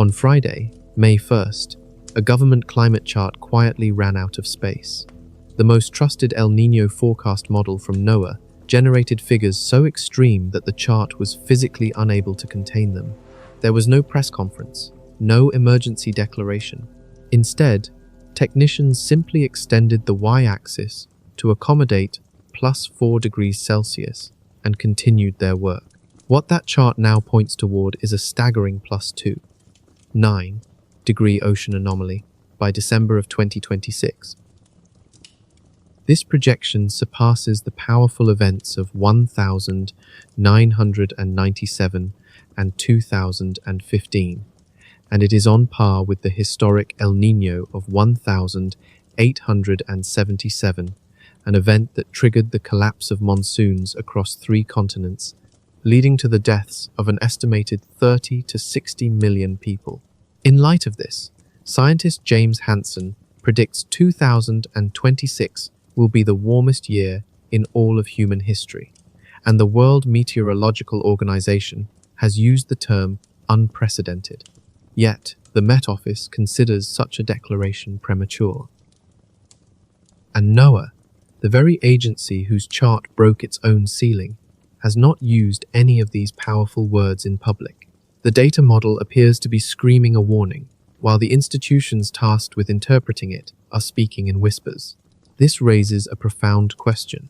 On Friday, May 1st, a government climate chart quietly ran out of space. The most trusted El Niño forecast model from NOAA generated figures so extreme that the chart was physically unable to contain them. There was no press conference, no emergency declaration. Instead, technicians simply extended the y-axis to accommodate +4 degrees Celsius and continued their work. What that chart now points toward is a staggering +2.9 degree ocean anomaly by December of 2026. This projection surpasses the powerful events of 1997 and 2015, and it is on par with the historic El Niño of 1877, an event that triggered the collapse of monsoons across 3 continents, leading to the deaths of an estimated 30 to 60 million people. In light of this, scientist James Hansen predicts 2026 will be the warmest year in all of human history, and the World Meteorological Organization has used the term unprecedented. Yet, the Met Office considers such a declaration premature. And NOAA, the very agency whose chart broke its own ceiling, has not used any of these powerful words in public. The data model appears to be screaming a warning, while the institutions tasked with interpreting it are speaking in whispers. This raises a profound question.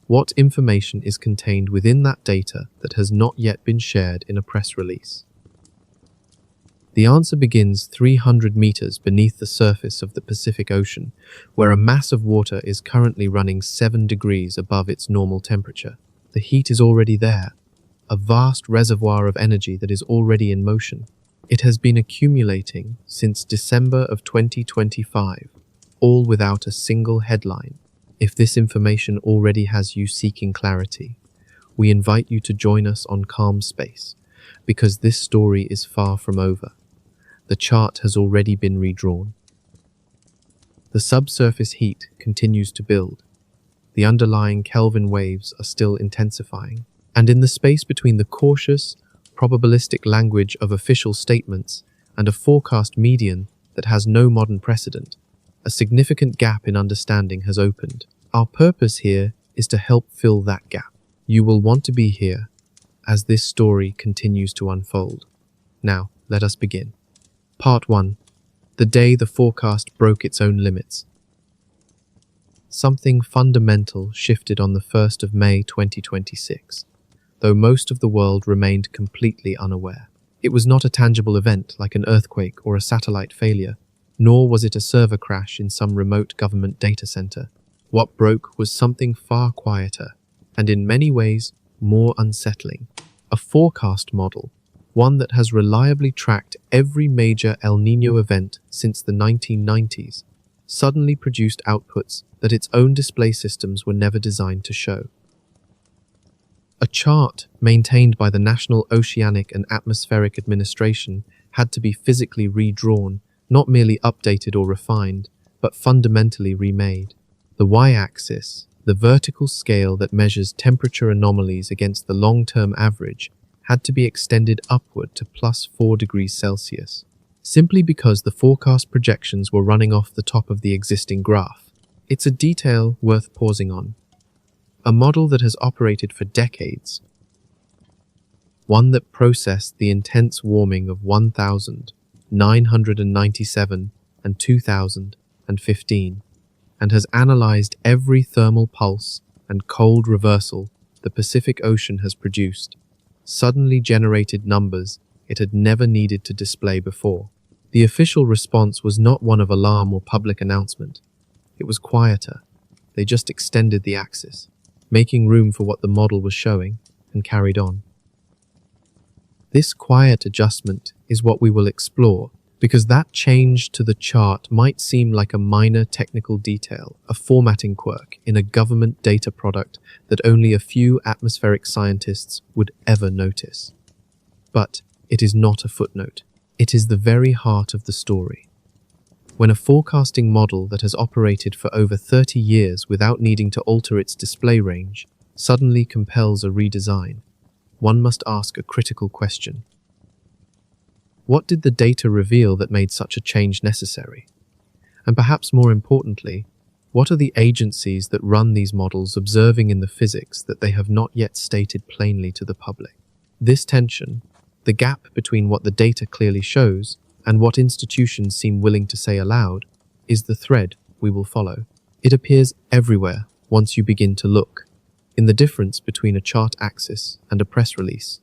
What information is contained within that data that has not yet been shared in a press release? The answer begins 300 meters beneath the surface of the Pacific Ocean, where a mass of water is currently running 7 degrees above its normal temperature. The heat is already there, a vast reservoir of energy that is already in motion. It has been accumulating since December of 2025, all without a single headline. If this information already has you seeking clarity, we invite you to join us on Calm Space, because this story is far from over. The chart has already been redrawn. The subsurface heat continues to build. The underlying Kelvin waves are still intensifying. And in the space between the cautious, probabilistic language of official statements and a forecast median that has no modern precedent, a significant gap in understanding has opened. Our purpose here is to help fill that gap. You will want to be here as this story continues to unfold. Now, let us begin. Part 1. The day the forecast broke its own limits. Something fundamental shifted on the 1st of May 2026, though most of the world remained completely unaware. It was not a tangible event like an earthquake or a satellite failure, nor was it a server crash in some remote government data center. What broke was something far quieter, and in many ways more unsettling. A forecast model, one that has reliably tracked every major El Niño event since the 1990s, suddenly produced outputs that its own display systems were never designed to show. A chart maintained by the National Oceanic and Atmospheric Administration had to be physically redrawn, not merely updated or refined, but fundamentally remade. The y-axis, the vertical scale that measures temperature anomalies against the long-term average, had to be extended upward to +4 degrees Celsius, simply because the forecast projections were running off the top of the existing graph. It's a detail worth pausing on. A model that has operated for decades, one that processed the intense warming of 1997 and 2015, and has analyzed every thermal pulse and cold reversal the Pacific Ocean has produced, suddenly generated numbers it had never needed to display before. The official response was not one of alarm or public announcement. It was quieter. They just extended the axis, making room for what the model was showing, and carried on. This quiet adjustment is what we will explore, because that change to the chart might seem like a minor technical detail, a formatting quirk in a government data product that only a few atmospheric scientists would ever notice. But it is not a footnote. It is the very heart of the story. When a forecasting model that has operated for over 30 years without needing to alter its display range suddenly compels a redesign, one must ask a critical question. What did the data reveal that made such a change necessary? And perhaps more importantly, what are the agencies that run these models observing in the physics that they have not yet stated plainly to the public? This tension, the gap between what the data clearly shows and what institutions seem willing to say aloud, is the thread we will follow. It appears everywhere once you begin to look, in the difference between a chart axis and a press release,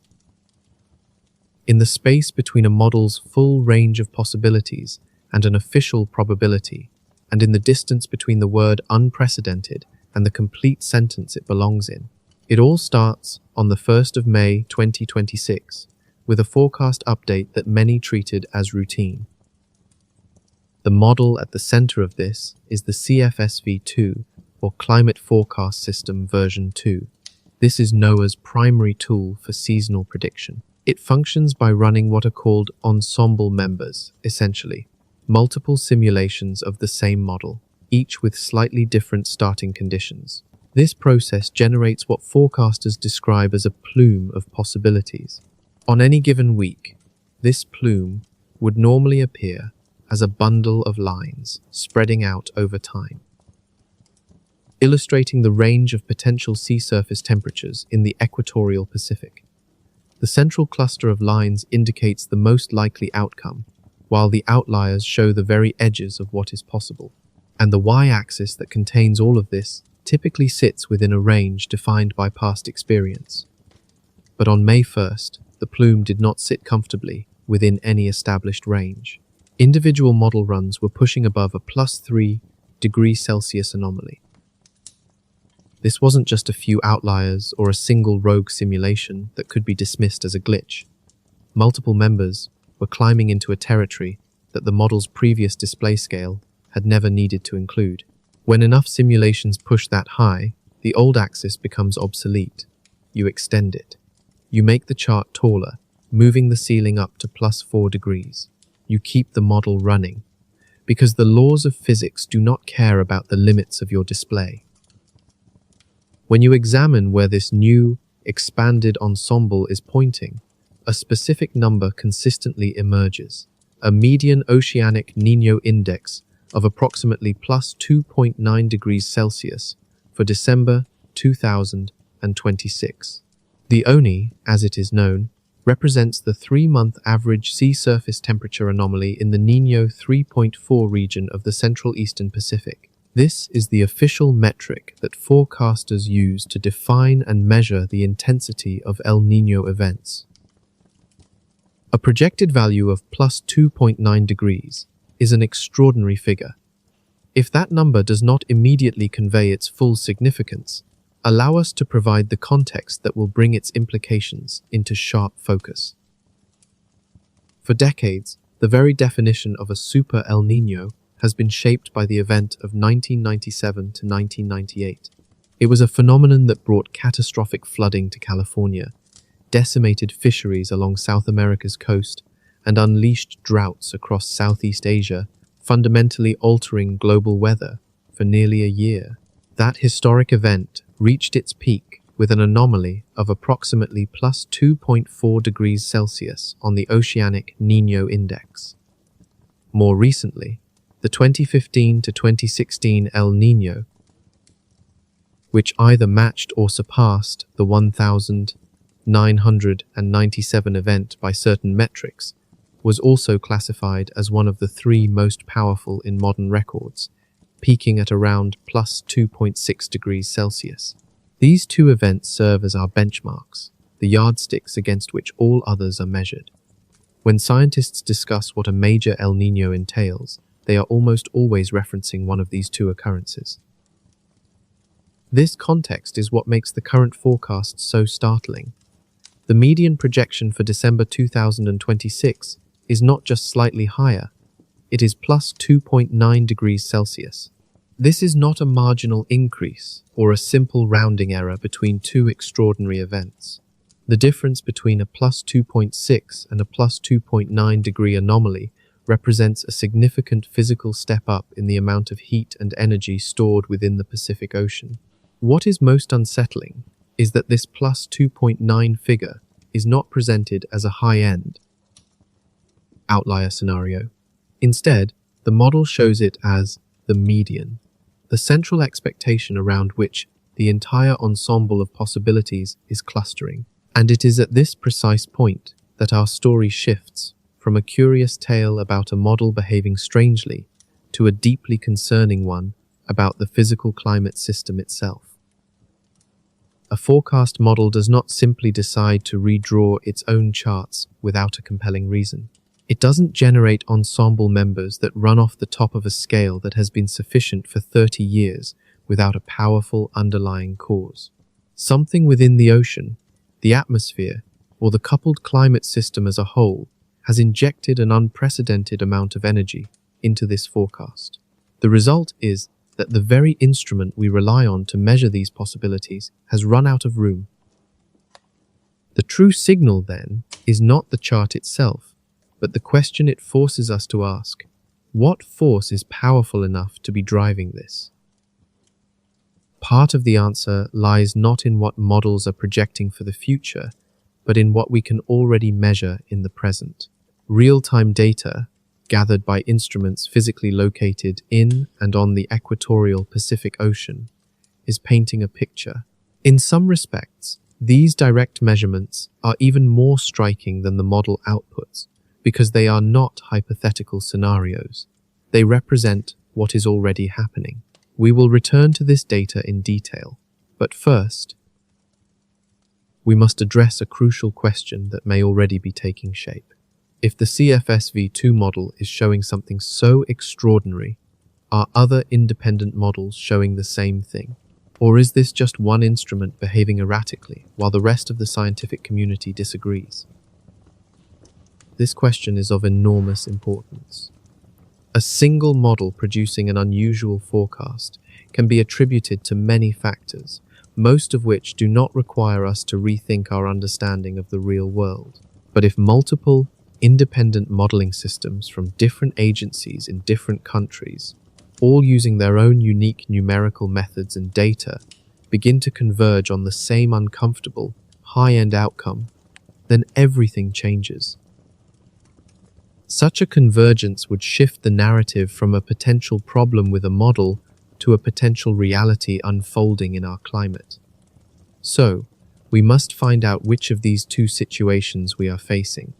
in the space between a model's full range of possibilities and an official probability, and in the distance between the word unprecedented and the complete sentence it belongs in. It all starts on the 1st of May 2026 with a forecast update that many treated as routine. The model at the center of this is the CFSV2, or Climate Forecast System version 2. This is NOAA's primary tool for seasonal prediction. It functions by running what are called ensemble members, essentially, multiple simulations of the same model, each with slightly different starting conditions. This process generates what forecasters describe as a plume of possibilities. On any given week, this plume would normally appear as a bundle of lines spreading out over time, illustrating the range of potential sea surface temperatures in the equatorial Pacific. The central cluster of lines indicates the most likely outcome, while the outliers show the very edges of what is possible. And the y-axis that contains all of this typically sits within a range defined by past experience. But on May 1st, the plume did not sit comfortably within any established range. Individual model runs were pushing above a +3 degrees Celsius anomaly. This wasn't just a few outliers or a single rogue simulation that could be dismissed as a glitch. Multiple members were climbing into a territory that the model's previous display scale had never needed to include. When enough simulations push that high, the old axis becomes obsolete. You extend it. You make the chart taller, moving the ceiling up to +4 degrees. You keep the model running, because the laws of physics do not care about the limits of your display. When you examine where this new, expanded ensemble is pointing, a specific number consistently emerges, a median oceanic Nino index of approximately +2.9 degrees Celsius for December 2026. The ONI, as it is known, represents the 3-month average sea surface temperature anomaly in the Nino 3.4 region of the Central Eastern Pacific. This is the official metric that forecasters use to define and measure the intensity of El Niño events. A projected value of +2.9 degrees is an extraordinary figure. If that number does not immediately convey its full significance, allow us to provide the context that will bring its implications into sharp focus. For decades, the very definition of a super El Niño has been shaped by the event of 1997 to 1998. It was a phenomenon that brought catastrophic flooding to California, decimated fisheries along South America's coast, and unleashed droughts across Southeast Asia, fundamentally altering global weather for nearly a year. That historic event reached its peak with an anomaly of approximately +2.4 degrees Celsius on the oceanic Nino index. More recently, the 2015 to 2016 El Niño, which either matched or surpassed the 1,997 event by certain metrics, was also classified as one of the 3 most powerful in modern records, peaking at around +2.6 degrees Celsius. These 2 events serve as our benchmarks, the yardsticks against which all others are measured. When scientists discuss what a major El Niño entails, they are almost always referencing one of these 2 occurrences. This context is what makes the current forecast so startling. The median projection for December 2026 is not just slightly higher, it is +2.9 degrees Celsius. This is not a marginal increase or a simple rounding error between 2 extraordinary events. The difference between a +2.6 and a +2.9 degree anomaly represents a significant physical step up in the amount of heat and energy stored within the Pacific Ocean. What is most unsettling is that this +2.9 figure is not presented as a high end. outlier scenario. Instead, the model shows it as the median, the central expectation around which the entire ensemble of possibilities is clustering. And it is at this precise point that our story shifts from a curious tale about a model behaving strangely to a deeply concerning one about the physical climate system itself. A forecast model does not simply decide to redraw its own charts without a compelling reason. It doesn't generate ensemble members that run off the top of a scale that has been sufficient for 30 years without a powerful underlying cause. Something within the ocean, the atmosphere, or the coupled climate system as a whole has injected an unprecedented amount of energy into this forecast. The result is that the very instrument we rely on to measure these possibilities has run out of room. The true signal, then, is not the chart itself, but the question it forces us to ask: what force is powerful enough to be driving this? Part of the answer lies not in what models are projecting for the future, but in what we can already measure in the present. Real-time data, gathered by instruments physically located in and on the equatorial Pacific Ocean, is painting a picture. In some respects, these direct measurements are even more striking than the model outputs, because they are not hypothetical scenarios. They represent what is already happening. We will return to this data in detail, but first, we must address a crucial question that may already be taking shape. If the CFSV2 model is showing something so extraordinary, are other independent models showing the same thing? Or is this just one instrument behaving erratically while the rest of the scientific community disagrees? This question is of enormous importance. A single model producing an unusual forecast can be attributed to many factors, most of which do not require us to rethink our understanding of the real world. But if multiple, independent modeling systems from different agencies in different countries, all using their own unique numerical methods and data, begin to converge on the same uncomfortable, high-end outcome, then everything changes. Such a convergence would shift the narrative from a potential problem with a model to a potential reality unfolding in our climate. So, we must find out which of these two situations we are facing.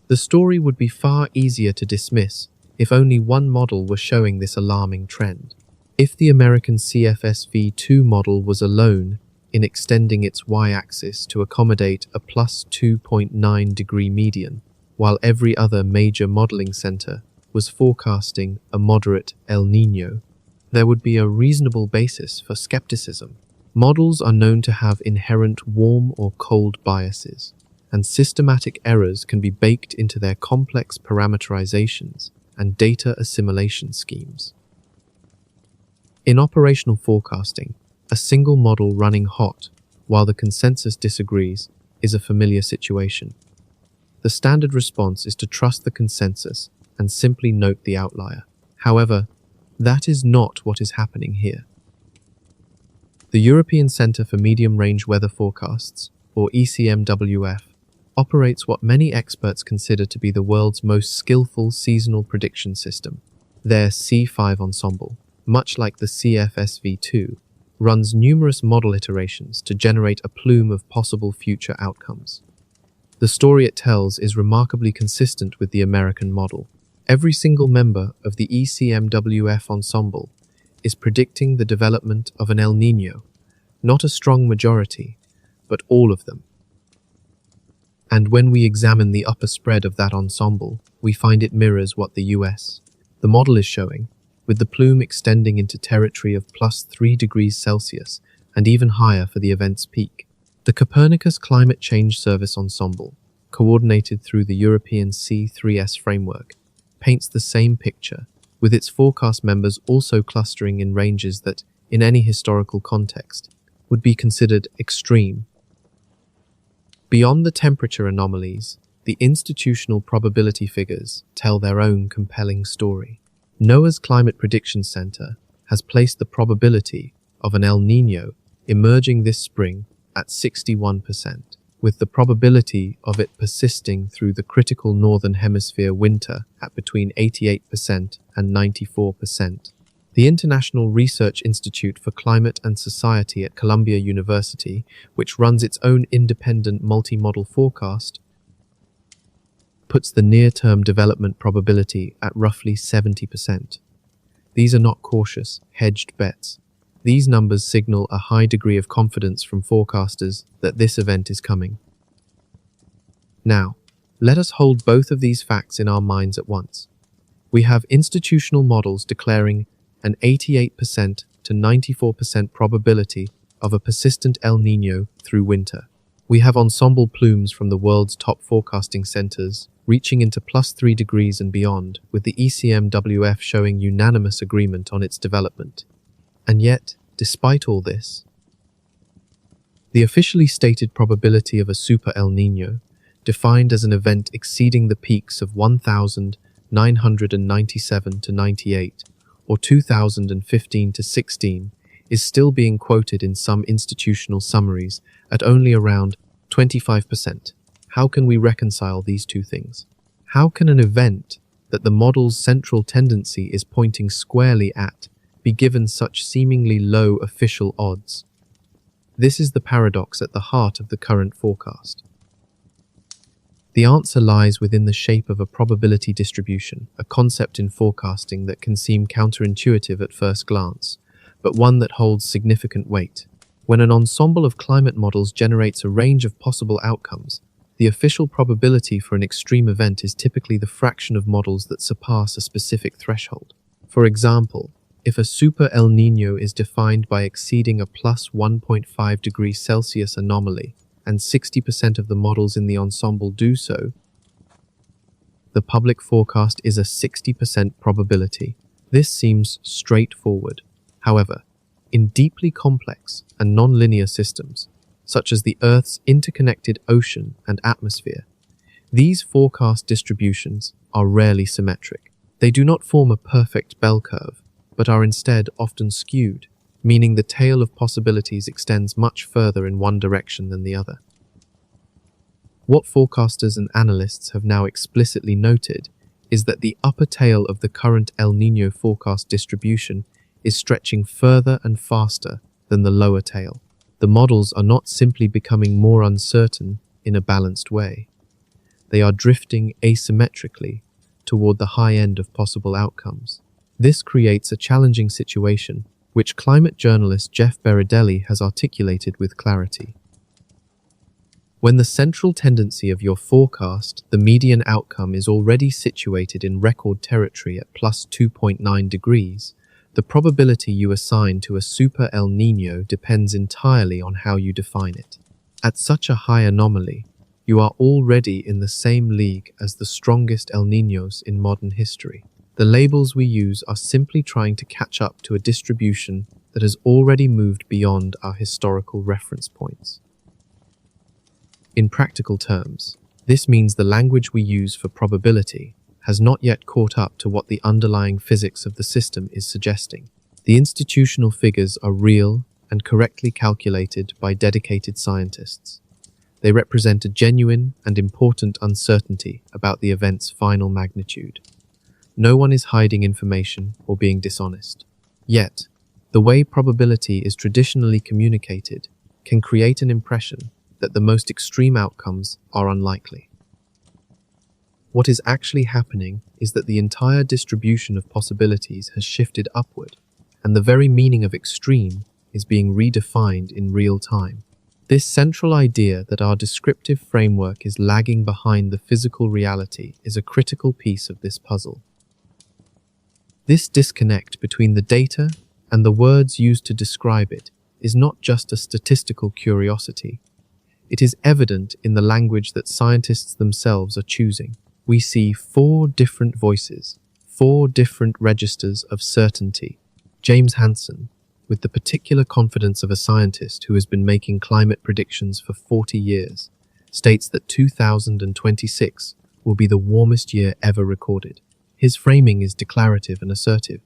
The story would be far easier to dismiss if only one model were showing this alarming trend. If the American CFSV2 model was alone in extending its y-axis to accommodate a plus 2.9 degree median, while every other major modeling center was forecasting a moderate El Nino, there would be a reasonable basis for skepticism. Models are known to have inherent warm or cold biases, and systematic errors can be baked into their complex parameterizations and data assimilation schemes. In operational forecasting, a single model running hot while the consensus disagrees is a familiar situation. The standard response is to trust the consensus and simply note the outlier. However, that is not what is happening here. The European Centre for Medium-Range Weather Forecasts, or ECMWF, operates what many experts consider to be the world's most skillful seasonal prediction system. Their C5 ensemble, much like the CFSV2, runs numerous model iterations to generate a plume of possible future outcomes. The story it tells is remarkably consistent with the American model. Every single member of the ECMWF ensemble is predicting the development of an El Nino, not a strong majority, but all of them. And when we examine the upper spread of that ensemble, we find it mirrors what the US, the model is showing, with the plume extending into territory of plus 3 degrees Celsius and even higher for the event's peak. The Copernicus Climate Change Service ensemble, coordinated through the European C3S framework, paints the same picture, with its forecast members also clustering in ranges that, in any historical context, would be considered extreme. Beyond the temperature anomalies, the institutional probability figures tell their own compelling story. NOAA's Climate Prediction Center has placed the probability of an El Nino emerging this spring at 61%. with the probability of it persisting through the critical northern hemisphere winter at between 88% and 94%. The International Research Institute for Climate and Society at Columbia University, which runs its own independent multi-model forecast, puts the near-term development probability at roughly 70%. These are not cautious, hedged bets. These numbers signal a high degree of confidence from forecasters that this event is coming. Now, let us hold both of these facts in our minds at once. We have institutional models declaring an 88% to 94% probability of a persistent El Niño through winter. We have ensemble plumes from the world's top forecasting centers reaching into +3 degrees and beyond, with the ECMWF showing unanimous agreement on its development. And yet, despite all this, the officially stated probability of a super El Niño, defined as an event exceeding the peaks of 1997 to 98 or 2015 to 16, is still being quoted in some institutional summaries at only around 25%. How can we reconcile these two things? How can an event that the model's central tendency is pointing squarely at be given such seemingly low official odds? This is the paradox at the heart of the current forecast. The answer lies within the shape of a probability distribution, a concept in forecasting that can seem counterintuitive at first glance, but one that holds significant weight. When an ensemble of climate models generates a range of possible outcomes, the official probability for an extreme event is typically the fraction of models that surpass a specific threshold. For example, if a super El Niño is defined by exceeding a +1.5 degrees Celsius anomaly, and 60% of the models in the ensemble do so, the public forecast is a 60% probability. This seems straightforward. However, in deeply complex and non-linear systems, such as the Earth's interconnected ocean and atmosphere, these forecast distributions are rarely symmetric. They do not form a perfect bell curve, but are instead often skewed, meaning the tail of possibilities extends much further in one direction than the other. What forecasters and analysts have now explicitly noted is that the upper tail of the current El Niño forecast distribution is stretching further and faster than the lower tail. The models are not simply becoming more uncertain in a balanced way. They are drifting asymmetrically toward the high end of possible outcomes. This creates a challenging situation, which climate journalist Jeff Berardelli has articulated with clarity. When the central tendency of your forecast, the median outcome, is already situated in record territory at +2.9 degrees, the probability you assign to a super El Niño depends entirely on how you define it. At such a high anomaly, you are already in the same league as the strongest El Niños in modern history. The labels we use are simply trying to catch up to a distribution that has already moved beyond our historical reference points. In practical terms, this means the language we use for probability has not yet caught up to what the underlying physics of the system is suggesting. The institutional figures are real and correctly calculated by dedicated scientists. They represent a genuine and important uncertainty about the event's final magnitude. No one is hiding information or being dishonest. Yet, the way probability is traditionally communicated can create an impression that the most extreme outcomes are unlikely. What is actually happening is that the entire distribution of possibilities has shifted upward, and the very meaning of extreme is being redefined in real time. This central idea that our descriptive framework is lagging behind the physical reality is a critical piece of this puzzle. This disconnect between the data and the words used to describe it is not just a statistical curiosity. It is evident in the language that scientists themselves are choosing. We see 4 different voices, 4 different registers of certainty. James Hansen, with the particular confidence of a scientist who has been making climate predictions for 40 years, states that 2026 will be the warmest year ever recorded. His framing is declarative and assertive,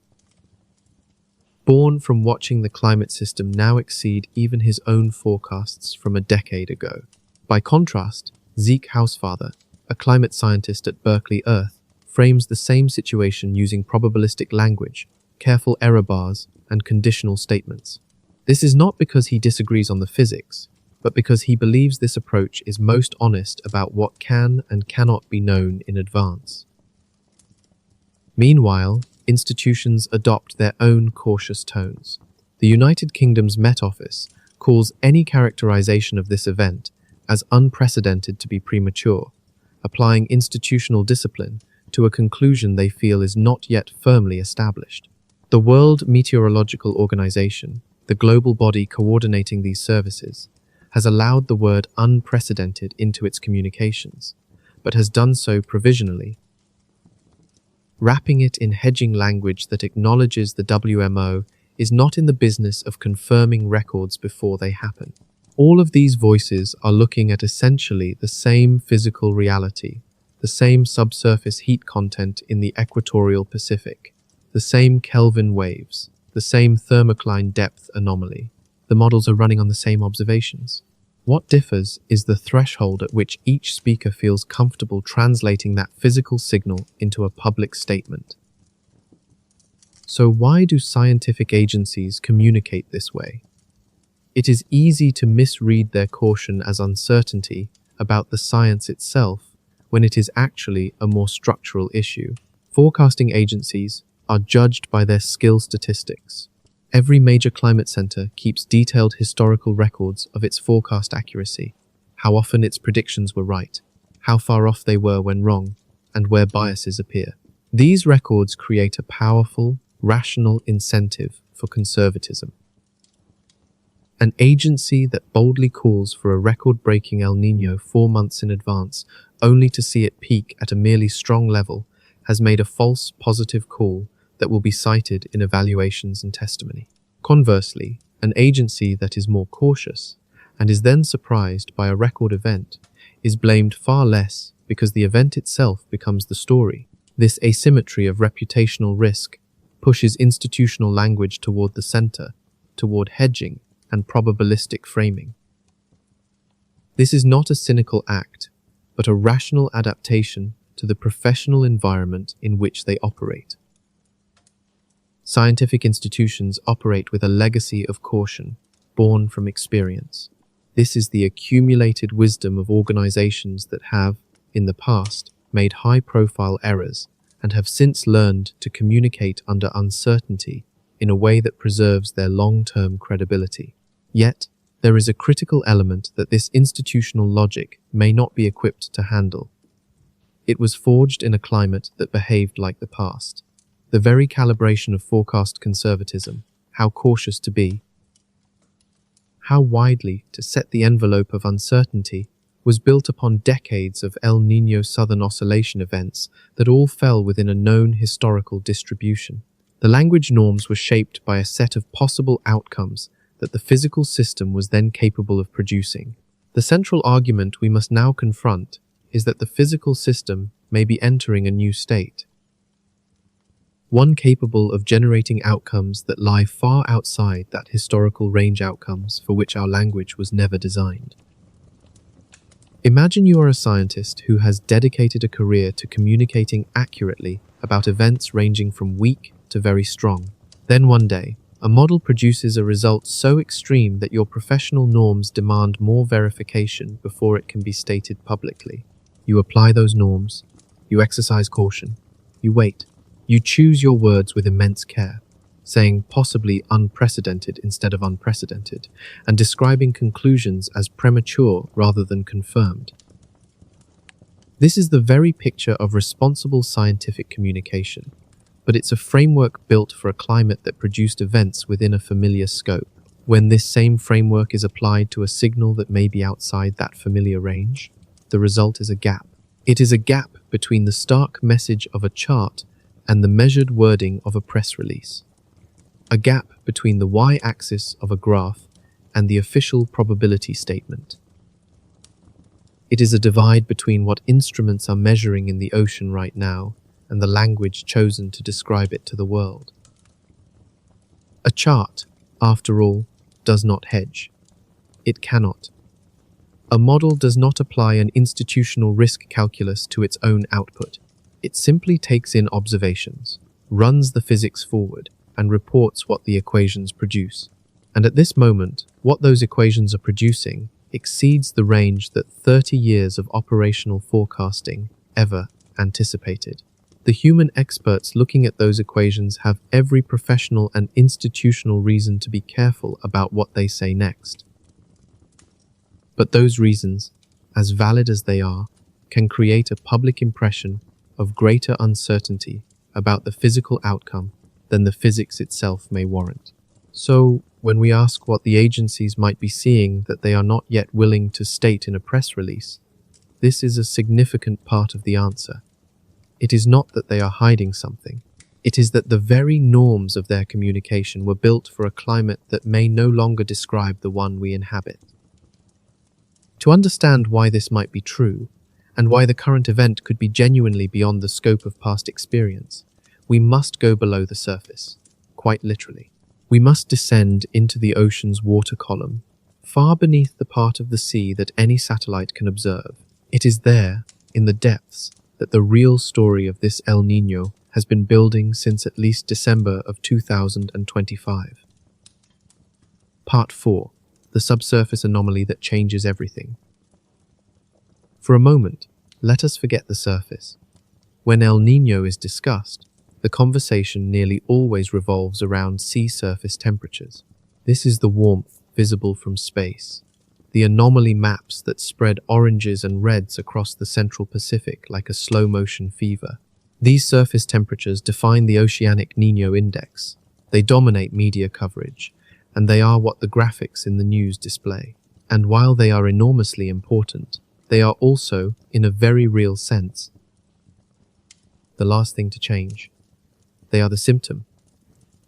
born from watching the climate system now exceed even his own forecasts from a decade ago. By contrast, Zeke Housefather, a climate scientist at Berkeley Earth, frames the same situation using probabilistic language, careful error bars, and conditional statements. This is not because he disagrees on the physics, but because he believes this approach is most honest about what can and cannot be known in advance. Meanwhile, institutions adopt their own cautious tones. The United Kingdom's Met Office calls any characterization of this event as unprecedented to be premature, applying institutional discipline to a conclusion they feel is not yet firmly established. The World Meteorological Organization, the global body coordinating these services, has allowed the word unprecedented into its communications, but has done so provisionally, wrapping it in hedging language that acknowledges the WMO is not in the business of confirming records before they happen. All of these voices are looking at essentially the same physical reality, the same subsurface heat content in the equatorial Pacific, the same Kelvin waves, the same thermocline depth anomaly. The models are running on the same observations. What differs is the threshold at which each speaker feels comfortable translating that physical signal into a public statement. So why do scientific agencies communicate this way? It is easy to misread their caution as uncertainty about the science itself when it is actually a more structural issue. Forecasting agencies are judged by their skill statistics. Every major climate center keeps detailed historical records of its forecast accuracy, how often its predictions were right, how far off they were when wrong, and where biases appear. These records create a powerful, rational incentive for conservatism. An agency that boldly calls for a record-breaking El Niño 4 months in advance, only to see it peak at a merely strong level, has made a false positive call that will be cited in evaluations and testimony. Conversely, an agency that is more cautious and is then surprised by a record event is blamed far less because the event itself becomes the story. This asymmetry of reputational risk pushes institutional language toward the center, toward hedging and probabilistic framing. This is not a cynical act, but a rational adaptation to the professional environment in which they operate. Scientific institutions operate with a legacy of caution, born from experience. This is the accumulated wisdom of organizations that have, in the past, made high-profile errors and have since learned to communicate under uncertainty in a way that preserves their long-term credibility. Yet, there is a critical element that this institutional logic may not be equipped to handle. It was forged in a climate that behaved like the past. The very calibration of forecast conservatism, how cautious to be, how widely to set the envelope of uncertainty, was built upon decades of El Niño Southern Oscillation events that all fell within a known historical distribution. The language norms were shaped by a set of possible outcomes that the physical system was then capable of producing. The central argument we must now confront is that the physical system may be entering a new state, one capable of generating outcomes that lie far outside that historical range outcomes for which our language was never designed. Imagine you are a scientist who has dedicated a career to communicating accurately about events ranging from weak to very strong. Then one day, a model produces a result so extreme that your professional norms demand more verification before it can be stated publicly. You apply those norms, you exercise caution, you wait. You choose your words with immense care, saying possibly unprecedented instead of unprecedented, and describing conclusions as premature rather than confirmed. This is the very picture of responsible scientific communication, but it's a framework built for a climate that produced events within a familiar scope. When this same framework is applied to a signal that may be outside that familiar range, the result is a gap. It is a gap between the stark message of a chart and the measured wording of a press release. A gap between the y-axis of a graph and the official probability statement. It is a divide between what instruments are measuring in the ocean right now and the language chosen to describe it to the world. A chart, after all, does not hedge. It cannot. A model does not apply an institutional risk calculus to its own output. It simply takes in observations, runs the physics forward, and reports what the equations produce. And at this moment, what those equations are producing exceeds the range that 30 years of operational forecasting ever anticipated. The human experts looking at those equations have every professional and institutional reason to be careful about what they say next. But those reasons, as valid as they are, can create a public impression of greater uncertainty about the physical outcome than the physics itself may warrant. So, when we ask what the agencies might be seeing that they are not yet willing to state in a press release, this is a significant part of the answer. It is not that they are hiding something. It is that the very norms of their communication were built for a climate that may no longer describe the one we inhabit. To understand why this might be true, and why the current event could be genuinely beyond the scope of past experience, we must go below the surface, quite literally. We must descend into the ocean's water column, far beneath the part of the sea that any satellite can observe. It is there, in the depths, that the real story of this El Niño has been building since at least December of 2025. Part 4. The subsurface anomaly that changes everything. For a moment, let us forget the surface. When El Niño is discussed, the conversation nearly always revolves around sea surface temperatures. This is the warmth visible from space, the anomaly maps that spread oranges and reds across the central Pacific like a slow-motion fever. These surface temperatures define the oceanic Nino index. They dominate media coverage, and they are what the graphics in the news display. And while they are enormously important, they are also, in a very real sense, the last thing to change. They are the symptom.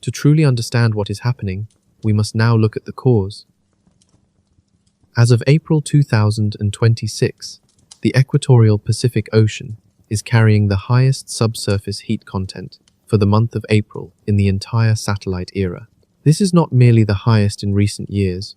To truly understand what is happening, we must now look at the cause. As of April 2026, the equatorial Pacific Ocean is carrying the highest subsurface heat content for the month of April in the entire satellite era. This is not merely the highest in recent years,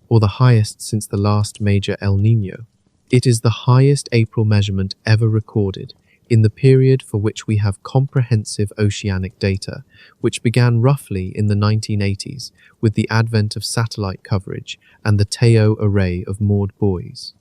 or the highest since the last major El Niño. It is the highest April measurement ever recorded in the period for which we have comprehensive oceanic data, which began roughly in the 1980s with the advent of satellite coverage and the Teo array of moored buoys.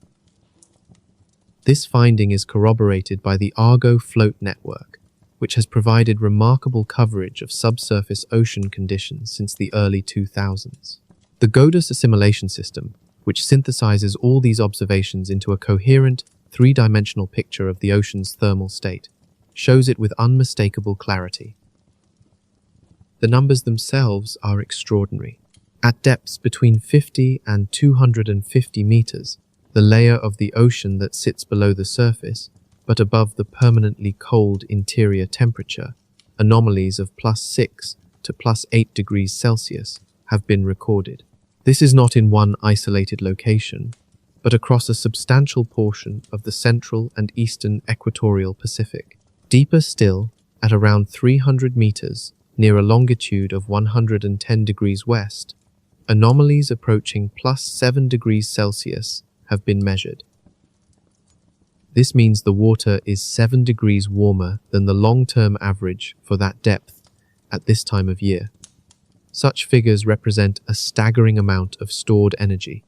This finding is corroborated by the Argo float network, which has provided remarkable coverage of subsurface ocean conditions since the early 2000s. The Godus assimilation system, which synthesizes all these observations into a coherent, three-dimensional picture of the ocean's thermal state, shows it with unmistakable clarity. The numbers themselves are extraordinary. At depths between 50 and 250 meters, the layer of the ocean that sits below the surface, but above the permanently cold interior temperature, anomalies of +6 to +8 degrees Celsius have been recorded. This is not in one isolated location, but across a substantial portion of the central and eastern equatorial Pacific. Deeper still, at around 300 meters, near a longitude of 110 degrees west, anomalies approaching +7 degrees Celsius have been measured. This means the water is 7 degrees warmer than the long-term average for that depth at this time of year. Such figures represent a staggering amount of stored energy.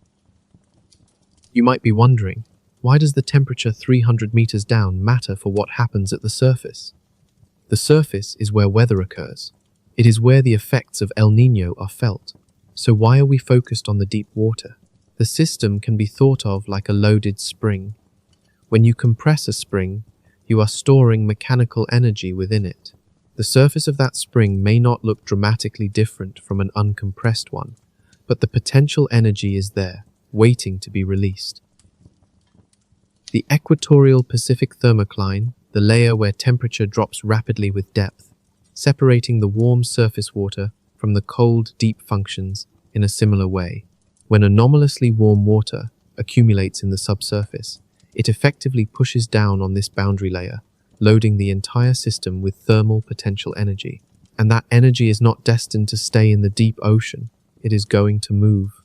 You might be wondering, why does the temperature 300 meters down matter for what happens at the surface? The surface is where weather occurs. It is where the effects of El Niño are felt. So why are we focused on the deep water? The system can be thought of like a loaded spring. When you compress a spring, you are storing mechanical energy within it. The surface of that spring may not look dramatically different from an uncompressed one, but the potential energy is there, waiting to be released. The equatorial Pacific thermocline, the layer where temperature drops rapidly with depth, separating the warm surface water from the cold deep functions in a similar way. When anomalously warm water accumulates in the subsurface, it effectively pushes down on this boundary layer, loading the entire system with thermal potential energy. And that energy is not destined to stay in the deep ocean, it is going to move.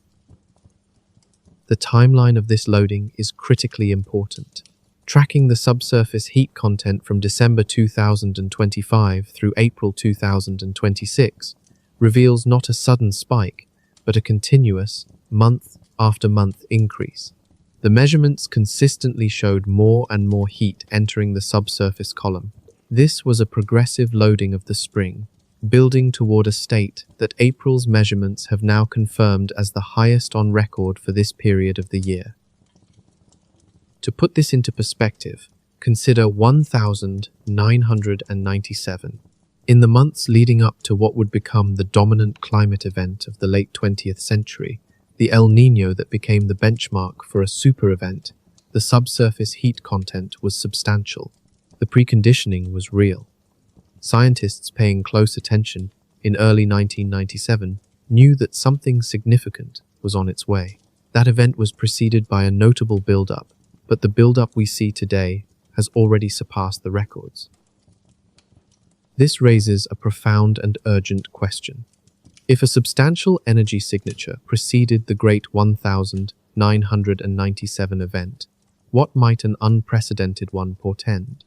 The timeline of this loading is critically important. Tracking the subsurface heat content from December 2025 through April 2026 reveals not a sudden spike, but a continuous, month-after-month increase. The measurements consistently showed more and more heat entering the subsurface column. This was a progressive loading of the spring, building toward a state that April's measurements have now confirmed as the highest on record for this period of the year. To put this into perspective, consider 1997. In the months leading up to what would become the dominant climate event of the late 20th century, the El Nino that became the benchmark for a super event, the subsurface heat content was substantial. The preconditioning was real. Scientists paying close attention in early 1997 knew that something significant was on its way. That event was preceded by a notable build-up, but the build-up we see today has already surpassed the records. This raises a profound and urgent question. If a substantial energy signature preceded the Great 1997 event, what might an unprecedented one portend?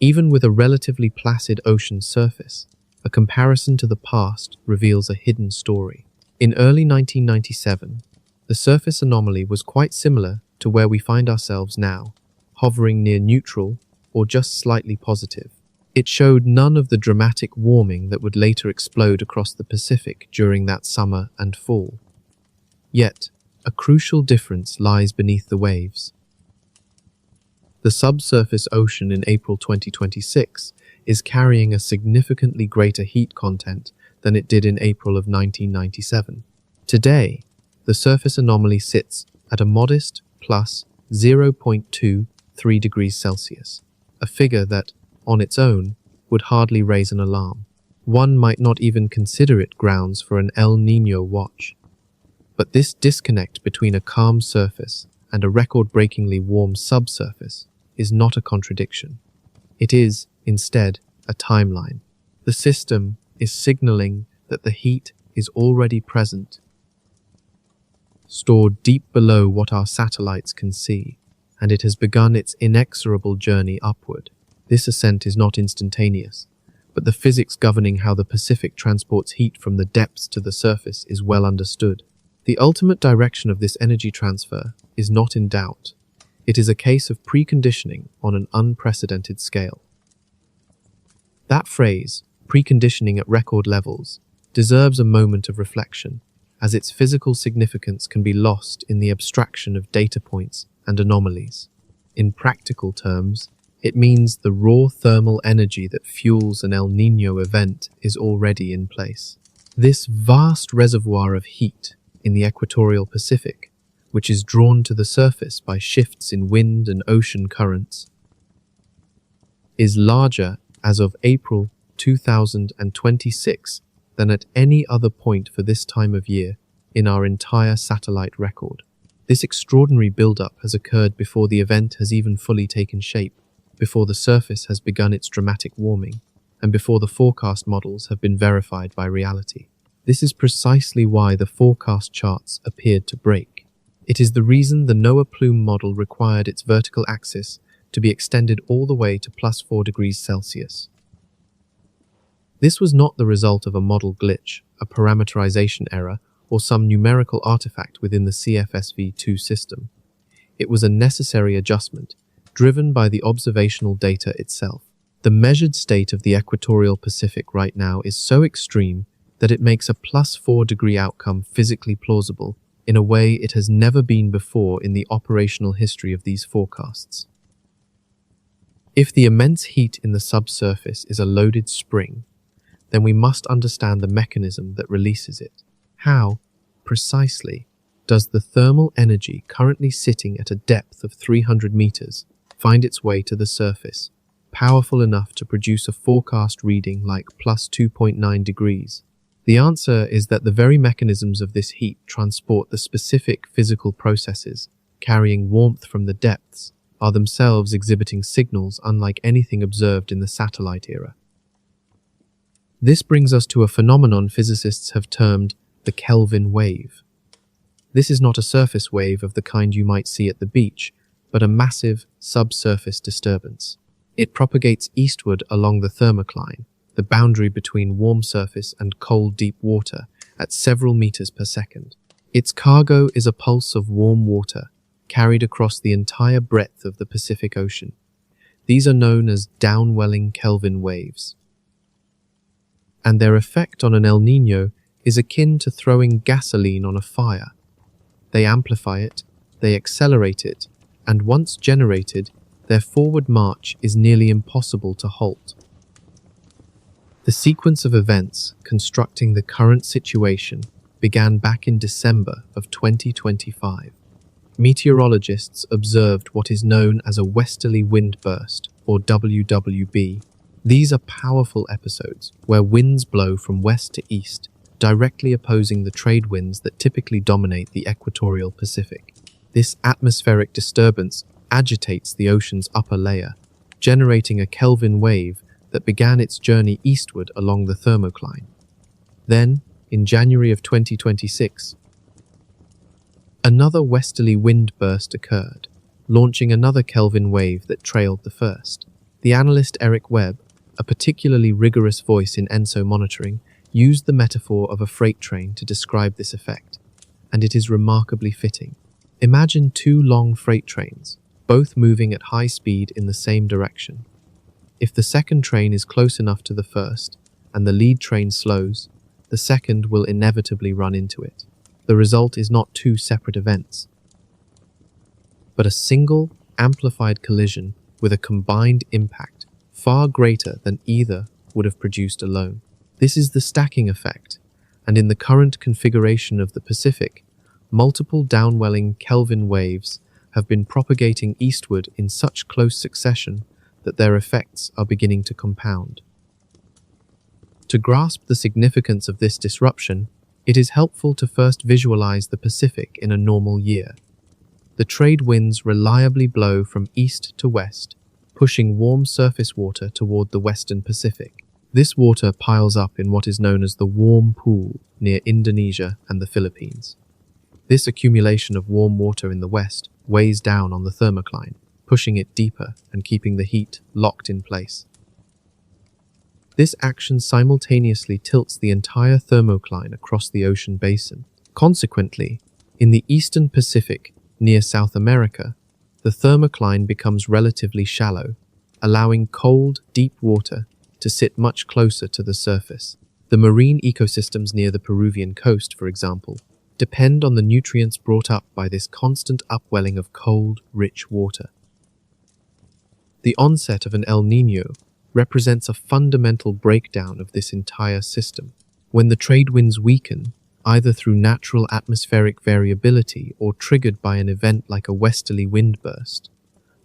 Even with a relatively placid ocean surface, a comparison to the past reveals a hidden story. In early 1997, the surface anomaly was quite similar to where we find ourselves now, hovering near neutral or just slightly positive. It showed none of the dramatic warming that would later explode across the Pacific during that summer and fall. Yet, a crucial difference lies beneath the waves. The subsurface ocean in April 2026 is carrying a significantly greater heat content than it did in April of 1997. Today, the surface anomaly sits at a modest plus 0.23 degrees Celsius, a figure that, on its own, would hardly raise an alarm. One might not even consider it grounds for an El Nino watch. But this disconnect between a calm surface and a record-breakingly warm subsurface is not a contradiction. It is, instead, a timeline. The system is signaling that the heat is already present, stored deep below what our satellites can see, and it has begun its inexorable journey upward. This ascent is not instantaneous, but the physics governing how the Pacific transports heat from the depths to the surface is well understood. The ultimate direction of this energy transfer is not in doubt. It is a case of preconditioning on an unprecedented scale. That phrase, preconditioning at record levels, deserves a moment of reflection, as its physical significance can be lost in the abstraction of data points and anomalies. In practical terms, it means the raw thermal energy that fuels an El Nino event is already in place. This vast reservoir of heat in the equatorial Pacific, which is drawn to the surface by shifts in wind and ocean currents, is larger as of April 2026 than at any other point for this time of year in our entire satellite record. This extraordinary build-up has occurred before the event has even fully taken shape, before the surface has begun its dramatic warming, and before the forecast models have been verified by reality. This is precisely why the forecast charts appeared to break. It is the reason the NOAA plume model required its vertical axis to be extended all the way to plus 4 degrees Celsius. This was not the result of a model glitch, a parameterization error, or some numerical artifact within the CFSV2 system. It was a necessary adjustment, driven by the observational data itself. The measured state of the equatorial Pacific right now is so extreme that it makes a plus 4 degree outcome physically plausible in a way it has never been before in the operational history of these forecasts. If the immense heat in the subsurface is a loaded spring, then we must understand the mechanism that releases it. How, precisely, does the thermal energy currently sitting at a depth of 300 meters find its way to the surface, powerful enough to produce a forecast reading like plus 2.9 degrees? The answer is that the very mechanisms of this heat transport the specific physical processes carrying warmth from the depths are themselves exhibiting signals unlike anything observed in the satellite era. This brings us to a phenomenon physicists have termed the Kelvin wave. This is not a surface wave of the kind you might see at the beach, but a massive subsurface disturbance. It propagates eastward along the thermocline, the boundary between warm surface and cold deep water, at several meters per second. Its cargo is a pulse of warm water, carried across the entire breadth of the Pacific Ocean. These are known as downwelling Kelvin waves. And their effect on an El Niño is akin to throwing gasoline on a fire. They amplify it, they accelerate it, and once generated, their forward march is nearly impossible to halt. The sequence of events constructing the current situation began back in December of 2025. Meteorologists observed what is known as a westerly wind burst, or WWB. These are powerful episodes where winds blow from west to east, directly opposing the trade winds that typically dominate the equatorial Pacific. This atmospheric disturbance agitates the ocean's upper layer, generating a Kelvin wave that began its journey eastward along the thermocline. Then, in January of 2026, another westerly wind burst occurred, launching another Kelvin wave that trailed the first. The analyst Eric Webb, a particularly rigorous voice in ENSO monitoring, used the metaphor of a freight train to describe this effect, and it is remarkably fitting. Imagine two long freight trains, both moving at high speed in the same direction. If the second train is close enough to the first, and the lead train slows, the second will inevitably run into it. The result is not two separate events, but a single, amplified collision with a combined impact far greater than either would have produced alone. This is the stacking effect, and in the current configuration of the Pacific, multiple downwelling Kelvin waves have been propagating eastward in such close succession that their effects are beginning to compound. To grasp the significance of this disruption, it is helpful to first visualize the Pacific in a normal year. The trade winds reliably blow from east to west, pushing warm surface water toward the western Pacific. This water piles up in what is known as the warm pool near Indonesia and the Philippines. This accumulation of warm water in the west weighs down on the thermocline, pushing it deeper and keeping the heat locked in place. This action simultaneously tilts the entire thermocline across the ocean basin. Consequently, in the eastern Pacific, near South America, the thermocline becomes relatively shallow, allowing cold, deep water to sit much closer to the surface. The marine ecosystems near the Peruvian coast, for example, depend on the nutrients brought up by this constant upwelling of cold, rich water. The onset of an El Niño represents a fundamental breakdown of this entire system. When the trade winds weaken, either through natural atmospheric variability or triggered by an event like a westerly wind burst,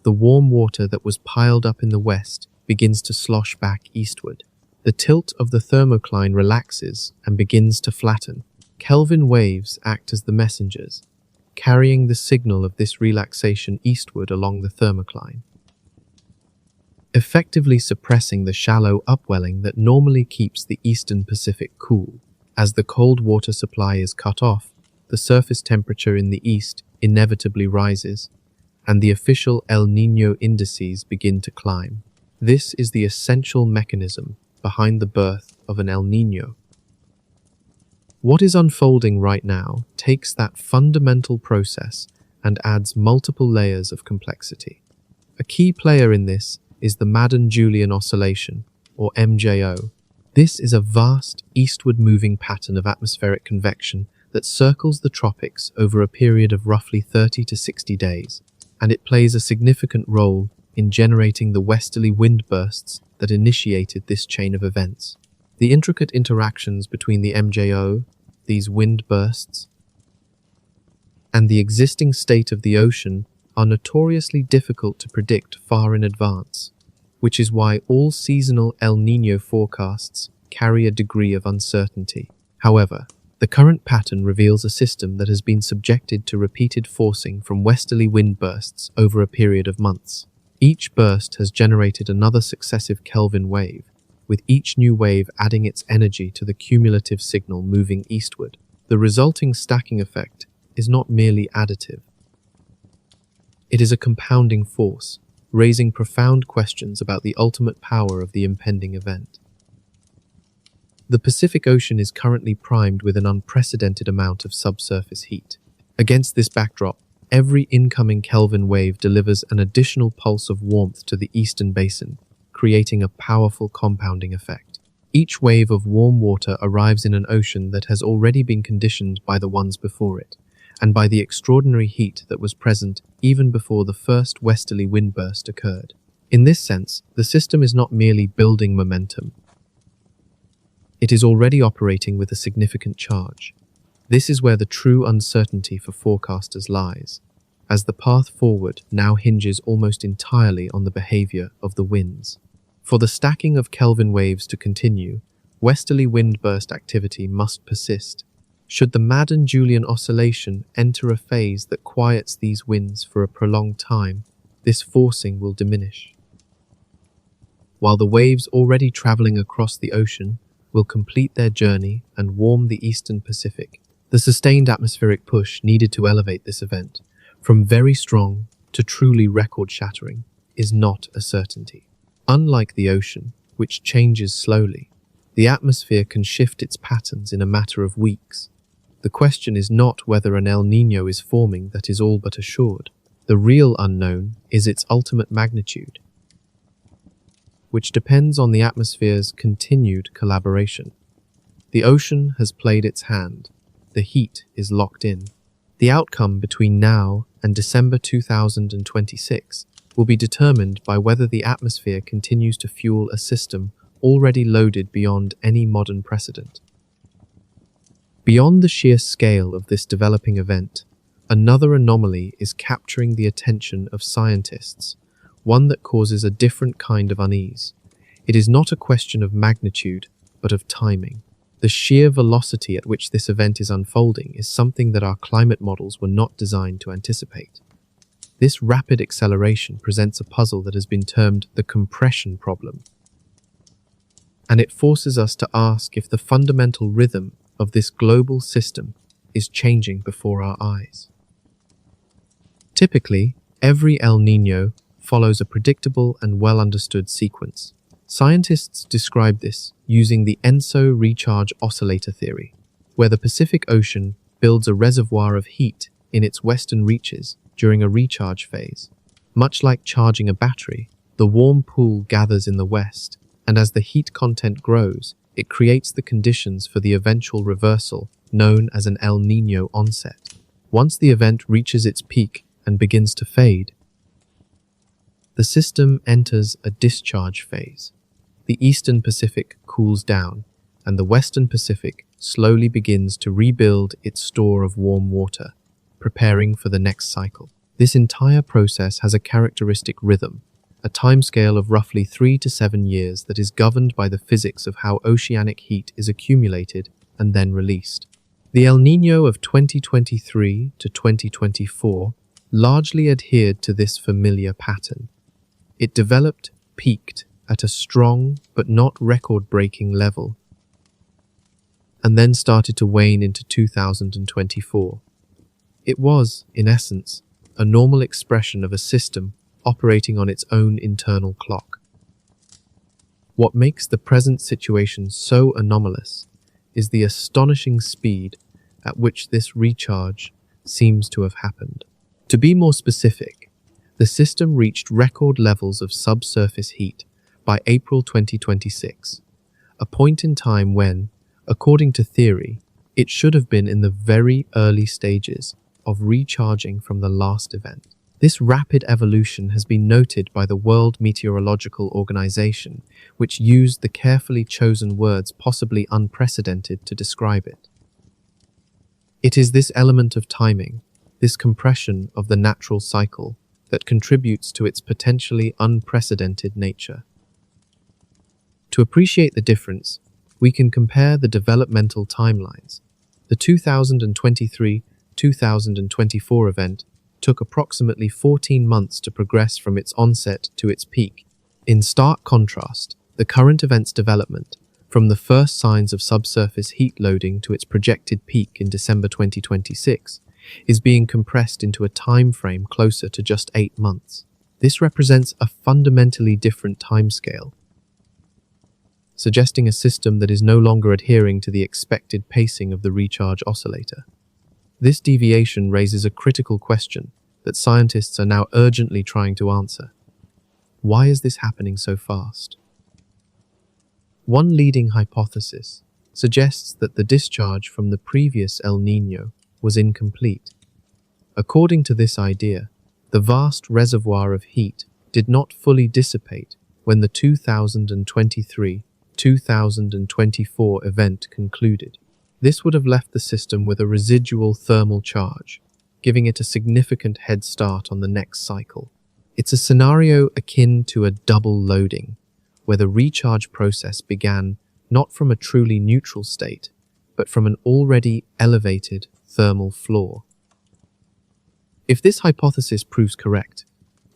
the warm water that was piled up in the west begins to slosh back eastward. The tilt of the thermocline relaxes and begins to flatten. Kelvin waves act as the messengers, carrying the signal of this relaxation eastward along the thermocline, effectively suppressing the shallow upwelling that normally keeps the eastern Pacific cool. As the cold water supply is cut off, the surface temperature in the east inevitably rises, and the official El Niño indices begin to climb. This is the essential mechanism behind the birth of an El Niño. What is unfolding right now takes that fundamental process and adds multiple layers of complexity. A key player in this is the Madden-Julian Oscillation, or MJO. This is a vast, eastward-moving pattern of atmospheric convection that circles the tropics over a period of roughly 30 to 60 days, and it plays a significant role in generating the westerly wind bursts that initiated this chain of events. The intricate interactions between the MJO, these wind bursts, and the existing state of the ocean are notoriously difficult to predict far in advance, which is why all seasonal El Niño forecasts carry a degree of uncertainty. However, the current pattern reveals a system that has been subjected to repeated forcing from westerly wind bursts over a period of months. Each burst has generated another successive Kelvin wave, with each new wave adding its energy to the cumulative signal moving eastward. The resulting stacking effect is not merely additive. It is a compounding force, raising profound questions about the ultimate power of the impending event. The Pacific Ocean is currently primed with an unprecedented amount of subsurface heat. Against this backdrop, every incoming Kelvin wave delivers an additional pulse of warmth to the eastern basin, creating a powerful compounding effect. Each wave of warm water arrives in an ocean that has already been conditioned by the ones before it, and by the extraordinary heat that was present even before the first westerly windburst occurred. In this sense, the system is not merely building momentum. It is already operating with a significant charge. This is where the true uncertainty for forecasters lies, as the path forward now hinges almost entirely on the behavior of the winds. For the stacking of Kelvin waves to continue, westerly windburst activity must persist. Should the Madden-Julian oscillation enter a phase that quiets these winds for a prolonged time, this forcing will diminish. While the waves already traveling across the ocean will complete their journey and warm the eastern Pacific, the sustained atmospheric push needed to elevate this event from very strong to truly record-shattering is not a certainty. Unlike the ocean, which changes slowly, the atmosphere can shift its patterns in a matter of weeks. The question is not whether an El Niño is forming that is all but assured. The real unknown is its ultimate magnitude, which depends on the atmosphere's continued collaboration. The ocean has played its hand. The heat is locked in. The outcome between now and December 2026 will be determined by whether the atmosphere continues to fuel a system already loaded beyond any modern precedent. Beyond the sheer scale of this developing event, another anomaly is capturing the attention of scientists, one that causes a different kind of unease. It is not a question of magnitude, but of timing. The sheer velocity at which this event is unfolding is something that our climate models were not designed to anticipate. This rapid acceleration presents a puzzle that has been termed the compression problem, and it forces us to ask if the fundamental rhythm of this global system is changing before our eyes. Typically, every El Niño follows a predictable and well-understood sequence. Scientists describe this using the ENSO recharge oscillator theory, where the Pacific Ocean builds a reservoir of heat in its western reaches during a recharge phase. Much like charging a battery, the warm pool gathers in the west, and as the heat content grows, it creates the conditions for the eventual reversal, known as an El Niño onset. Once the event reaches its peak and begins to fade, the system enters a discharge phase. The eastern Pacific cools down, and the western Pacific slowly begins to rebuild its store of warm water, preparing for the next cycle. This entire process has a characteristic rhythm, a timescale of roughly 3 to 7 years that is governed by the physics of how oceanic heat is accumulated and then released. The El Niño of 2023 to 2024 largely adhered to this familiar pattern. It developed, peaked at a strong but not record-breaking level, and then started to wane into 2024. It was, in essence, a normal expression of a system operating on its own internal clock. What makes the present situation so anomalous is the astonishing speed at which this recharge seems to have happened. To be more specific, the system reached record levels of subsurface heat by April 2026, a point in time when, according to theory, it should have been in the very early stages of recharging from the last event. This rapid evolution has been noted by the World Meteorological Organization, which used the carefully chosen words possibly unprecedented to describe it. It is this element of timing, this compression of the natural cycle, that contributes to its potentially unprecedented nature. To appreciate the difference, we can compare the developmental timelines. The 2023-2024 event took approximately 14 months to progress from its onset to its peak. In stark contrast, the current event's development, from the first signs of subsurface heat loading to its projected peak in December 2026, is being compressed into a time frame closer to just 8 months. This represents a fundamentally different timescale, suggesting a system that is no longer adhering to the expected pacing of the recharge oscillator. This deviation raises a critical question that scientists are now urgently trying to answer. Why is this happening so fast? One leading hypothesis suggests that the discharge from the previous El Niño was incomplete. According to this idea, the vast reservoir of heat did not fully dissipate when the 2023-2024 event concluded. This would have left the system with a residual thermal charge, giving it a significant head start on the next cycle. It's a scenario akin to a double loading, where the recharge process began not from a truly neutral state, but from an already elevated thermal floor. If this hypothesis proves correct,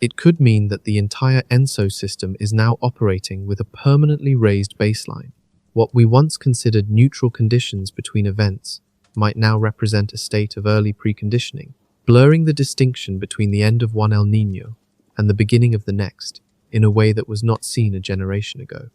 it could mean that the entire ENSO system is now operating with a permanently raised baseline. What we once considered neutral conditions between events might now represent a state of early preconditioning, blurring the distinction between the end of one El Niño and the beginning of the next in a way that was not seen a generation ago.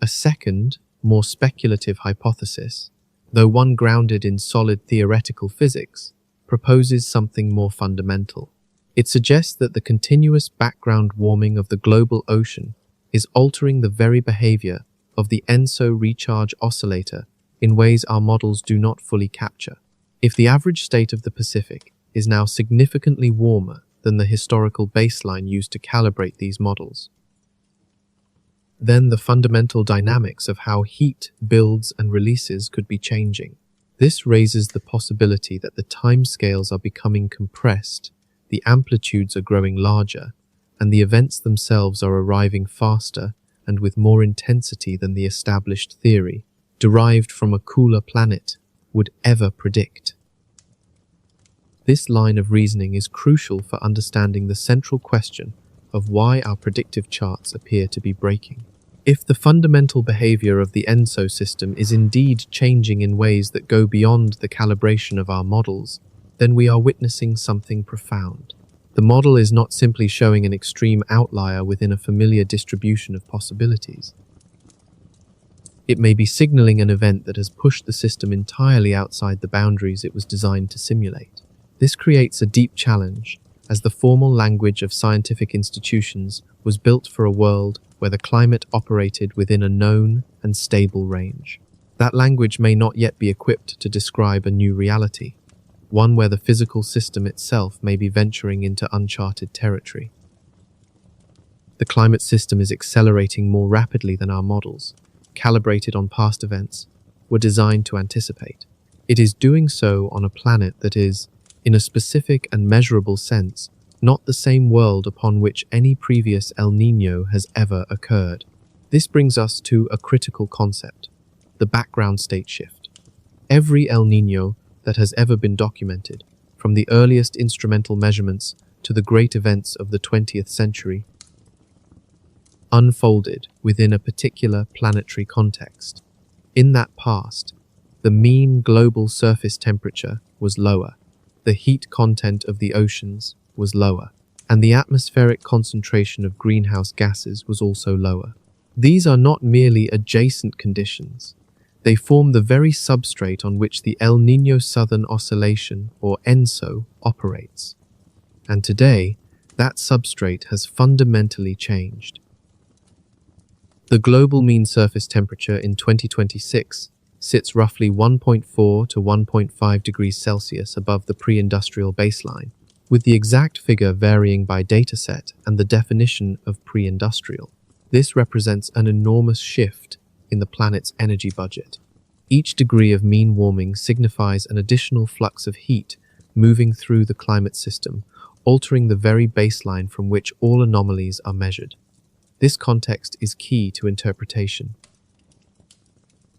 A second, more speculative hypothesis, though one grounded in solid theoretical physics, proposes something more fundamental. It suggests that the continuous background warming of the global ocean is altering the very behavior of the ENSO recharge oscillator in ways our models do not fully capture. If the average state of the Pacific is now significantly warmer than the historical baseline used to calibrate these models, then the fundamental dynamics of how heat builds and releases could be changing. This raises the possibility that the timescales are becoming compressed, the amplitudes are growing larger, and the events themselves are arriving faster and with more intensity than the established theory, derived from a cooler planet, would ever predict. This line of reasoning is crucial for understanding the central question of why our predictive charts appear to be breaking. If the fundamental behavior of the ENSO system is indeed changing in ways that go beyond the calibration of our models, then we are witnessing something profound. The model is not simply showing an extreme outlier within a familiar distribution of possibilities. It may be signaling an event that has pushed the system entirely outside the boundaries it was designed to simulate. This creates a deep challenge, as the formal language of scientific institutions was built for a world where the climate operated within a known and stable range. That language may not yet be equipped to describe a new reality, one where the physical system itself may be venturing into uncharted territory. The climate system is accelerating more rapidly than our models, calibrated on past events, were designed to anticipate. It is doing so on a planet that is, in a specific and measurable sense, not the same world upon which any previous El Niño has ever occurred. This brings us to a critical concept, the background state shift. Every El Niño that has ever been documented, from the earliest instrumental measurements to the great events of the 20th century, unfolded within a particular planetary context. In that past, the mean global surface temperature was lower, the heat content of the oceans was lower, and the atmospheric concentration of greenhouse gases was also lower. These are not merely adjacent conditions. They form the very substrate on which the El Niño Southern Oscillation, or ENSO, operates. And today, that substrate has fundamentally changed. The global mean surface temperature in 2026 sits roughly 1.4 to 1.5 degrees Celsius above the pre-industrial baseline, with the exact figure varying by dataset and the definition of pre-industrial. This represents an enormous shift in the planet's energy budget. Each degree of mean warming signifies an additional flux of heat moving through the climate system, altering the very baseline from which all anomalies are measured. This context is key to interpretation.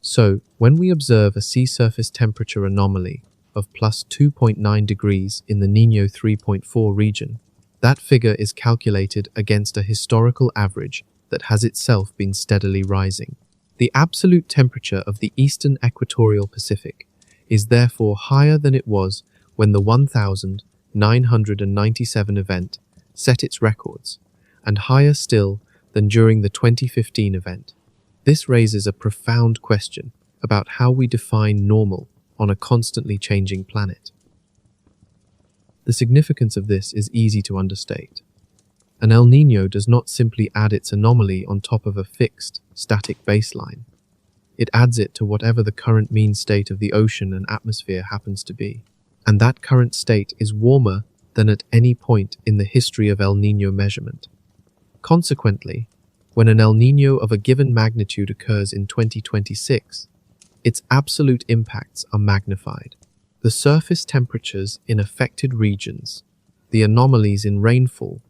So, when we observe a sea surface temperature anomaly of plus 2.9 degrees in the Nino 3.4 region, that figure is calculated against a historical average that has itself been steadily rising. The absolute temperature of the eastern equatorial Pacific is therefore higher than it was when the 1997 event set its records, and higher still than during the 2015 event. This raises a profound question about how we define normal on a constantly changing planet. The significance of this is easy to understate. An El Niño does not simply add its anomaly on top of a fixed, static baseline. It adds it to whatever the current mean state of the ocean and atmosphere happens to be. And that current state is warmer than at any point in the history of El Niño measurement. Consequently, when an El Niño of a given magnitude occurs in 2026, its absolute impacts are magnified. The surface temperatures in affected regions, the anomalies in rainfall,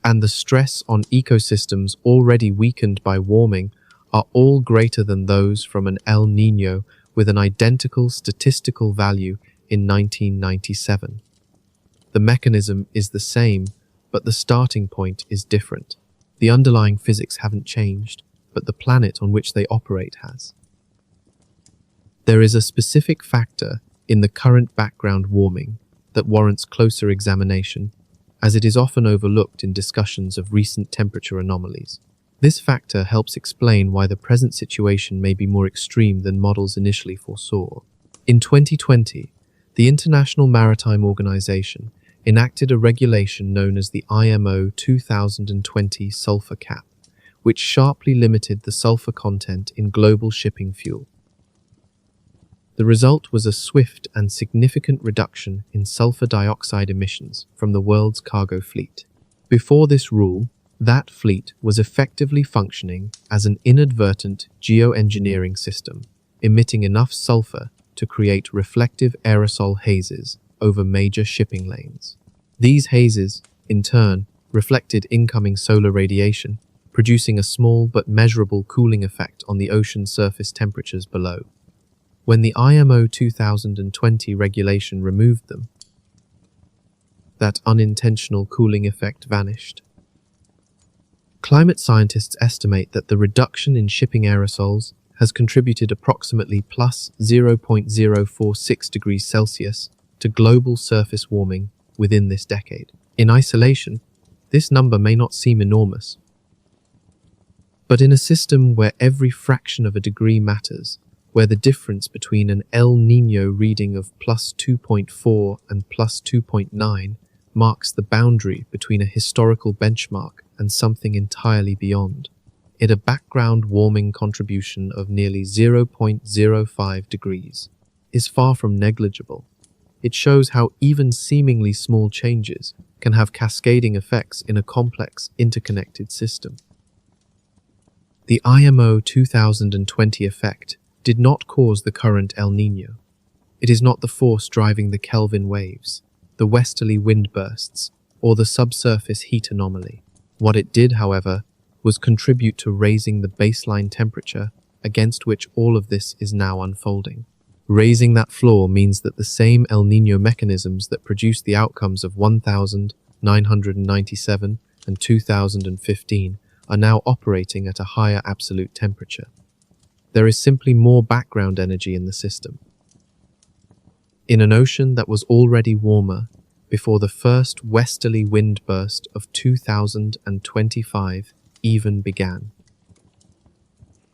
and the stress on ecosystems already weakened by warming are all greater than those from an El Niño with an identical statistical value in 1997. The mechanism is the same, but the starting point is different. The underlying physics haven't changed, but the planet on which they operate has. There is a specific factor in the current background warming that warrants closer examination, as it is often overlooked in discussions of recent temperature anomalies. This factor helps explain why the present situation may be more extreme than models initially foresaw. In 2020, the International Maritime Organization enacted a regulation known as the IMO 2020 sulfur cap, which sharply limited the sulfur content in global shipping fuel. The result was a swift and significant reduction in sulfur dioxide emissions from the world's cargo fleet. Before this rule, that fleet was effectively functioning as an inadvertent geoengineering system, emitting enough sulfur to create reflective aerosol hazes over major shipping lanes. These hazes, in turn, reflected incoming solar radiation, producing a small but measurable cooling effect on the ocean surface temperatures below. When the IMO 2020 regulation removed them, that unintentional cooling effect vanished. Climate scientists estimate that the reduction in shipping aerosols has contributed approximately plus 0.046 degrees Celsius to global surface warming within this decade. In isolation, this number may not seem enormous, but in a system where every fraction of a degree matters, where the difference between an El Niño reading of plus 2.4 and plus 2.9 marks the boundary between a historical benchmark and something entirely beyond, it a background warming contribution of nearly 0.05 degrees is far from negligible. It shows how even seemingly small changes can have cascading effects in a complex, interconnected system. The IMO 2020 effect did not cause the current El Niño. It is not the force driving the Kelvin waves, the westerly wind bursts, or the subsurface heat anomaly. What it did, however, was contribute to raising the baseline temperature against which all of this is now unfolding. Raising that floor means that the same El Niño mechanisms that produced the outcomes of 1997 and 2015 are now operating at a higher absolute temperature. There is simply more background energy in the system. In an ocean that was already warmer before the first westerly wind burst of 2025 even began.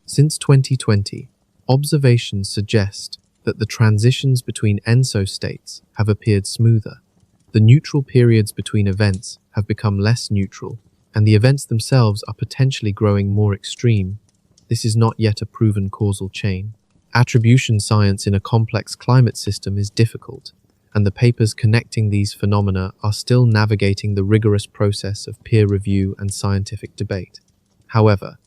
Since 2020, observations suggest that the transitions between ENSO states have appeared smoother. The neutral periods between events have become less neutral, and the events themselves are potentially growing more extreme. This is not yet a proven causal chain. Attribution science in a complex climate system is difficult, and the papers connecting these phenomena are still navigating the rigorous process of peer review and scientific debate. However,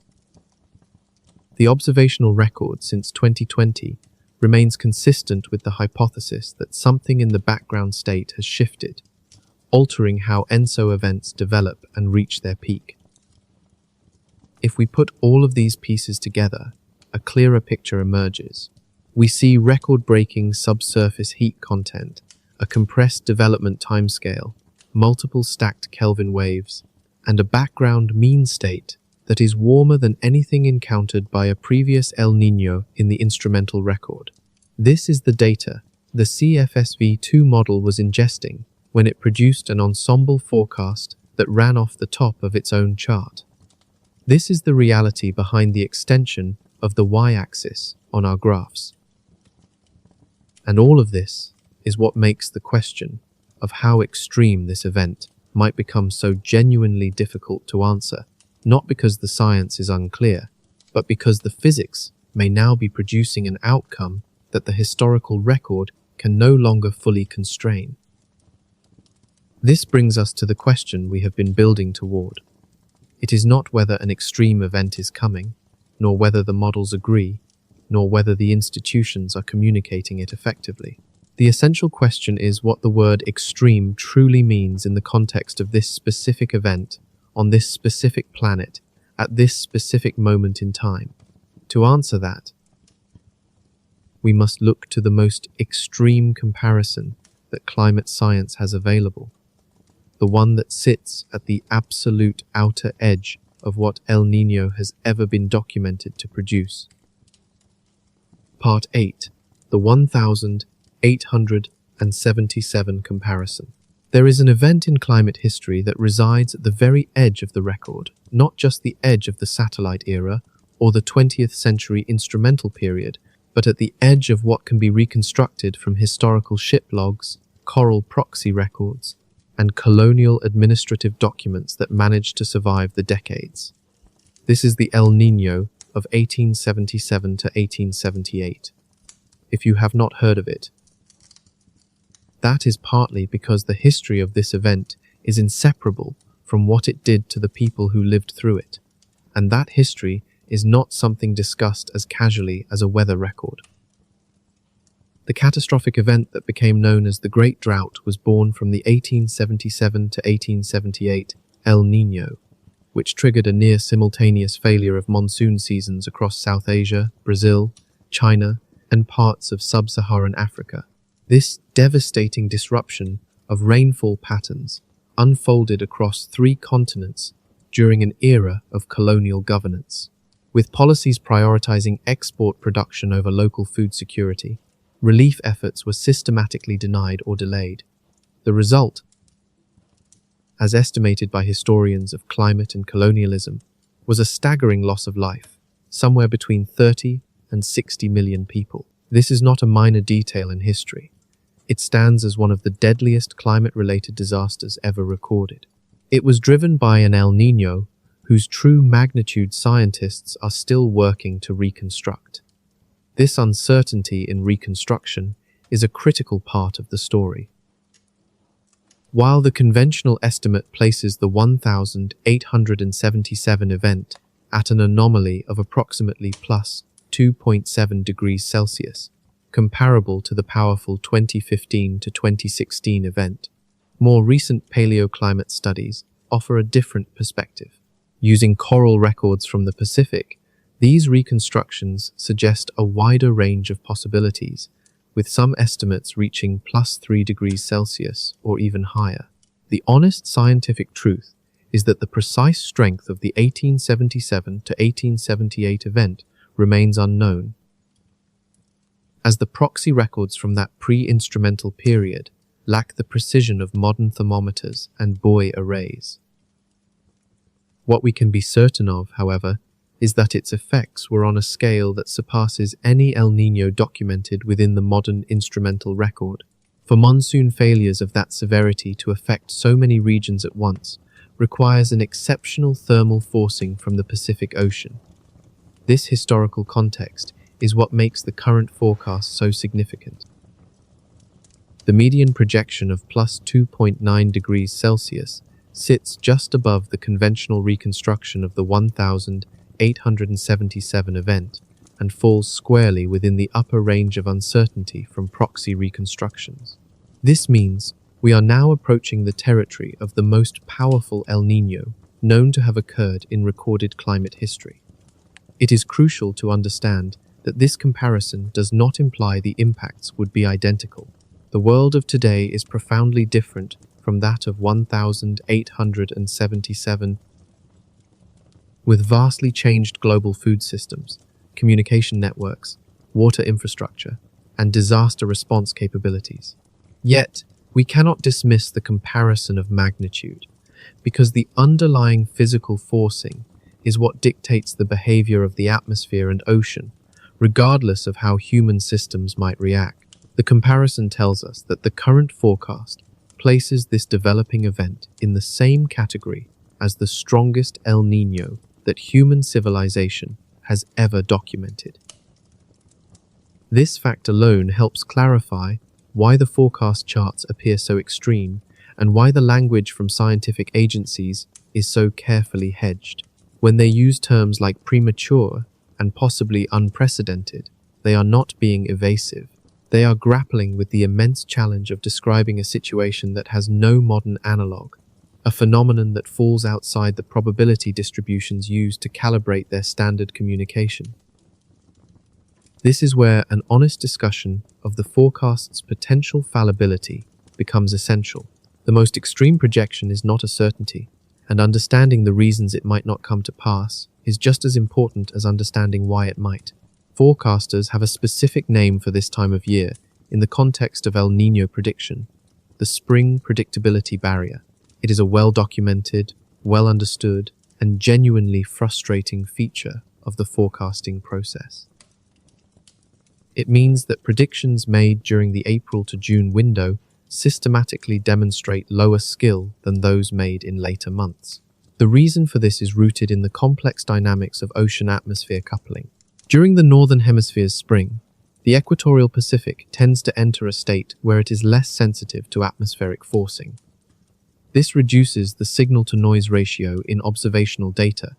the observational record since 2020 remains consistent with the hypothesis that something in the background state has shifted, altering how ENSO events develop and reach their peak. If we put all of these pieces together, a clearer picture emerges. We see record-breaking subsurface heat content, a compressed development timescale, multiple stacked Kelvin waves, and a background mean state that is warmer than anything encountered by a previous El Niño in the instrumental record. This is the data the CFSV2 model was ingesting when it produced an ensemble forecast that ran off the top of its own chart. This is the reality behind the extension of the y-axis on our graphs. And all of this is what makes the question of how extreme this event might become so genuinely difficult to answer, not because the science is unclear, but because the physics may now be producing an outcome that the historical record can no longer fully constrain. This brings us to the question we have been building toward. It is not whether an extreme event is coming, nor whether the models agree, nor whether the institutions are communicating it effectively. The essential question is what the word extreme truly means in the context of this specific event, on this specific planet, at this specific moment in time. To answer that, we must look to the most extreme comparison that climate science has available, the one that sits at the absolute outer edge of what El Niño has ever been documented to produce. Part 8. The 1877 comparison. There is an event in climate history that resides at the very edge of the record, not just the edge of the satellite era or the 20th century instrumental period, but at the edge of what can be reconstructed from historical ship logs, coral proxy records, and colonial administrative documents that managed to survive the decades. This is the El Niño of 1877 to 1878. If you have not heard of it, that is partly because the history of this event is inseparable from what it did to the people who lived through it, and that history is not something discussed as casually as a weather record. The catastrophic event that became known as the Great Drought was born from the 1877 to 1878 El Niño, which triggered a near-simultaneous failure of monsoon seasons across South Asia, Brazil, China, and parts of sub-Saharan Africa. This devastating disruption of rainfall patterns unfolded across 3 continents during an era of colonial governance. With policies prioritizing export production over local food security, relief efforts were systematically denied or delayed. The result, as estimated by historians of climate and colonialism, was a staggering loss of life, somewhere between 30 and 60 million people. This is not a minor detail in history. It stands as one of the deadliest climate-related disasters ever recorded. It was driven by an El Niño whose true magnitude scientists are still working to reconstruct. This uncertainty in reconstruction is a critical part of the story. While the conventional estimate places the 1877 event at an anomaly of approximately plus 2.7 degrees Celsius, comparable to the powerful 2015 to 2016 event, more recent paleoclimate studies offer a different perspective. Using coral records from the Pacific, these reconstructions suggest a wider range of possibilities, with some estimates reaching plus 3 degrees Celsius or even higher. The honest scientific truth is that the precise strength of the 1877 to 1878 event remains unknown, as the proxy records from that pre-instrumental period lack the precision of modern thermometers and buoy arrays. What we can be certain of, however, is that its effects were on a scale that surpasses any El Niño documented within the modern instrumental record. For monsoon failures of that severity to affect so many regions at once requires an exceptional thermal forcing from the Pacific Ocean. This historical context is what makes the current forecast so significant. The median projection of plus 2.9 degrees Celsius sits just above the conventional reconstruction of the 1877 event and falls squarely within the upper range of uncertainty from proxy reconstructions. This means we are now approaching the territory of the most powerful El Niño known to have occurred in recorded climate history. It is crucial to understand that this comparison does not imply the impacts would be identical. The world of today is profoundly different from that of 1877, with vastly changed global food systems, communication networks, water infrastructure, and disaster response capabilities. Yet, we cannot dismiss the comparison of magnitude, because the underlying physical forcing is what dictates the behavior of the atmosphere and ocean, regardless of how human systems might react. The comparison tells us that the current forecast places this developing event in the same category as the strongest El Niño that human civilization has ever documented. This fact alone helps clarify why the forecast charts appear so extreme and why the language from scientific agencies is so carefully hedged. When they use terms like premature and possibly unprecedented, they are not being evasive. They are grappling with the immense challenge of describing a situation that has no modern analog, a phenomenon that falls outside the probability distributions used to calibrate their standard communication. This is where an honest discussion of the forecast's potential fallibility becomes essential. The most extreme projection is not a certainty, and understanding the reasons it might not come to pass is just as important as understanding why it might. Forecasters have a specific name for this time of year in the context of El Niño prediction: the spring predictability barrier. It is a well-documented, well-understood, and genuinely frustrating feature of the forecasting process. It means that predictions made during the April to June window systematically demonstrate lower skill than those made in later months. The reason for this is rooted in the complex dynamics of ocean-atmosphere coupling. During the Northern Hemisphere's spring, the equatorial Pacific tends to enter a state where it is less sensitive to atmospheric forcing. This reduces the signal-to-noise ratio in observational data,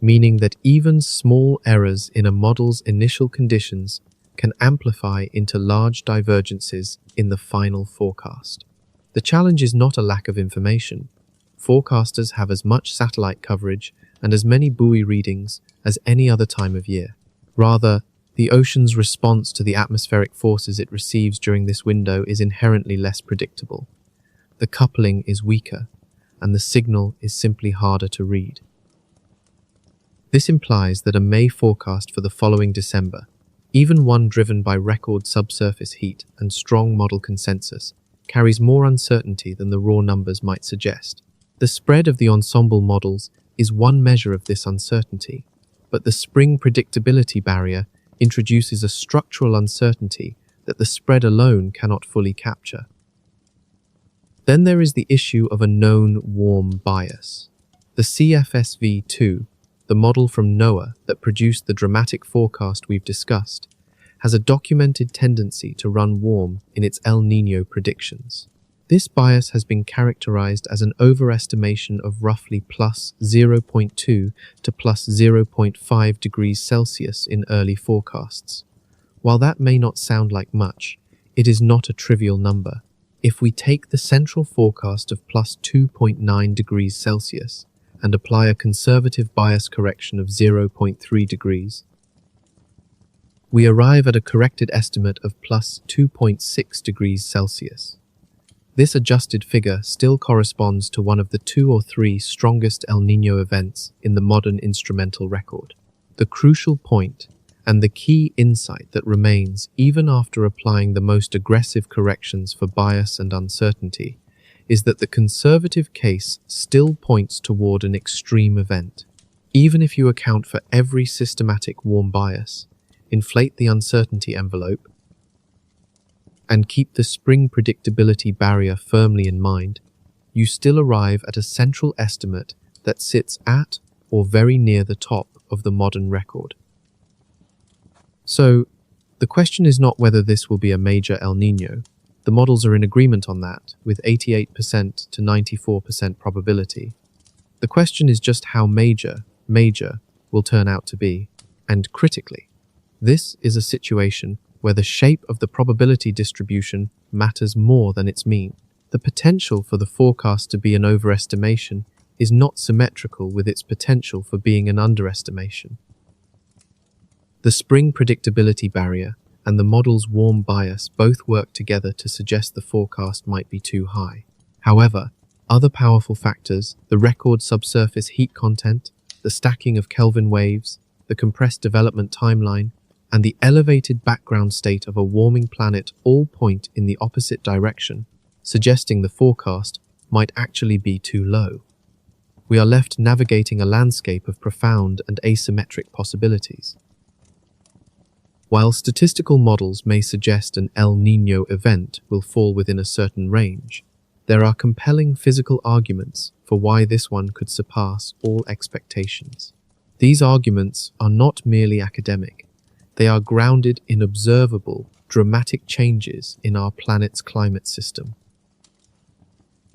meaning that even small errors in a model's initial conditions can amplify into large divergences in the final forecast. The challenge is not a lack of information. Forecasters have as much satellite coverage and as many buoy readings as any other time of year. Rather, the ocean's response to the atmospheric forces it receives during this window is inherently less predictable. The coupling is weaker, and the signal is simply harder to read. This implies that a May forecast for the following December, even one driven by record subsurface heat and strong model consensus, carries more uncertainty than the raw numbers might suggest. The spread of the ensemble models is one measure of this uncertainty, but the spring predictability barrier introduces a structural uncertainty that the spread alone cannot fully capture. Then there is the issue of a known warm bias. The CFSV2, the model from NOAA that produced the dramatic forecast we've discussed, has a documented tendency to run warm in its El Niño predictions. This bias has been characterized as an overestimation of roughly plus 0.2 to plus 0.5 degrees Celsius in early forecasts. While that may not sound like much, it is not a trivial number. If we take the central forecast of plus 2.9 degrees Celsius and apply a conservative bias correction of 0.3 degrees, we arrive at a corrected estimate of plus 2.6 degrees Celsius. This adjusted figure still corresponds to one of the 2 or 3 strongest El Niño events in the modern instrumental record. The crucial point and the key insight that remains even after applying the most aggressive corrections for bias and uncertainty is that the conservative case still points toward an extreme event. Even if you account for every systematic warm bias, inflate the uncertainty envelope, and keep the spring predictability barrier firmly in mind, you still arrive at a central estimate that sits at or very near the top of the modern record. So, the question is not whether this will be a major El Niño. The models are in agreement on that, with 88% to 94% probability. The question is just how major will turn out to be. And critically, this is a situation where the shape of the probability distribution matters more than its mean. The potential for the forecast to be an overestimation is not symmetrical with its potential for being an underestimation. The spring predictability barrier and the model's warm bias both work together to suggest the forecast might be too high. However, other powerful factors, the record subsurface heat content, the stacking of Kelvin waves, the compressed development timeline, and the elevated background state of a warming planet all point in the opposite direction, suggesting the forecast might actually be too low. We are left navigating a landscape of profound and asymmetric possibilities. While statistical models may suggest an El Niño event will fall within a certain range, there are compelling physical arguments for why this one could surpass all expectations. These arguments are not merely academic. They are grounded in observable, dramatic changes in our planet's climate system.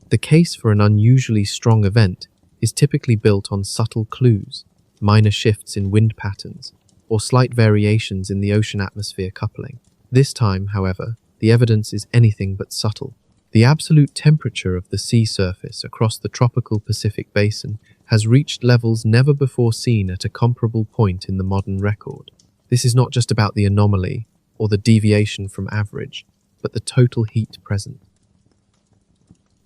The case for an unusually strong event is typically built on subtle clues, minor shifts in wind patterns, or slight variations in the ocean-atmosphere coupling. This time, however, the evidence is anything but subtle. The absolute temperature of the sea surface across the tropical Pacific basin has reached levels never before seen at a comparable point in the modern record. This is not just about the anomaly or the deviation from average, but the total heat present.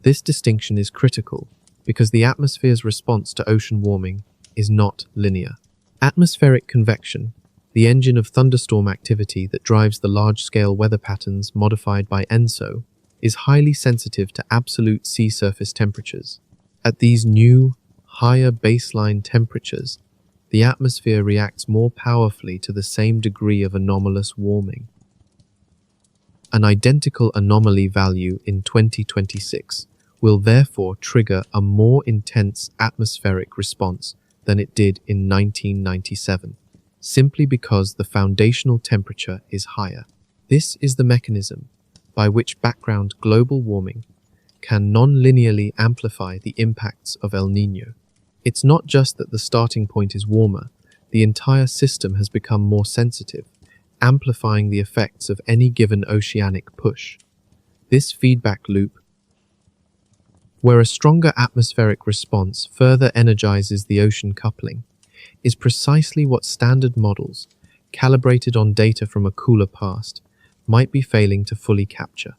This distinction is critical because the atmosphere's response to ocean warming is not linear. Atmospheric convection, the engine of thunderstorm activity that drives the large-scale weather patterns modified by ENSO, is highly sensitive to absolute sea surface temperatures. At these new, higher baseline temperatures, the atmosphere reacts more powerfully to the same degree of anomalous warming. An identical anomaly value in 2026 will therefore trigger a more intense atmospheric response than it did in 1997, simply because the foundational temperature is higher. This is the mechanism by which background global warming can non-linearly amplify the impacts of El Niño. It's not just that the starting point is warmer, the entire system has become more sensitive, amplifying the effects of any given oceanic push. This feedback loop, where a stronger atmospheric response further energizes the ocean coupling, is precisely what standard models, calibrated on data from a cooler past, might be failing to fully capture.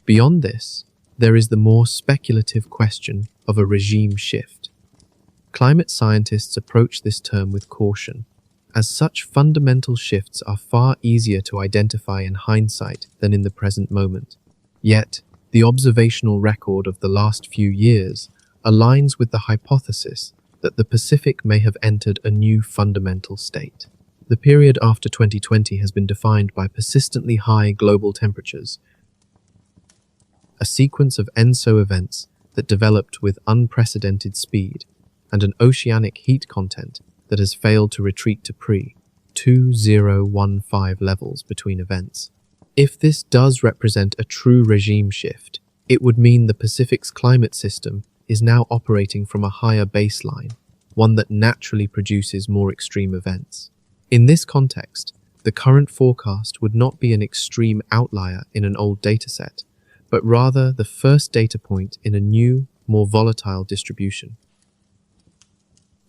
Beyond this, there is the more speculative question of a regime shift. Climate scientists approach this term with caution, as such fundamental shifts are far easier to identify in hindsight than in the present moment. Yet, the observational record of the last few years aligns with the hypothesis that the Pacific may have entered a new fundamental state. The period after 2020 has been defined by persistently high global temperatures, a sequence of ENSO events that developed with unprecedented speed, and an oceanic heat content that has failed to retreat to pre-2015 levels between events. If this does represent a true regime shift, it would mean the Pacific's climate system is now operating from a higher baseline, one that naturally produces more extreme events. In this context, the current forecast would not be an extreme outlier in an old dataset, but rather the first data point in a new, more volatile distribution.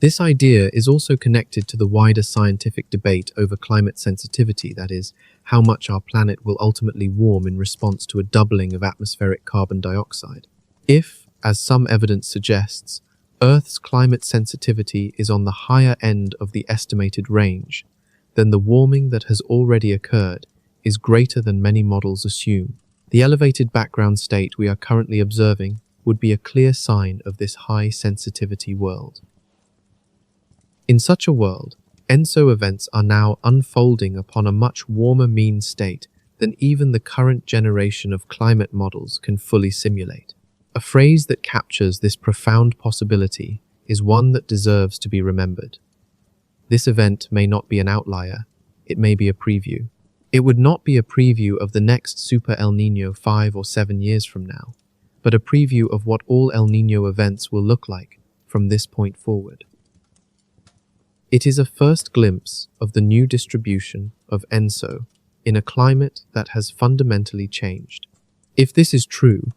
This idea is also connected to the wider scientific debate over climate sensitivity, that is, how much our planet will ultimately warm in response to a doubling of atmospheric carbon dioxide. If, as some evidence suggests, Earth's climate sensitivity is on the higher end of the estimated range, then the warming that has already occurred is greater than many models assume. The elevated background state we are currently observing would be a clear sign of this high sensitivity world. In such a world, ENSO events are now unfolding upon a much warmer mean state than even the current generation of climate models can fully simulate. A phrase that captures this profound possibility is one that deserves to be remembered. This event may not be an outlier, it may be a preview. It would not be a preview of the next Super El Niño 5 or 7 years from now, but a preview of what all El Niño events will look like from this point forward. It is a first glimpse of the new distribution of ENSO in a climate that has fundamentally changed. If this is true,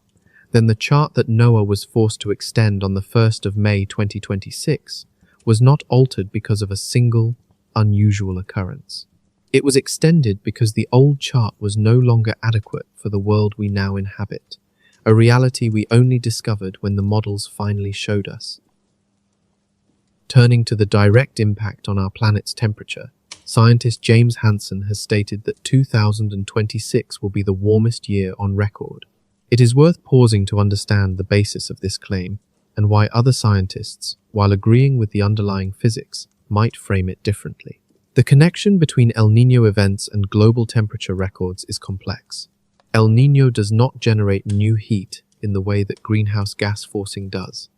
then the chart that NOAA was forced to extend on the 1st of May 2026 was not altered because of a single, unusual occurrence. It was extended because the old chart was no longer adequate for the world we now inhabit, a reality we only discovered when the models finally showed us. Turning to the direct impact on our planet's temperature, Scientist James Hansen has stated that 2026 will be the warmest year on record. It is worth pausing to understand the basis of this claim and why other scientists, while agreeing with the underlying physics, might frame it differently. The connection between El Niño events and global temperature records is complex. El Niño does not generate new heat in the way that greenhouse gas forcing does.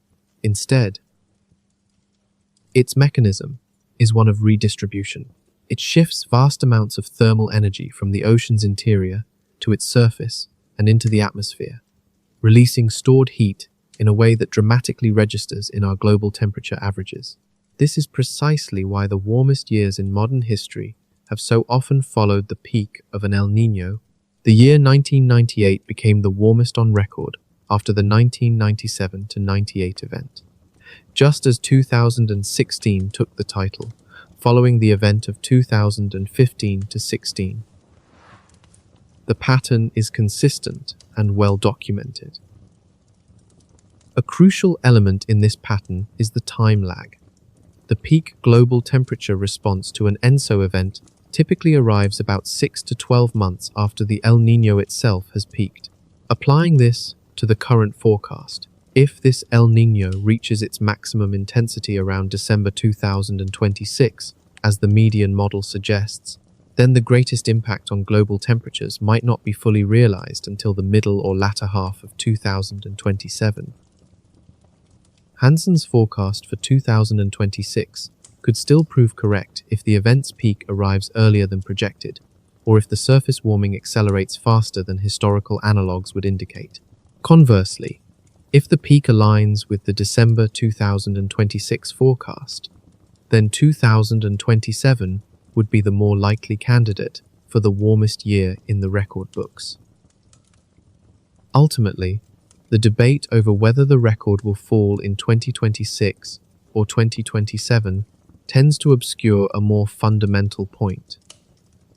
Instead, its mechanism is one of redistribution. It shifts vast amounts of thermal energy from the ocean's interior to its surface and into the atmosphere, releasing stored heat in a way that dramatically registers in our global temperature averages. This is precisely why the warmest years in modern history have so often followed the peak of an El Niño. The year 1998 became the warmest on record after the 1997-98 event, just as 2016 took the title, following the event of 2015-16. The pattern is consistent and well documented. A crucial element in this pattern is the time lag. The peak global temperature response to an ENSO event typically arrives about 6 to 12 months after the El Niño itself has peaked. Applying this to the current forecast, if this El Niño reaches its maximum intensity around December 2026, as the median model suggests, then the greatest impact on global temperatures might not be fully realized until the middle or latter half of 2027. Hansen's forecast for 2026 could still prove correct if the event's peak arrives earlier than projected, or if the surface warming accelerates faster than historical analogues would indicate. Conversely, if the peak aligns with the December 2026 forecast, then 2027 would be the more likely candidate for the warmest year in the record books. Ultimately, the debate over whether the record will fall in 2026 or 2027 tends to obscure a more fundamental point.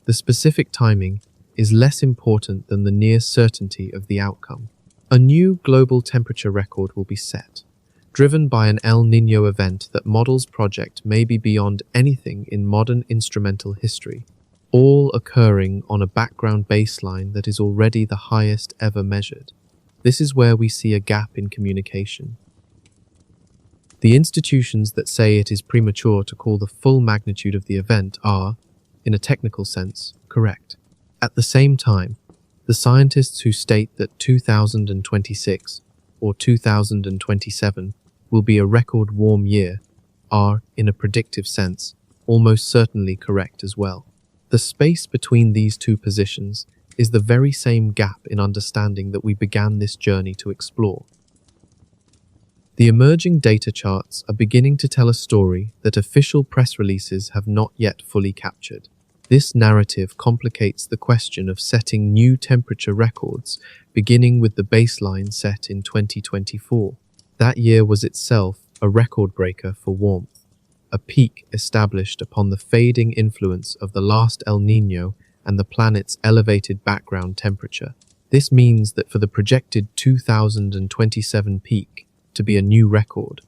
The specific timing is less important than the near certainty of the outcome. A new global temperature record will be set, driven by an El Niño event that models project maybe beyond anything in modern instrumental history, all occurring on a background baseline that is already the highest ever measured. This is where we see a gap in communication. The institutions that say it is premature to call the full magnitude of the event are, in a technical sense, correct. At the same time, the scientists who state that 2026 or 2027 will be a record warm year are, in a predictive sense, almost certainly correct as well. The space between these two positions is the very same gap in understanding that we began this journey to explore. The emerging data charts are beginning to tell a story that official press releases have not yet fully captured. This narrative complicates the question of setting new temperature records, beginning with the baseline set in 2024. That year was itself a record breaker for warmth, a peak established upon the fading influence of the last El Niño and the planet's elevated background temperature. This means that for the projected 2027 peak to be a new record,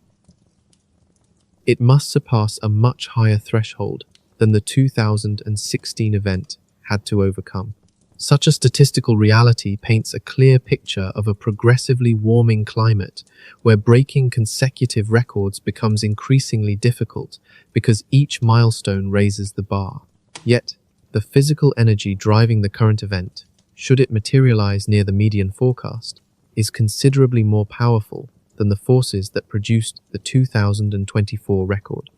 it must surpass a much higher threshold than the 2016 event had to overcome. Such a statistical reality paints a clear picture of a progressively warming climate where breaking consecutive records becomes increasingly difficult because each milestone raises the bar. Yet, the physical energy driving the current event, should it materialize near the median forecast, is considerably more powerful than the forces that produced the 2024 record.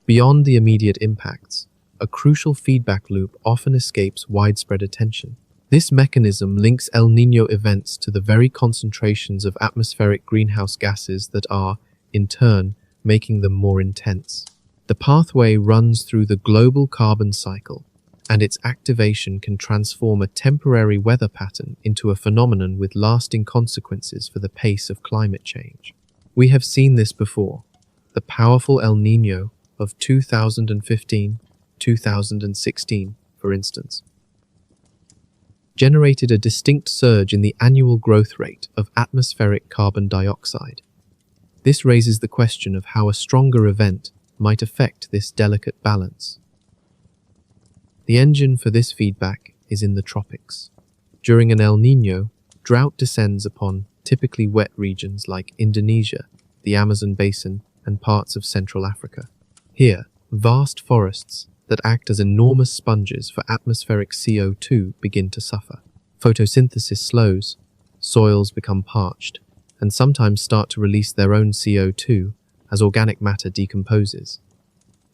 Beyond the immediate impacts, a crucial feedback loop often escapes widespread attention. This mechanism links El Niño events to the very concentrations of atmospheric greenhouse gases that are, in turn, making them more intense. The pathway runs through the global carbon cycle, and its activation can transform a temporary weather pattern into a phenomenon with lasting consequences for the pace of climate change. We have seen this before. The powerful El Niño of 2015-2016, for instance, generated a distinct surge in the annual growth rate of atmospheric carbon dioxide. This raises the question of how a stronger event, might affect this delicate balance. The engine for this feedback is in the tropics. During an El Niño, drought descends upon typically wet regions like Indonesia, the Amazon basin, and parts of Central Africa. Here, vast forests that act as enormous sponges for atmospheric CO2 begin to suffer. Photosynthesis slows, soils become parched, and sometimes start to release their own CO2 as organic matter decomposes.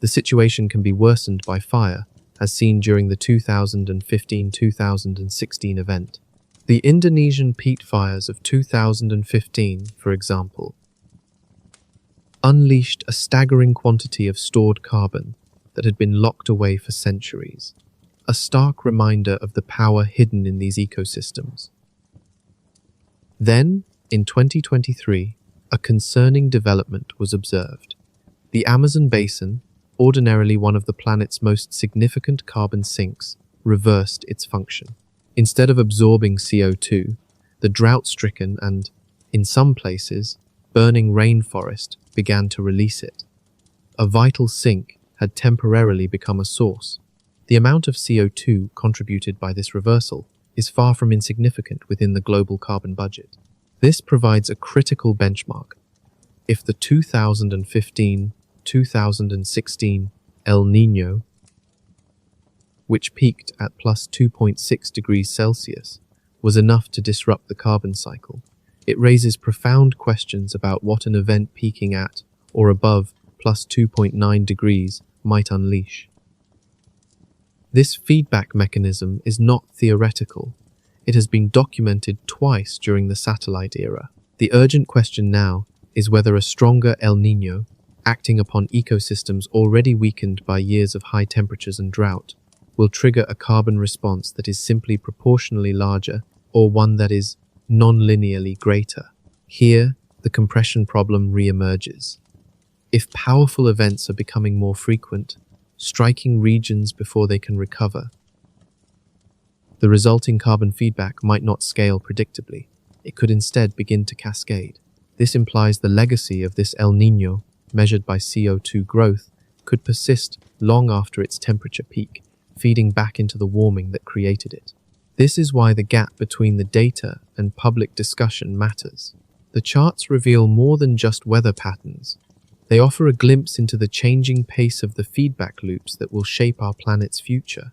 The situation can be worsened by fire, as seen during the 2015-2016 event. The Indonesian peat fires of 2015, for example, unleashed a staggering quantity of stored carbon that had been locked away for centuries, a stark reminder of the power hidden in these ecosystems. Then, in 2023, a concerning development was observed. The Amazon basin, ordinarily one of the planet's most significant carbon sinks, reversed its function. Instead of absorbing CO2, the drought-stricken and, in some places, burning rainforest began to release it. A vital sink had temporarily become a source. The amount of CO2 contributed by this reversal is far from insignificant within the global carbon budget. This provides a critical benchmark. If the 2015-2016 El Niño, which peaked at plus 2.6 degrees Celsius, was enough to disrupt the carbon cycle, it raises profound questions about what an event peaking at or above plus 2.9 degrees might unleash. This feedback mechanism is not theoretical. It has been documented twice during the satellite era. The urgent question now is whether a stronger El Niño, acting upon ecosystems already weakened by years of high temperatures and drought, will trigger a carbon response that is simply proportionally larger or one that is non-linearly greater. Here, the compression problem re-emerges. If powerful events are becoming more frequent, striking regions before they can recover, the resulting carbon feedback might not scale predictably. It could instead begin to cascade. This implies the legacy of this El Niño, measured by CO2 growth, could persist long after its temperature peak, feeding back into the warming that created it. This is why the gap between the data and public discussion matters. The charts reveal more than just weather patterns. They offer a glimpse into the changing pace of the feedback loops that will shape our planet's future.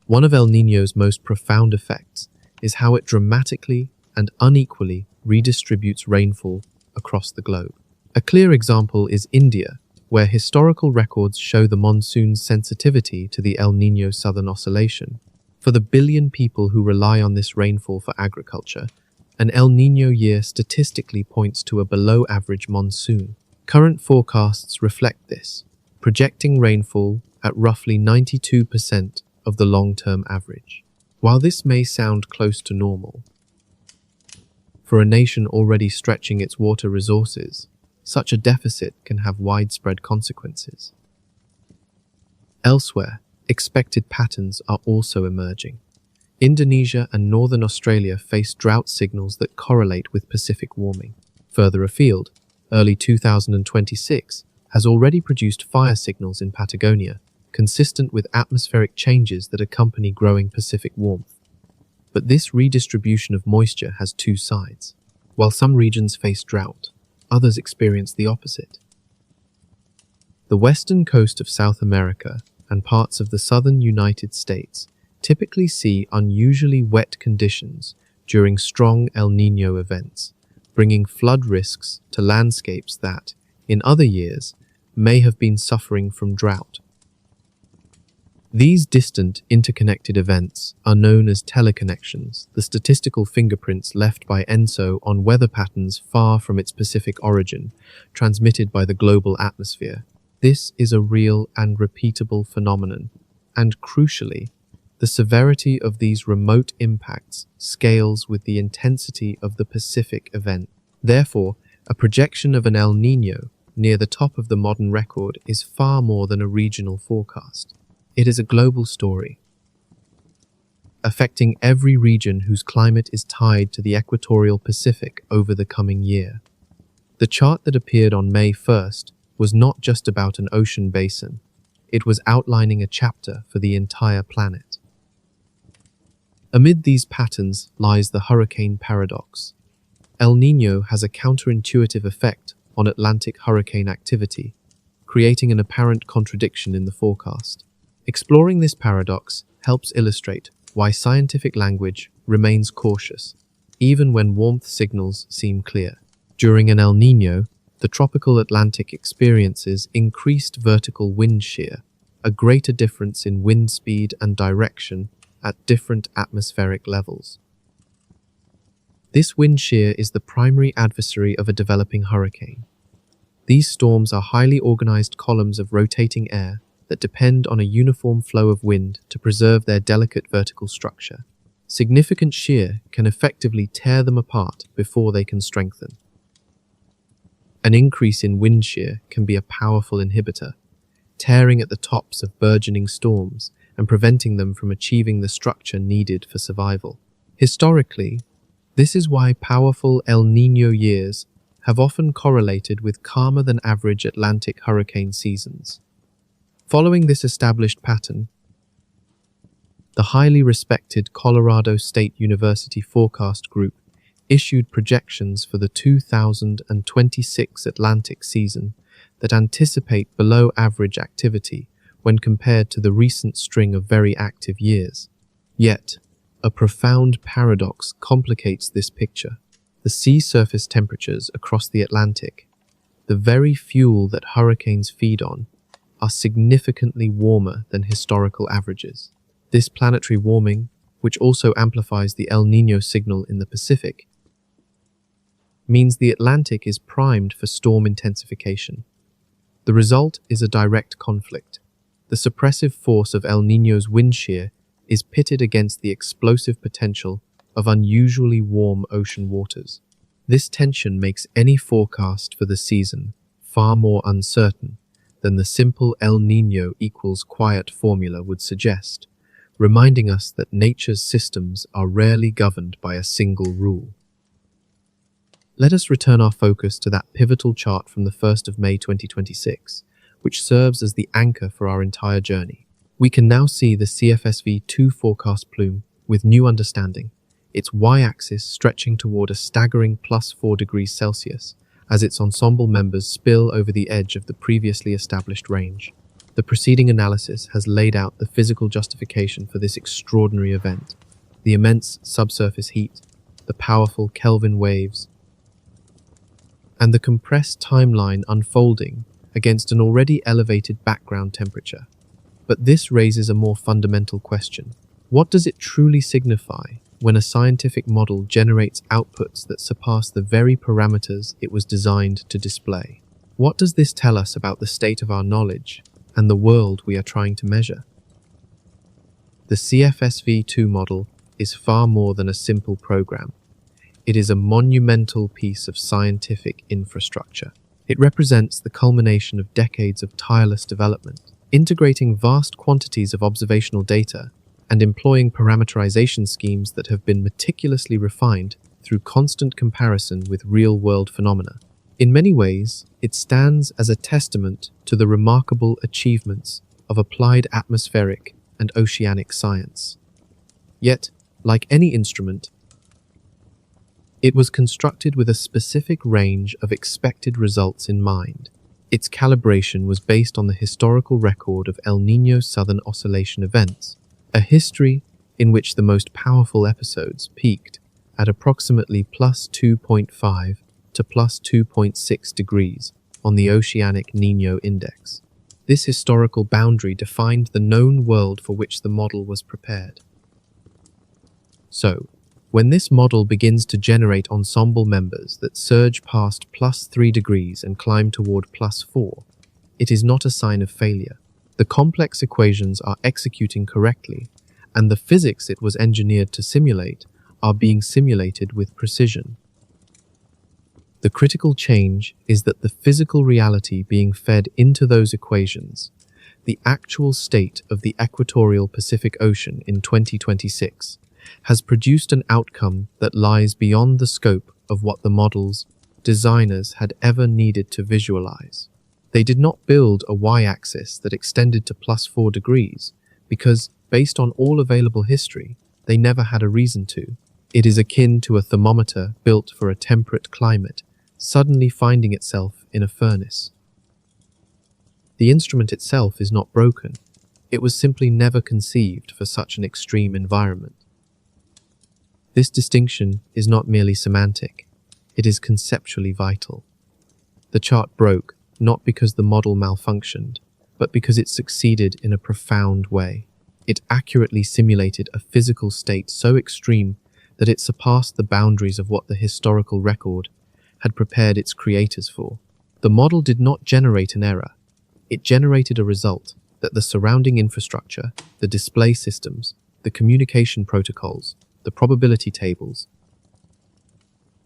One of El Niño's most profound effects is how it dramatically and unequally redistributes rainfall across the globe. A clear example is India, where historical records show the monsoon's sensitivity to the El Niño Southern Oscillation. For the billion people who rely on this rainfall for agriculture, an El Niño year statistically points to a below-average monsoon. Current forecasts reflect this, projecting rainfall at roughly 92% of the long-term average. While this may sound close to normal, for a nation already stretching its water resources, such a deficit can have widespread consequences. Elsewhere, expected patterns are also emerging. Indonesia and northern Australia face drought signals that correlate with Pacific warming. Further afield, early 2026 has already produced fire signals in Patagonia, consistent with atmospheric changes that accompany growing Pacific warmth. But this redistribution of moisture has two sides. While some regions face drought, others experience the opposite. The western coast of South America and parts of the southern United States typically see unusually wet conditions during strong El Niño events, bringing flood risks to landscapes that, in other years, may have been suffering from drought. These distant, interconnected events are known as teleconnections, the statistical fingerprints left by ENSO on weather patterns far from its Pacific origin, transmitted by the global atmosphere. This is a real and repeatable phenomenon, and crucially, the severity of these remote impacts scales with the intensity of the Pacific event. Therefore, a projection of an El Niño near the top of the modern record is far more than a regional forecast. It is a global story, affecting every region whose climate is tied to the equatorial Pacific over the coming year. The chart that appeared on May 1st was not just about an ocean basin. It was outlining a chapter for the entire planet. Amid these patterns lies the hurricane paradox. El Niño has a counterintuitive effect on Atlantic hurricane activity, creating an apparent contradiction in the forecast. Exploring this paradox helps illustrate why scientific language remains cautious, even when warmth signals seem clear. During an El Niño, the tropical Atlantic experiences increased vertical wind shear, a greater difference in wind speed and direction at different atmospheric levels. This wind shear is the primary adversary of a developing hurricane. These storms are highly organized columns of rotating air that depend on a uniform flow of wind to preserve their delicate vertical structure. Significant shear can effectively tear them apart before they can strengthen. An increase in wind shear can be a powerful inhibitor, tearing at the tops of burgeoning storms and preventing them from achieving the structure needed for survival. Historically, this is why powerful El Niño years have often correlated with calmer than average Atlantic hurricane seasons. Following this established pattern, the highly respected Colorado State University Forecast Group issued projections for the 2026 Atlantic season that anticipate below-average activity when compared to the recent string of very active years. Yet, a profound paradox complicates this picture. The sea surface temperatures across the Atlantic, the very fuel that hurricanes feed on, are significantly warmer than historical averages. This planetary warming, which also amplifies the El Niño signal in the Pacific, means the Atlantic is primed for storm intensification. The result is a direct conflict. The suppressive force of El Niño's wind shear is pitted against the explosive potential of unusually warm ocean waters. This tension makes any forecast for the season far more uncertain than the simple El Niño equals quiet formula would suggest, reminding us that nature's systems are rarely governed by a single rule. Let us return our focus to that pivotal chart from the 1st of May 2026, which serves as the anchor for our entire journey. We can now see the CFSV2 forecast plume with new understanding, its y-axis stretching toward a staggering +4 degrees Celsius as its ensemble members spill over the edge of the previously established range. The preceding analysis has laid out the physical justification for this extraordinary event: the immense subsurface heat, the powerful Kelvin waves, and the compressed timeline unfolding against an already elevated background temperature. But this raises a more fundamental question. What does it truly signify when a scientific model generates outputs that surpass the very parameters it was designed to display? What does this tell us about the state of our knowledge and the world we are trying to measure? The CFSV2 model is far more than a simple program. It is a monumental piece of scientific infrastructure. It represents the culmination of decades of tireless development, integrating vast quantities of observational data and employing parameterization schemes that have been meticulously refined through constant comparison with real-world phenomena. In many ways, it stands as a testament to the remarkable achievements of applied atmospheric and oceanic science. Yet, like any instrument, it was constructed with a specific range of expected results in mind. Its calibration was based on the historical record of El Niño Southern Oscillation events, a history in which the most powerful episodes peaked at approximately +2.5 to +2.6 degrees on the oceanic Nino index. This historical boundary defined the known world for which the model was prepared. So, when this model begins to generate ensemble members that surge past +3 degrees and climb toward +4, it is not a sign of failure. The complex equations are executing correctly, and the physics it was engineered to simulate are being simulated with precision. The critical change is that the physical reality being fed into those equations, the actual state of the equatorial Pacific Ocean in 2026, has produced an outcome that lies beyond the scope of what the model's designers had ever needed to visualize. They did not build a y-axis that extended to +4 degrees because, based on all available history, they never had a reason to. It is akin to a thermometer built for a temperate climate, suddenly finding itself in a furnace. The instrument itself is not broken. It was simply never conceived for such an extreme environment. This distinction is not merely semantic. It is conceptually vital. The chart broke not because the model malfunctioned, but because it succeeded in a profound way. It accurately simulated a physical state so extreme that it surpassed the boundaries of what the historical record had prepared its creators for. The model did not generate an error. It generated a result that the surrounding infrastructure, the display systems, the communication protocols, the probability tables,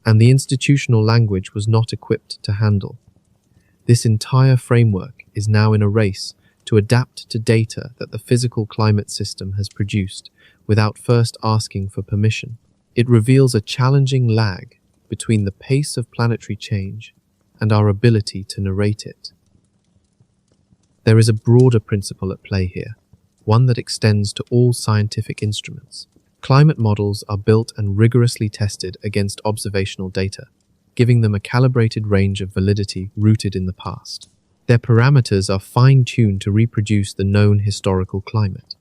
and the institutional language was not equipped to handle. This entire framework is now in a race to adapt to data that the physical climate system has produced without first asking for permission. It reveals a challenging lag between the pace of planetary change and our ability to narrate it. There is a broader principle at play here, one that extends to all scientific instruments. Climate models are built and rigorously tested against observational data, giving them a calibrated range of validity rooted in the past. Their parameters are fine-tuned to reproduce the known historical climate.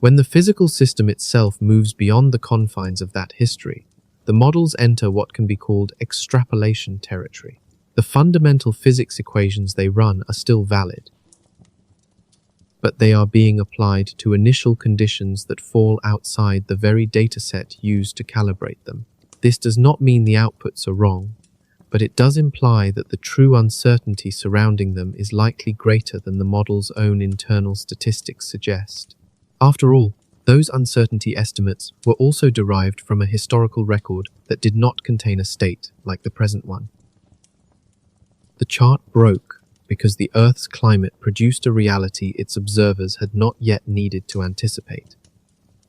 When the physical system itself moves beyond the confines of that history, the models enter what can be called extrapolation territory. The fundamental physics equations they run are still valid, but they are being applied to initial conditions that fall outside the very dataset used to calibrate them. This does not mean the outputs are wrong, but it does imply that the true uncertainty surrounding them is likely greater than the model's own internal statistics suggest. After all, those uncertainty estimates were also derived from a historical record that did not contain a state like the present one. The chart broke because the Earth's climate produced a reality its observers had not yet needed to anticipate.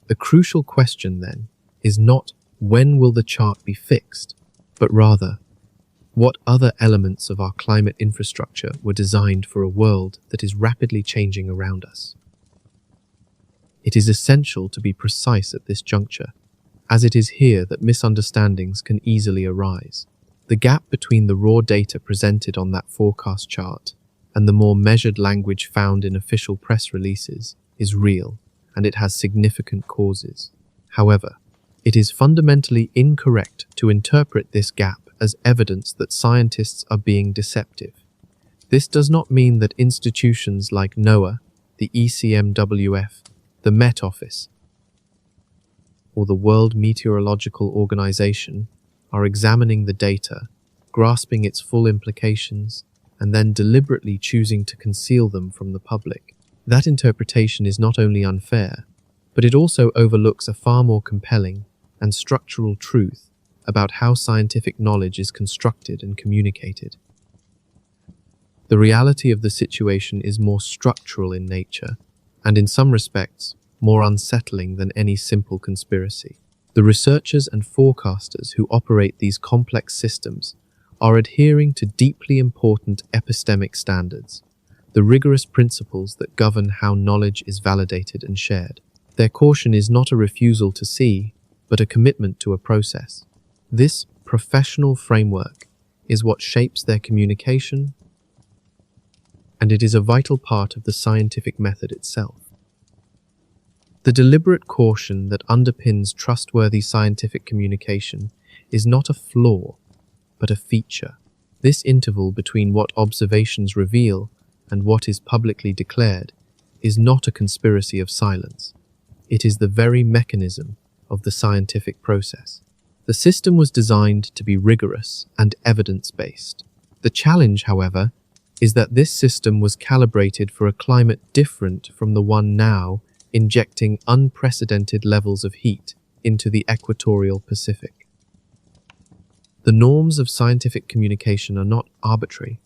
The crucial question, then, is not when will the chart be fixed, but rather, what other elements of our climate infrastructure were designed for a world that is rapidly changing around us? It is essential to be precise at this juncture, as it is here that misunderstandings can easily arise. The gap between the raw data presented on that forecast chart and the more measured language found in official press releases is real, and it has significant causes. However, it is fundamentally incorrect to interpret this gap as evidence that scientists are being deceptive. This does not mean that institutions like NOAA, the ECMWF, the Met Office, or the World Meteorological Organization are examining the data, grasping its full implications, and then deliberately choosing to conceal them from the public. That interpretation is not only unfair, but it also overlooks a far more compelling and structural truth about how scientific knowledge is constructed and communicated. The reality of the situation is more structural in nature, and in some respects, more unsettling than any simple conspiracy. The researchers and forecasters who operate these complex systems are adhering to deeply important epistemic standards, the rigorous principles that govern how knowledge is validated and shared. Their caution is not a refusal to see, but a commitment to a process. This professional framework is what shapes their communication, and it is a vital part of the scientific method itself. The deliberate caution that underpins trustworthy scientific communication is not a flaw, but a feature. This interval between what observations reveal and what is publicly declared is not a conspiracy of silence. It is the very mechanism of the scientific process. The system was designed to be rigorous and evidence-based. The challenge, however, is that this system was calibrated for a climate different from the one now, injecting unprecedented levels of heat into the equatorial Pacific. The norms of scientific communication are not arbitrary.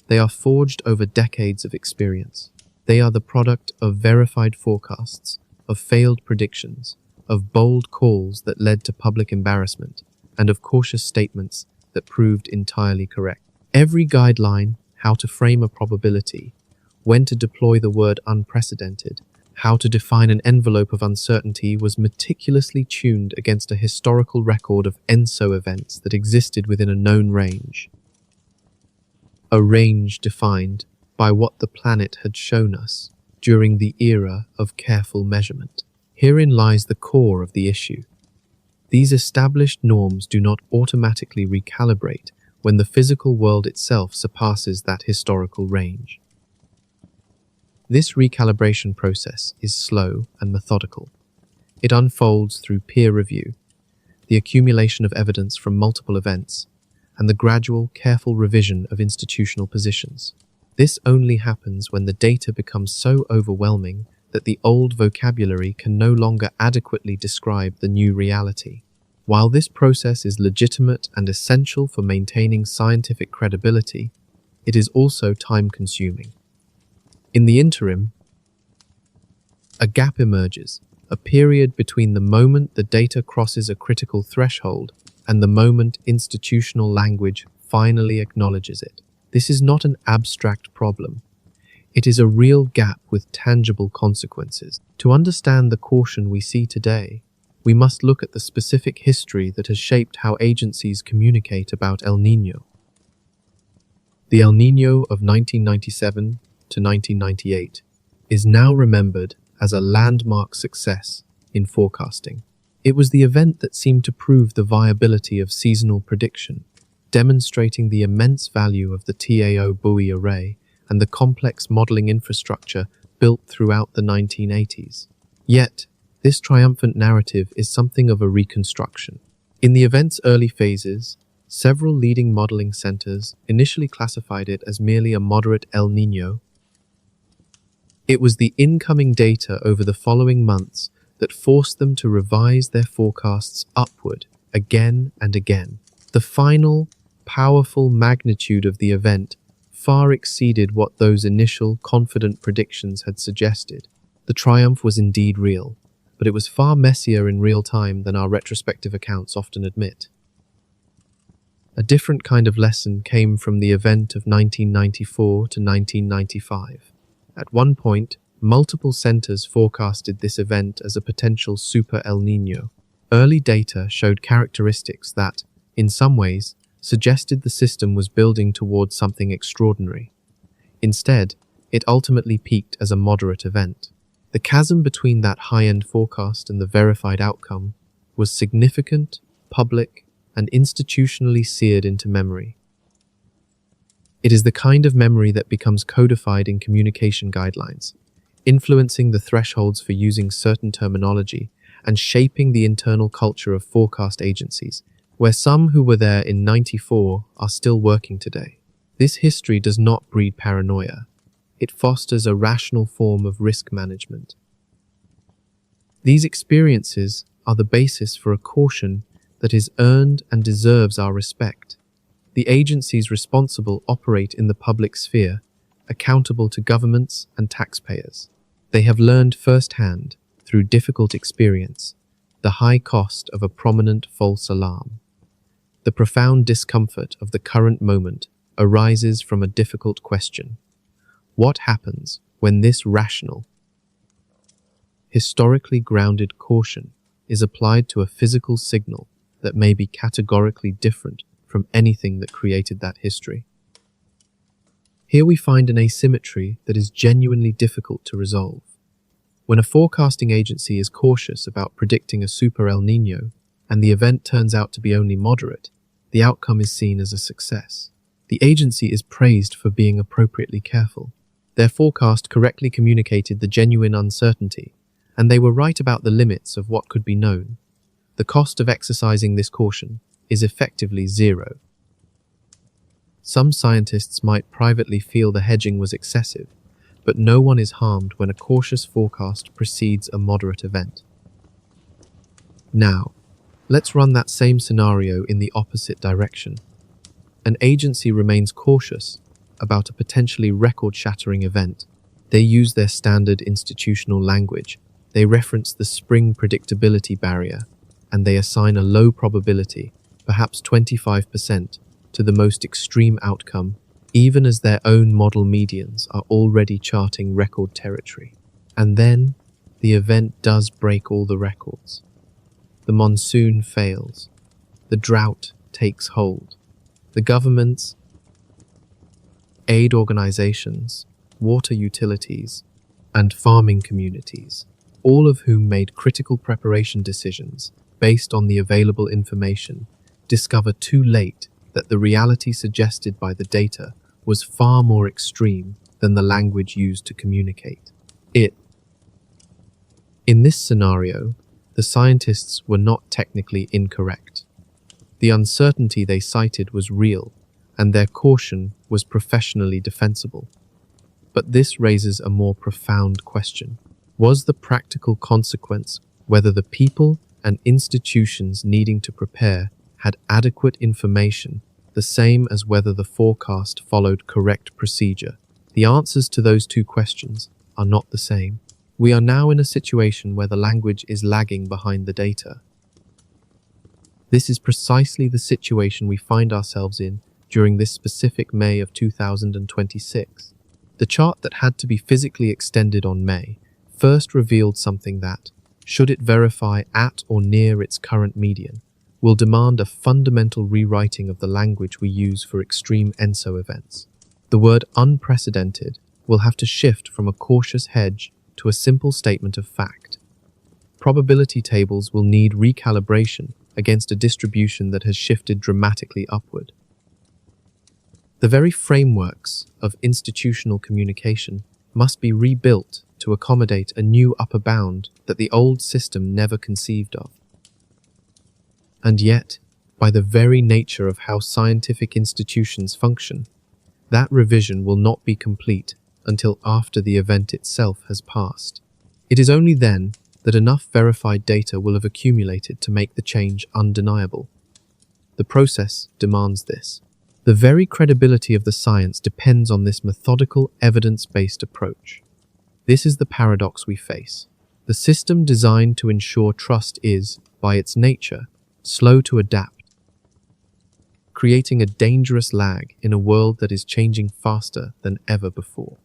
They are forged over decades of experience. They are the product of verified forecasts, of failed predictions, of bold calls that led to public embarrassment, and of cautious statements that proved entirely correct. Every guideline how to frame a probability, when to deploy the word unprecedented, how to define an envelope of uncertainty was meticulously tuned against a historical record of ENSO events that existed within a known range. A range defined by what the planet had shown us during the era of careful measurement. Herein lies the core of the issue. These established norms do not automatically recalibrate when the physical world itself surpasses that historical range. This recalibration process is slow and methodical. It unfolds through peer review, the accumulation of evidence from multiple events, and the gradual, careful revision of institutional positions. This only happens when the data becomes so overwhelming that the old vocabulary can no longer adequately describe the new reality. While this process is legitimate and essential for maintaining scientific credibility, it is also time-consuming. In the interim, a gap emerges, a period between the moment the data crosses a critical threshold and the moment institutional language finally acknowledges it. This is not an abstract problem. It is a real gap with tangible consequences. To understand the caution we see today, we must look at the specific history that has shaped how agencies communicate about El Niño. The El Niño of 1997 to 1998 is now remembered as a landmark success in forecasting. It was the event that seemed to prove the viability of seasonal prediction, demonstrating the immense value of the TAO buoy array and the complex modeling infrastructure built throughout the 1980s. Yet, this triumphant narrative is something of a reconstruction. In the event's early phases, several leading modeling centers initially classified it as merely a moderate El Niño. It was the incoming data over the following months that forced them to revise their forecasts upward again and again. The final, powerful magnitude of the event far exceeded what those initial, confident predictions had suggested. The triumph was indeed real, but it was far messier in real time than our retrospective accounts often admit. A different kind of lesson came from the event of 1994 to 1995. At one point, multiple centers forecasted this event as a potential super El Niño. Early data showed characteristics that, in some ways, suggested the system was building towards something extraordinary. Instead, it ultimately peaked as a moderate event. The chasm between that high-end forecast and the verified outcome was significant, public, and institutionally seared into memory. It is the kind of memory that becomes codified in communication guidelines, influencing the thresholds for using certain terminology and shaping the internal culture of forecast agencies, where some who were there in '94 are still working today. This history does not breed paranoia. It fosters a rational form of risk management. These experiences are the basis for a caution that is earned and deserves our respect. The agencies responsible operate in the public sphere, accountable to governments and taxpayers. They have learned firsthand, through difficult experience, the high cost of a prominent false alarm. The profound discomfort of the current moment arises from a difficult question. What happens when this rational, historically grounded caution is applied to a physical signal that may be categorically different from anything that created that history? Here we find an asymmetry that is genuinely difficult to resolve. When a forecasting agency is cautious about predicting a super El Niño and the event turns out to be only moderate, the outcome is seen as a success. The agency is praised for being appropriately careful. Their forecast correctly communicated the genuine uncertainty, and they were right about the limits of what could be known. The cost of exercising this caution is effectively zero. Some scientists might privately feel the hedging was excessive, but no one is harmed when a cautious forecast precedes a moderate event. Now, let's run that same scenario in the opposite direction. An agency remains cautious about a potentially record-shattering event. They use their standard institutional language. They reference the spring predictability barrier, and they assign a low probability, perhaps 25%, to the most extreme outcome, even as their own model medians are already charting record territory. And then, the event does break all the records. The monsoon fails. The drought takes hold. The governments, aid organizations, water utilities, and farming communities, all of whom made critical preparation decisions based on the available information, discover too late that the reality suggested by the data was far more extreme than the language used to communicate it. In this scenario, the scientists were not technically incorrect. The uncertainty they cited was real, and their caution was professionally defensible. But this raises a more profound question. Was the practical consequence whether the people and institutions needing to prepare had adequate information the same as whether the forecast followed correct procedure? The answers to those two questions are not the same. We are now in a situation where the language is lagging behind the data. This is precisely the situation we find ourselves in during this specific May of 2026. The chart that had to be physically extended on May first revealed something that, should it verify at or near its current median, will demand a fundamental rewriting of the language we use for extreme ENSO events. The word unprecedented will have to shift from a cautious hedge to a simple statement of fact. Probability tables will need recalibration against a distribution that has shifted dramatically upward. The very frameworks of institutional communication must be rebuilt to accommodate a new upper bound that the old system never conceived of. And yet, by the very nature of how scientific institutions function, that revision will not be complete until after the event itself has passed. It is only then that enough verified data will have accumulated to make the change undeniable. The process demands this. The very credibility of the science depends on this methodical, evidence-based approach. This is the paradox we face. The system designed to ensure trust is, by its nature, slow to adapt, creating a dangerous lag in a world that is changing faster than ever before.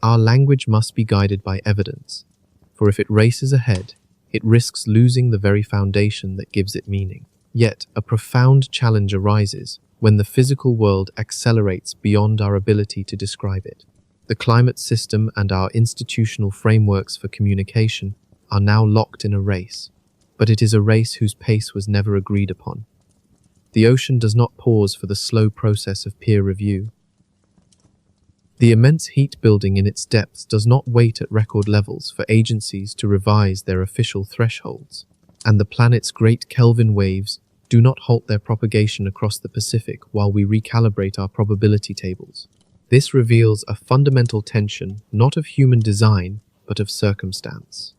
Our language must be guided by evidence, for if it races ahead, it risks losing the very foundation that gives it meaning. Yet, a profound challenge arises when the physical world accelerates beyond our ability to describe it. The climate system and our institutional frameworks for communication are now locked in a race, but it is a race whose pace was never agreed upon. The ocean does not pause for the slow process of peer review. The immense heat building in its depths does not wait at record levels for agencies to revise their official thresholds, and the planet's great Kelvin waves do not halt their propagation across the Pacific while we recalibrate our probability tables. This reveals a fundamental tension not of human design, but of circumstance.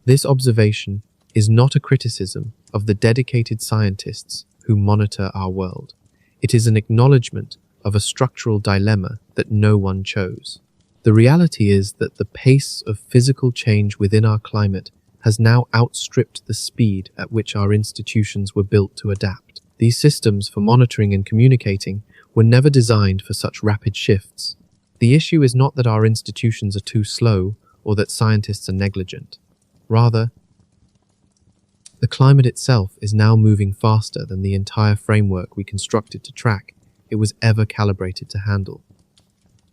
This observation is not a criticism of the dedicated scientists who monitor our world. It is an acknowledgement of a structural dilemma that no one chose. The reality is that the pace of physical change within our climate has now outstripped the speed at which our institutions were built to adapt. These systems for monitoring and communicating were never designed for such rapid shifts. The issue is not that our institutions are too slow or that scientists are negligent. Rather, the climate itself is now moving faster than the entire framework we constructed to track it was ever calibrated to handle.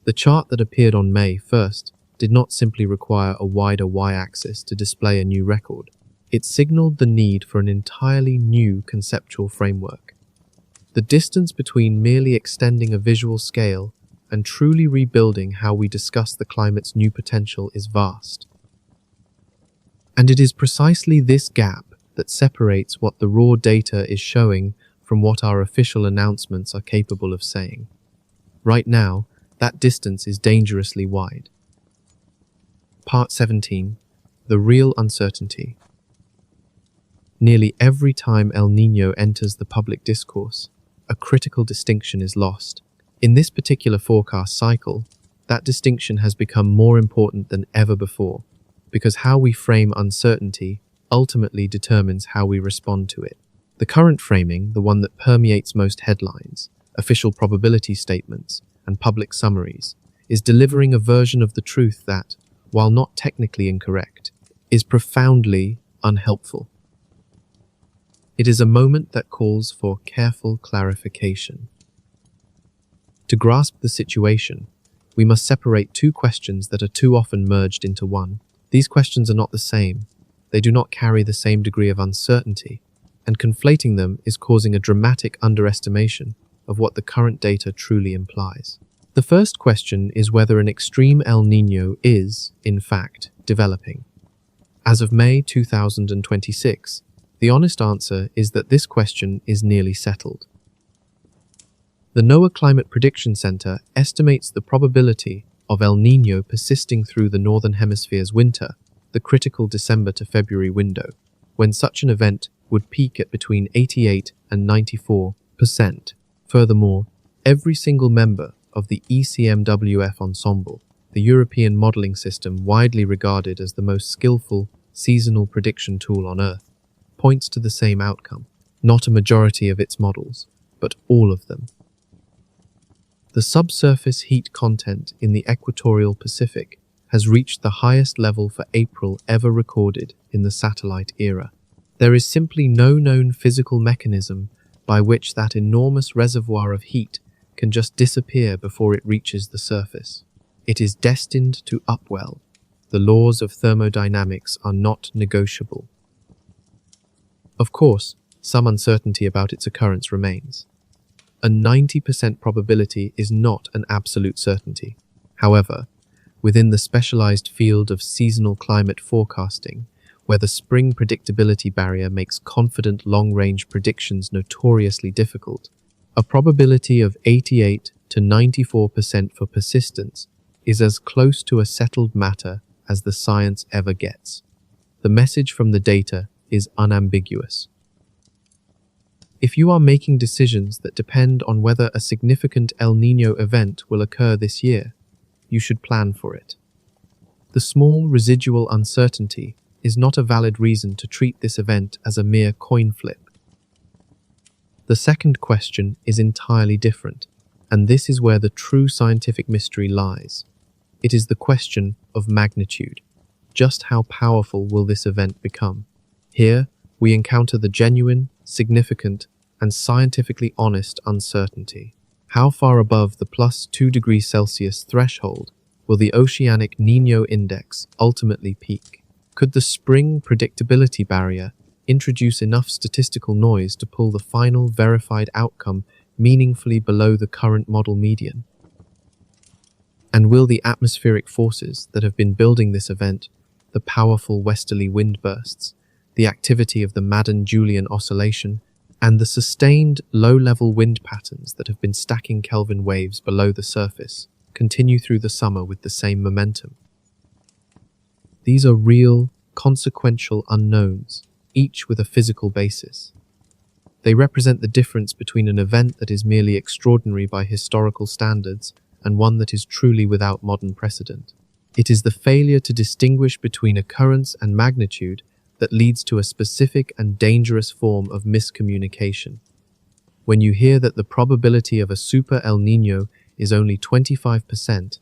The chart that appeared on May 1st did not simply require a wider y-axis to display a new record. It signaled the need for an entirely new conceptual framework. The distance between merely extending a visual scale and truly rebuilding how we discuss the climate's new potential is vast. And it is precisely this gap that separates what the raw data is showing from what our official announcements are capable of saying. Right now, that distance is dangerously wide. Part 17. The real uncertainty. Nearly every time El Niño enters the public discourse, a critical distinction is lost. In this particular forecast cycle, that distinction has become more important than ever before, because how we frame uncertainty ultimately determines how we respond to it. The current framing, the one that permeates most headlines, official probability statements, and public summaries, is delivering a version of the truth that, while not technically incorrect, is profoundly unhelpful. It is a moment that calls for careful clarification. To grasp the situation, we must separate two questions that are too often merged into one. These questions are not the same. They do not carry the same degree of uncertainty, and conflating them is causing a dramatic underestimation of what the current data truly implies. The first question is whether an extreme El Niño is, in fact, developing. As of May 2026, the honest answer is that this question is nearly settled. The NOAA Climate Prediction Center estimates the probability of El Niño persisting through the Northern Hemisphere's winter, the critical December to February window, when such an event would peak at between 88 and 94%. Furthermore, every single member of the ECMWF ensemble, the European modeling system widely regarded as the most skillful seasonal prediction tool on Earth, points to the same outcome, not a majority of its models, but all of them. The subsurface heat content in the equatorial Pacific has reached the highest level for April ever recorded in the satellite era. There is simply no known physical mechanism by which that enormous reservoir of heat can just disappear before it reaches the surface. It is destined to upwell. The laws of thermodynamics are not negotiable. Of course, some uncertainty about its occurrence remains. A 90% probability is not an absolute certainty. However, within the specialized field of seasonal climate forecasting, where the spring predictability barrier makes confident long-range predictions notoriously difficult, a probability of 88 to 94% for persistence is as close to a settled matter as the science ever gets. The message from the data is unambiguous. If you are making decisions that depend on whether a significant El Niño event will occur this year, you should plan for it. The small residual uncertainty is not a valid reason to treat this event as a mere coin flip. The second question is entirely different, and this is where the true scientific mystery lies. It is the question of magnitude. Just how powerful will this event become? Here, we encounter the genuine, significant, and scientifically honest uncertainty. How far above the +2 degrees Celsius threshold will the oceanic Nino index ultimately peak? Could the spring predictability barrier introduce enough statistical noise to pull the final verified outcome meaningfully below the current model median? And will the atmospheric forces that have been building this event, the powerful westerly wind bursts, the activity of the Madden-Julian oscillation, and the sustained low-level wind patterns that have been stacking Kelvin waves below the surface, continue through the summer with the same momentum? These are real, consequential unknowns, each with a physical basis. They represent the difference between an event that is merely extraordinary by historical standards and one that is truly without modern precedent. It is the failure to distinguish between occurrence and magnitude that leads to a specific and dangerous form of miscommunication. When you hear that the probability of a super El Niño is only 25%,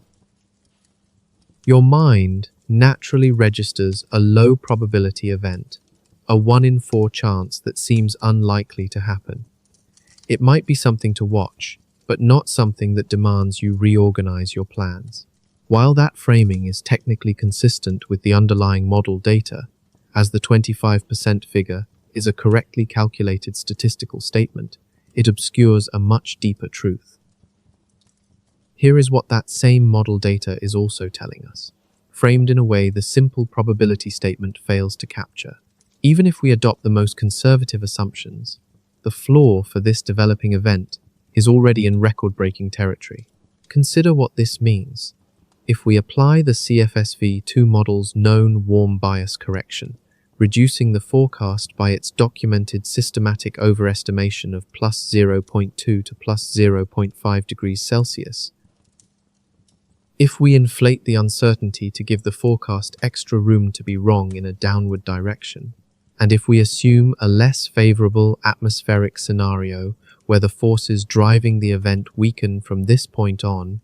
your mind naturally registers a low probability event, a 1 in 4 chance that seems unlikely to happen. It might be something to watch, but not something that demands you reorganize your plans. While that framing is technically consistent with the underlying model data, as the 25% figure is a correctly calculated statistical statement, it obscures a much deeper truth. Here is what that same model data is also telling us, framed in a way the simple probability statement fails to capture. Even if we adopt the most conservative assumptions, the floor for this developing event is already in record-breaking territory. Consider what this means. If we apply the CFSV2 model's known warm bias correction, reducing the forecast by its documented systematic overestimation of +0.2 to +0.5 degrees Celsius, if we inflate the uncertainty to give the forecast extra room to be wrong in a downward direction, and if we assume a less favorable atmospheric scenario where the forces driving the event weaken from this point on,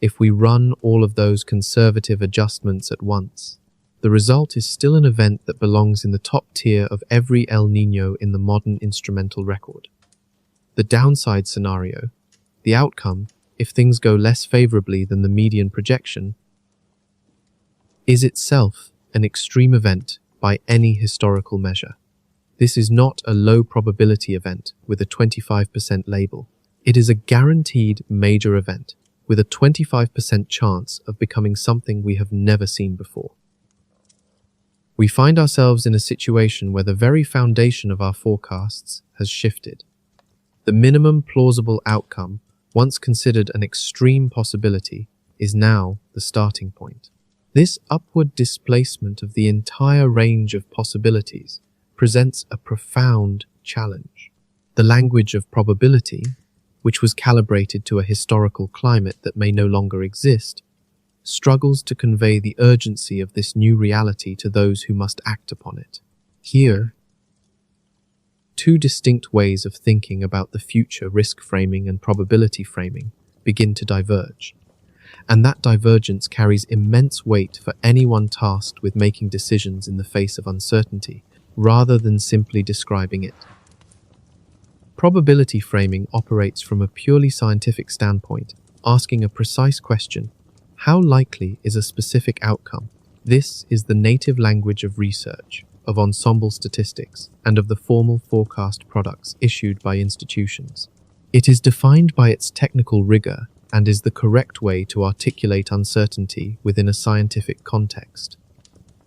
if we run all of those conservative adjustments at once. The result is still an event that belongs in the top tier of every El Niño in the modern instrumental record. The downside scenario, the outcome, if things go less favorably than the median projection, is itself an extreme event by any historical measure. This is not a low probability event with a 25% label. It is a guaranteed major event with a 25% chance of becoming something we have never seen before. We find ourselves in a situation where the very foundation of our forecasts has shifted. The minimum plausible outcome, once considered an extreme possibility, is now the starting point. This upward displacement of the entire range of possibilities presents a profound challenge. The language of probability, which was calibrated to a historical climate that may no longer exist, struggles to convey the urgency of this new reality to those who must act upon it. Here, two distinct ways of thinking about the future risk framing and probability framing begin to diverge, and that divergence carries immense weight for anyone tasked with making decisions in the face of uncertainty, rather than simply describing it. Probability framing operates from a purely scientific standpoint, asking a precise question: how likely is a specific outcome? This is the native language of research, of ensemble statistics, and of the formal forecast products issued by institutions. It is defined by its technical rigor and is the correct way to articulate uncertainty within a scientific context.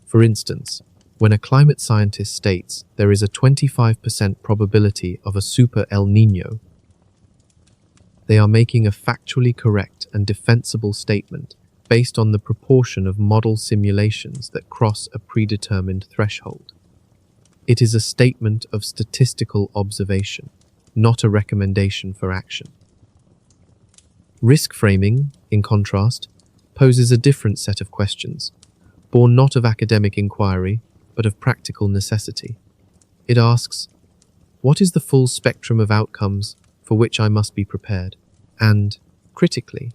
For instance, when a climate scientist states there is a 25% probability of a super El Niño, they are making a factually correct and defensible statement based on the proportion of model simulations that cross a predetermined threshold. It is a statement of statistical observation, not a recommendation for action. Risk framing, in contrast, poses a different set of questions, born not of academic inquiry, but of practical necessity. It asks, what is the full spectrum of outcomes for which I must be prepared? And, critically,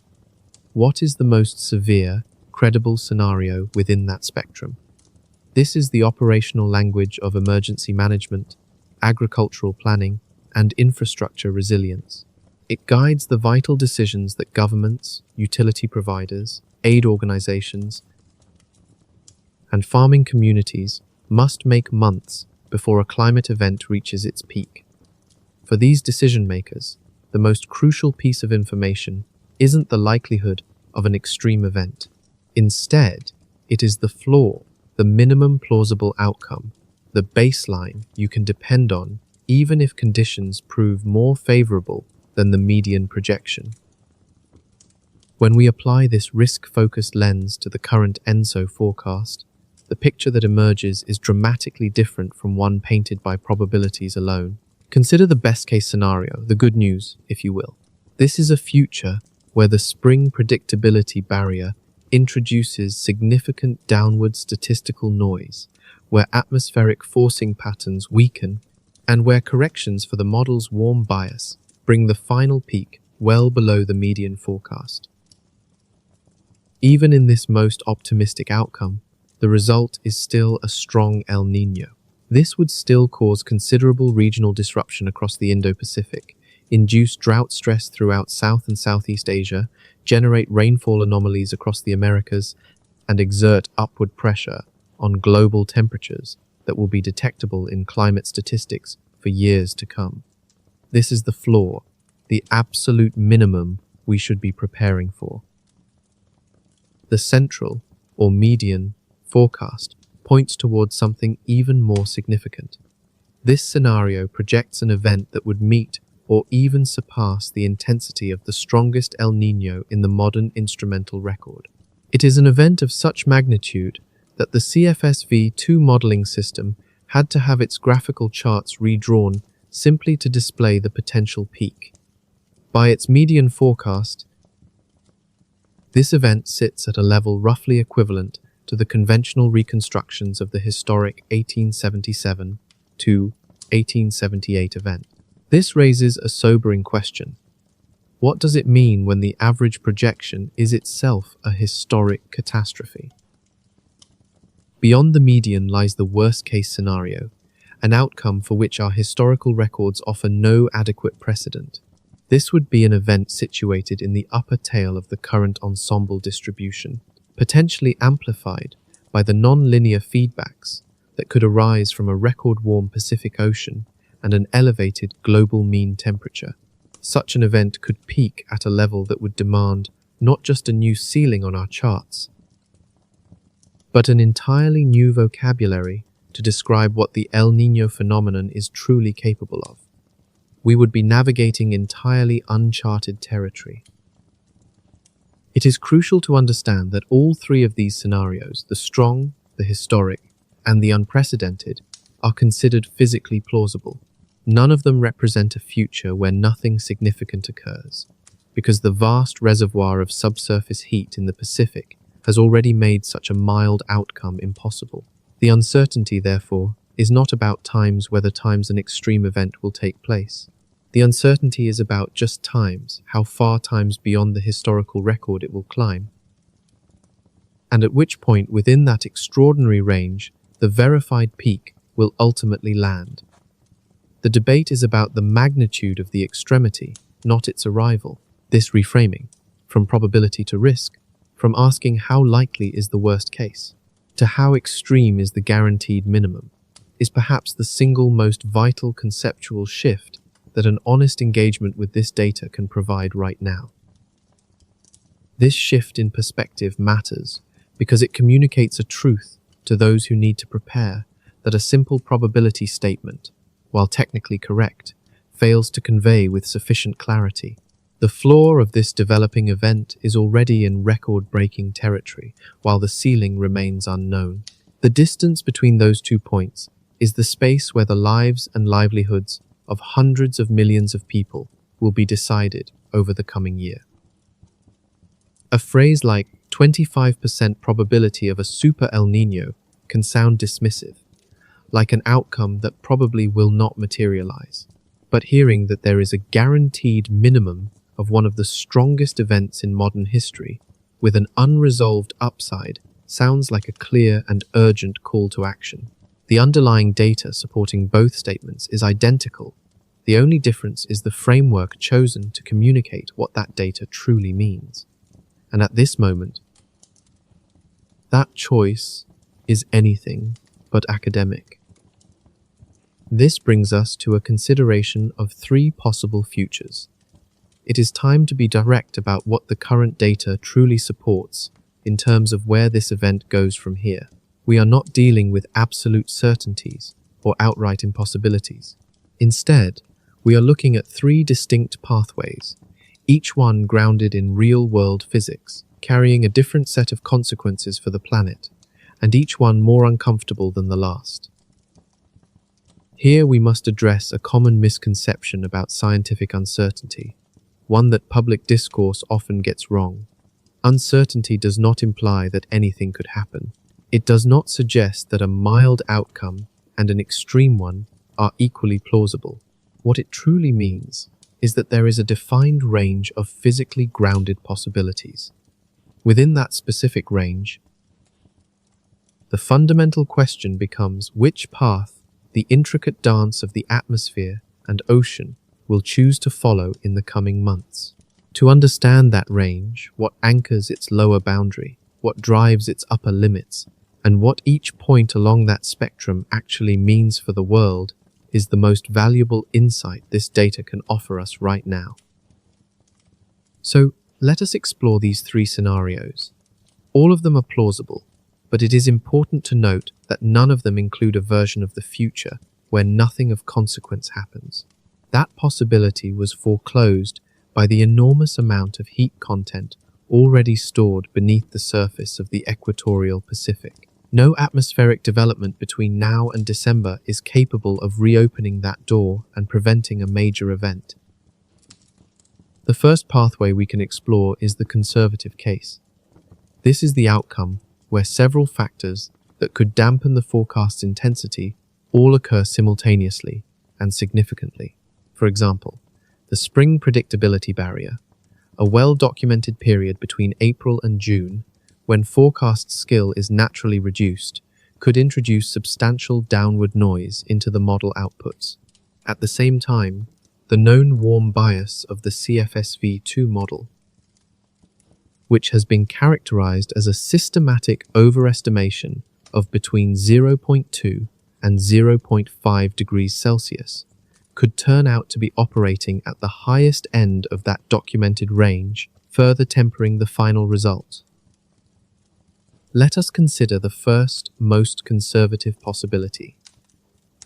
what is the most severe, credible scenario within that spectrum? This is the operational language of emergency management, agricultural planning, and infrastructure resilience. It guides the vital decisions that governments, utility providers, aid organizations, and farming communities must make months before a climate event reaches its peak. For these decision makers, the most crucial piece of information isn't the likelihood of an extreme event. Instead, it is the floor, the minimum plausible outcome, the baseline you can depend on even if conditions prove more favorable than the median projection. When we apply this risk-focused lens to the current ENSO forecast, the picture that emerges is dramatically different from one painted by probabilities alone. Consider the best-case scenario, the good news, if you will. This is a future where the spring predictability barrier introduces significant downward statistical noise, where atmospheric forcing patterns weaken, and where corrections for the model's warm bias bring the final peak well below the median forecast. Even in this most optimistic outcome, the result is still a strong El Niño. This would still cause considerable regional disruption across the Indo-Pacific, induce drought stress throughout South and Southeast Asia, generate rainfall anomalies across the Americas, and exert upward pressure on global temperatures that will be detectable in climate statistics for years to come. This is the floor, the absolute minimum we should be preparing for. The central, or median, forecast points towards something even more significant. This scenario projects an event that would meet or even surpass the intensity of the strongest El Niño in the modern instrumental record. It is an event of such magnitude that the CFSV2 modeling system had to have its graphical charts redrawn simply to display the potential peak. By its median forecast, this event sits at a level roughly equivalent to the conventional reconstructions of the historic 1877 to 1878 event. This raises a sobering question. What does it mean when the average projection is itself a historic catastrophe? Beyond the median lies the worst-case scenario, an outcome for which our historical records offer no adequate precedent. This would be an event situated in the upper tail of the current ensemble distribution, potentially amplified by the non-linear feedbacks that could arise from a record-warm Pacific Ocean and an elevated global mean temperature. Such an event could peak at a level that would demand not just a new ceiling on our charts, but an entirely new vocabulary to describe what the El Niño phenomenon is truly capable of. We would be navigating entirely uncharted territory. It is crucial to understand that all three of these scenarios, the strong, the historic, and the unprecedented, are considered physically plausible. None of them represent a future where nothing significant occurs, because the vast reservoir of subsurface heat in the Pacific has already made such a mild outcome impossible. The uncertainty, therefore, is not about whether an extreme event will take place. The uncertainty is about just how far times beyond the historical record it will climb, and at which point within that extraordinary range, the verified peak will ultimately land. The debate is about the magnitude of the extremity, not its arrival. This reframing, from probability to risk, from asking how likely is the worst case, to how extreme is the guaranteed minimum, is perhaps the single most vital conceptual shift that an honest engagement with this data can provide right now. This shift in perspective matters because it communicates a truth to those who need to prepare that a simple probability statement, while technically correct, fails to convey with sufficient clarity. The floor of this developing event is already in record-breaking territory, while the ceiling remains unknown. The distance between those 2 points is the space where the lives and livelihoods of hundreds of millions of people will be decided over the coming year. A phrase like 25% probability of a super El Niño can sound dismissive, like an outcome that probably will not materialize. But hearing that there is a guaranteed minimum of one of the strongest events in modern history, with an unresolved upside, sounds like a clear and urgent call to action. The underlying data supporting both statements is identical. The only difference is the framework chosen to communicate what that data truly means. And at this moment, that choice is anything but academic. This brings us to a consideration of 3 possible futures. It is time to be direct about what the current data truly supports in terms of where this event goes from here. We are not dealing with absolute certainties or outright impossibilities. Instead, we are looking at 3 distinct pathways, each one grounded in real-world physics, carrying a different set of consequences for the planet, and each one more uncomfortable than the last. Here we must address a common misconception about scientific uncertainty, one that public discourse often gets wrong. Uncertainty does not imply that anything could happen. It does not suggest that a mild outcome and an extreme one are equally plausible. What it truly means is that there is a defined range of physically grounded possibilities. Within that specific range, the fundamental question becomes which path the intricate dance of the atmosphere and ocean will choose to follow in the coming months. To understand that range, what anchors its lower boundary, what drives its upper limits, and what each point along that spectrum actually means for the world, is the most valuable insight this data can offer us right now. So, let us explore these 3 scenarios. All of them are plausible, but it is important to note that none of them include a version of the future where nothing of consequence happens. That possibility was foreclosed by the enormous amount of heat content already stored beneath the surface of the equatorial Pacific. No atmospheric development between now and December is capable of reopening that door and preventing a major event. The first pathway we can explore is the conservative case. This is the outcome where several factors that could dampen the forecast's intensity all occur simultaneously and significantly. For example, the spring predictability barrier, a well-documented period between April and June when forecast skill is naturally reduced, could introduce substantial downward noise into the model outputs. At the same time, the known warm bias of the CFSV2 model, which has been characterized as a systematic overestimation of between 0.2 and 0.5 degrees Celsius, could turn out to be operating at the highest end of that documented range, further tempering the final result. Let us consider the first, most conservative possibility.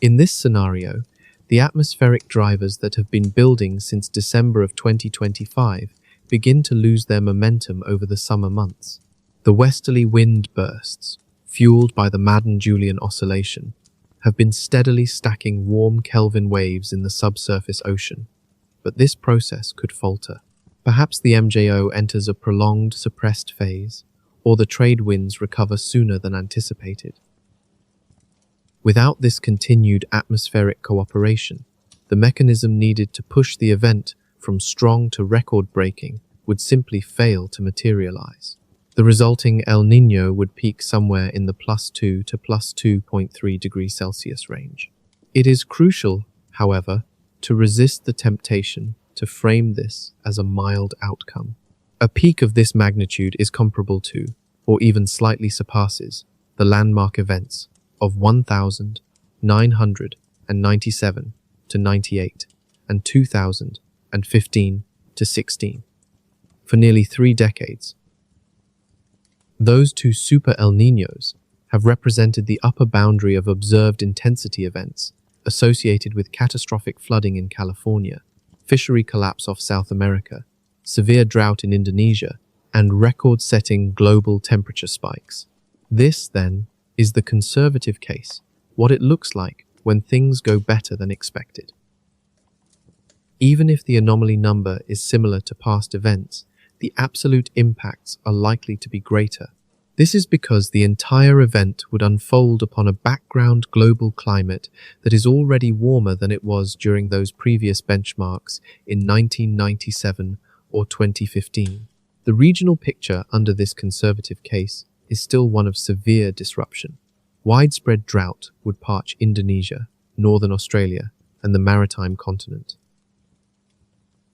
In this scenario, the atmospheric drivers that have been building since December of 2025 begin to lose their momentum over the summer months. The westerly wind bursts, fueled by the Madden-Julian oscillation, have been steadily stacking warm Kelvin waves in the subsurface ocean, but this process could falter. Perhaps the MJO enters a prolonged, suppressed phase, or the trade winds recover sooner than anticipated. Without this continued atmospheric cooperation, the mechanism needed to push the event from strong to record-breaking would simply fail to materialize. The resulting El Niño would peak somewhere in the +2 to +2.3 degrees Celsius range. It is crucial, however, to resist the temptation to frame this as a mild outcome. A peak of this magnitude is comparable to, or even slightly surpasses, the landmark events of 1997 to 98 and 2015 to 16. For nearly 3 decades, those two super El Niños have represented the upper boundary of observed intensity events associated with catastrophic flooding in California, fishery collapse off South America, severe drought in Indonesia, and record-setting global temperature spikes. This, then, is the conservative case, what it looks like when things go better than expected. Even if the anomaly number is similar to past events, the absolute impacts are likely to be greater. This is because the entire event would unfold upon a background global climate that is already warmer than it was during those previous benchmarks in 1997 or 2015. The regional picture under this conservative case is still one of severe disruption. Widespread drought would parch Indonesia, northern Australia, and the maritime continent.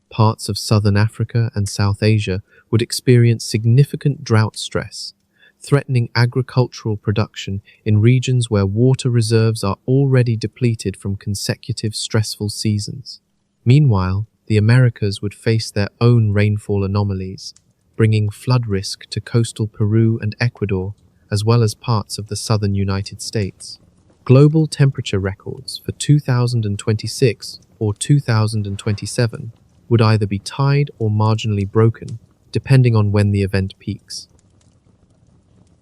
Parts of southern Africa and South Asia would experience significant drought stress, threatening agricultural production in regions where water reserves are already depleted from consecutive stressful seasons. Meanwhile, the Americas would face their own rainfall anomalies, bringing flood risk to coastal Peru and Ecuador, as well as parts of the southern United States. Global temperature records for 2026 or 2027 would either be tied or marginally broken, depending on when the event peaks.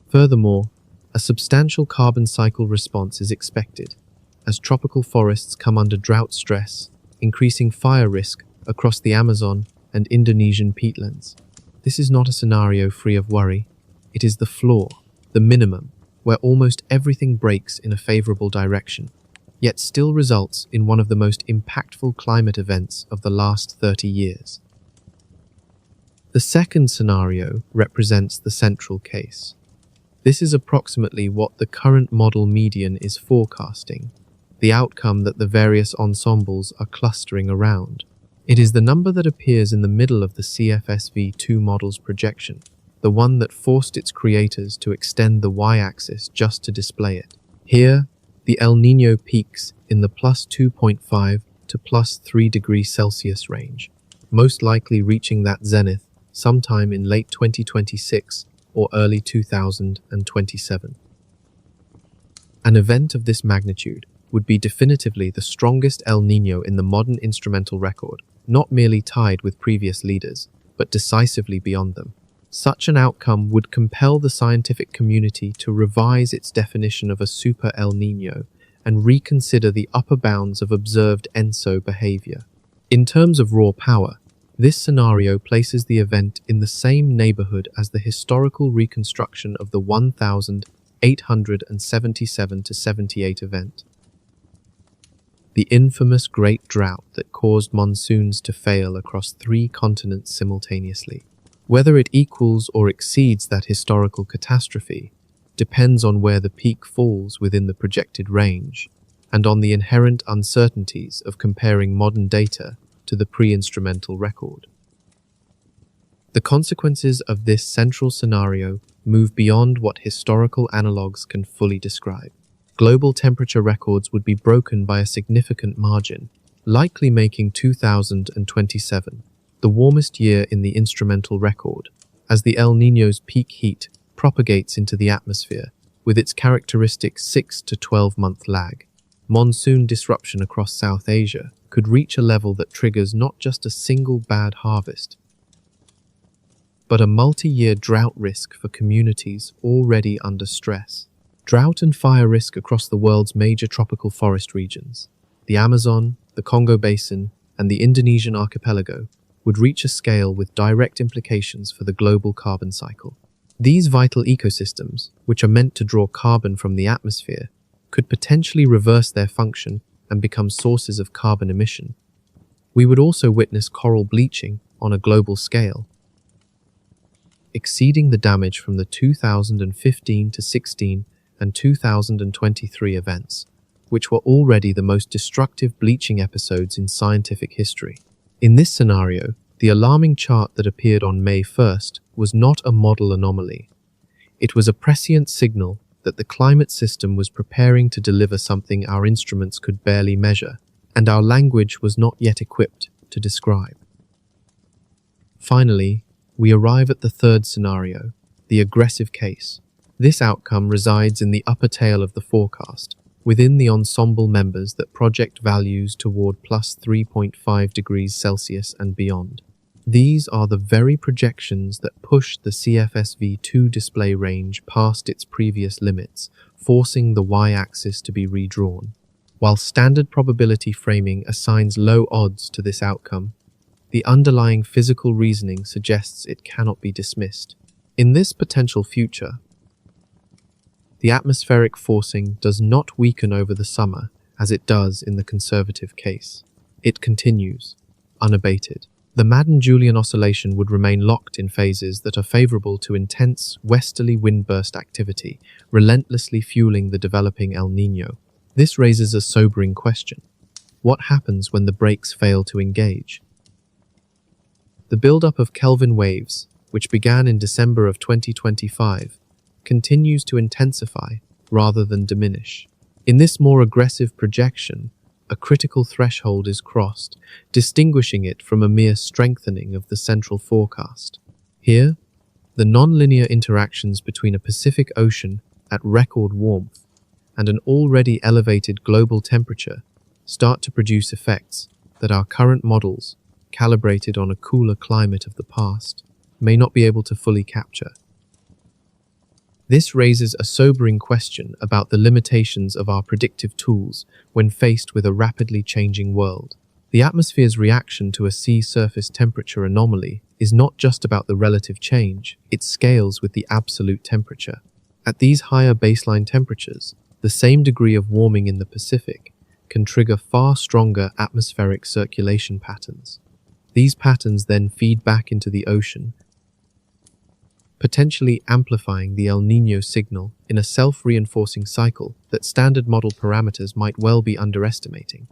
Furthermore, a substantial carbon cycle response is expected, as tropical forests come under drought stress, increasing fire risk across the Amazon and Indonesian peatlands. This is not a scenario free of worry. It is the floor, the minimum, where almost everything breaks in a favorable direction, yet still results in one of the most impactful climate events of the last 30 years. The second scenario represents the central case. This is approximately what the current model median is forecasting, the outcome that the various ensembles are clustering around. It is the number that appears in the middle of the CFSV2 model's projection, the one that forced its creators to extend the y-axis just to display it. Here, the El Niño peaks in the +2.5 to +3 degrees Celsius range, most likely reaching that zenith sometime in late 2026 or early 2027. An event of this magnitude would be definitively the strongest El Niño in the modern instrumental record, not merely tied with previous leaders, but decisively beyond them. Such an outcome would compel the scientific community to revise its definition of a super El Niño and reconsider the upper bounds of observed ENSO behavior. In terms of raw power, this scenario places the event in the same neighborhood as the historical reconstruction of the 1877-78 event. the infamous Great Drought that caused monsoons to fail across 3 continents simultaneously. Whether it equals or exceeds that historical catastrophe depends on where the peak falls within the projected range and on the inherent uncertainties of comparing modern data to the pre-instrumental record. The consequences of this central scenario move beyond what historical analogues can fully describe. Global temperature records would be broken by a significant margin, likely making 2027 the warmest year in the instrumental record, as the El Niño's peak heat propagates into the atmosphere with its characteristic 6 to 12-month lag. Monsoon disruption across South Asia could reach a level that triggers not just a single bad harvest, but a multi-year drought risk for communities already under stress. Drought and fire risk across the world's major tropical forest regions, the Amazon, the Congo Basin, and the Indonesian archipelago, would reach a scale with direct implications for the global carbon cycle. These vital ecosystems, which are meant to draw carbon from the atmosphere, could potentially reverse their function and become sources of carbon emission. We would also witness coral bleaching on a global scale, exceeding the damage from the 2015 to 16 and 2023 events, which were already the most destructive bleaching episodes in scientific history. In this scenario, the alarming chart that appeared on May 1st was not a model anomaly. It was a prescient signal that the climate system was preparing to deliver something our instruments could barely measure, and our language was not yet equipped to describe. Finally, we arrive at the third scenario, the aggressive case. This outcome resides in the upper tail of the forecast, within the ensemble members that project values toward plus 3.5 degrees Celsius and beyond. These are the very projections that push the CFSV2 display range past its previous limits, forcing the y-axis to be redrawn. While standard probability framing assigns low odds to this outcome, the underlying physical reasoning suggests it cannot be dismissed. In this potential future, the atmospheric forcing does not weaken over the summer as it does in the conservative case. It continues, unabated. The Madden-Julian oscillation would remain locked in phases that are favorable to intense westerly windburst activity, relentlessly fueling the developing El Niño. This raises a sobering question. What happens when the brakes fail to engage? The buildup of Kelvin waves, which began in December of 2025, continues to intensify rather than diminish. In this more aggressive projection, a critical threshold is crossed, distinguishing it from a mere strengthening of the central forecast. Here, the nonlinear interactions between a Pacific Ocean at record warmth and an already elevated global temperature start to produce effects that our current models, calibrated on a cooler climate of the past, may not be able to fully capture. This raises a sobering question about the limitations of our predictive tools when faced with a rapidly changing world. The atmosphere's reaction to a sea surface temperature anomaly is not just about the relative change, it scales with the absolute temperature. At these higher baseline temperatures, the same degree of warming in the Pacific can trigger far stronger atmospheric circulation patterns. These patterns then feed back into the ocean, potentially amplifying the El Niño signal in a self-reinforcing cycle that standard model parameters might well be underestimating.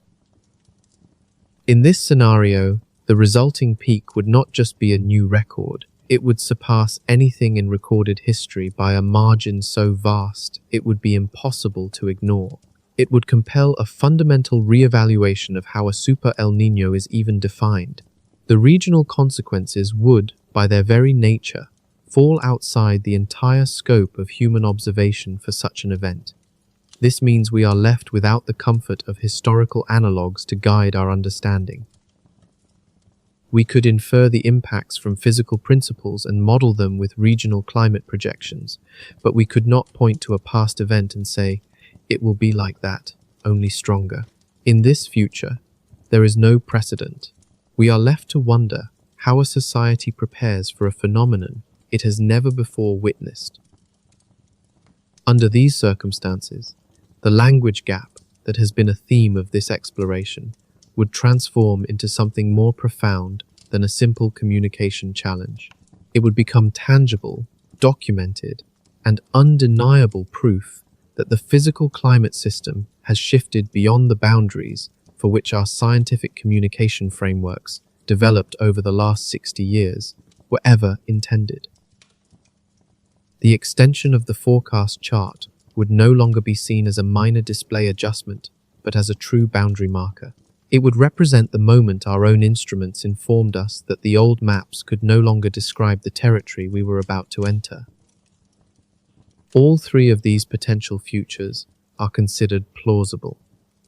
In this scenario, the resulting peak would not just be a new record, it would surpass anything in recorded history by a margin so vast it would be impossible to ignore. It would compel a fundamental re-evaluation of how a super El Niño is even defined. The regional consequences would, by their very nature, fall outside the entire scope of human observation for such an event. This means we are left without the comfort of historical analogues to guide our understanding. We could infer the impacts from physical principles and model them with regional climate projections, but we could not point to a past event and say, it will be like that, only stronger. In this future, there is no precedent. We are left to wonder how a society prepares for a phenomenon it has never before witnessed. Under these circumstances, the language gap that has been a theme of this exploration would transform into something more profound than a simple communication challenge. It would become tangible, documented, and undeniable proof that the physical climate system has shifted beyond the boundaries for which our scientific communication frameworks, developed over the last 60 years, were ever intended. The extension of the forecast chart would no longer be seen as a minor display adjustment, but as a true boundary marker. It would represent the moment our own instruments informed us that the old maps could no longer describe the territory we were about to enter. All three of these potential futures are considered plausible,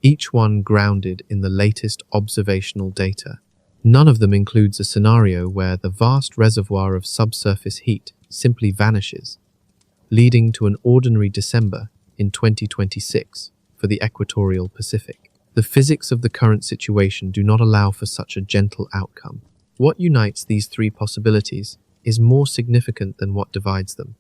each one grounded in the latest observational data. None of them includes a scenario where the vast reservoir of subsurface heat simply vanishes, leading to an ordinary December in 2026 for the equatorial Pacific. The physics of the current situation do not allow for such a gentle outcome. What unites these three possibilities is more significant than what divides them.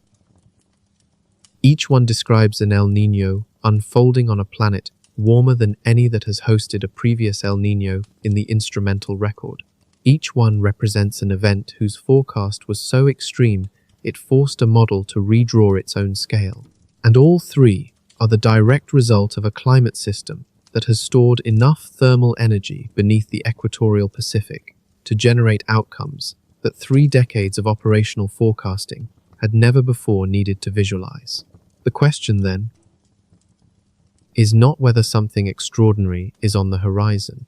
Each one describes an El Niño unfolding on a planet warmer than any that has hosted a previous El Niño in the instrumental record. Each one represents an event whose forecast was so extreme it forced a model to redraw its own scale. And all three are the direct result of a climate system that has stored enough thermal energy beneath the equatorial Pacific to generate outcomes that 3 decades of operational forecasting had never before needed to visualize. The question, then, is not whether something extraordinary is on the horizon.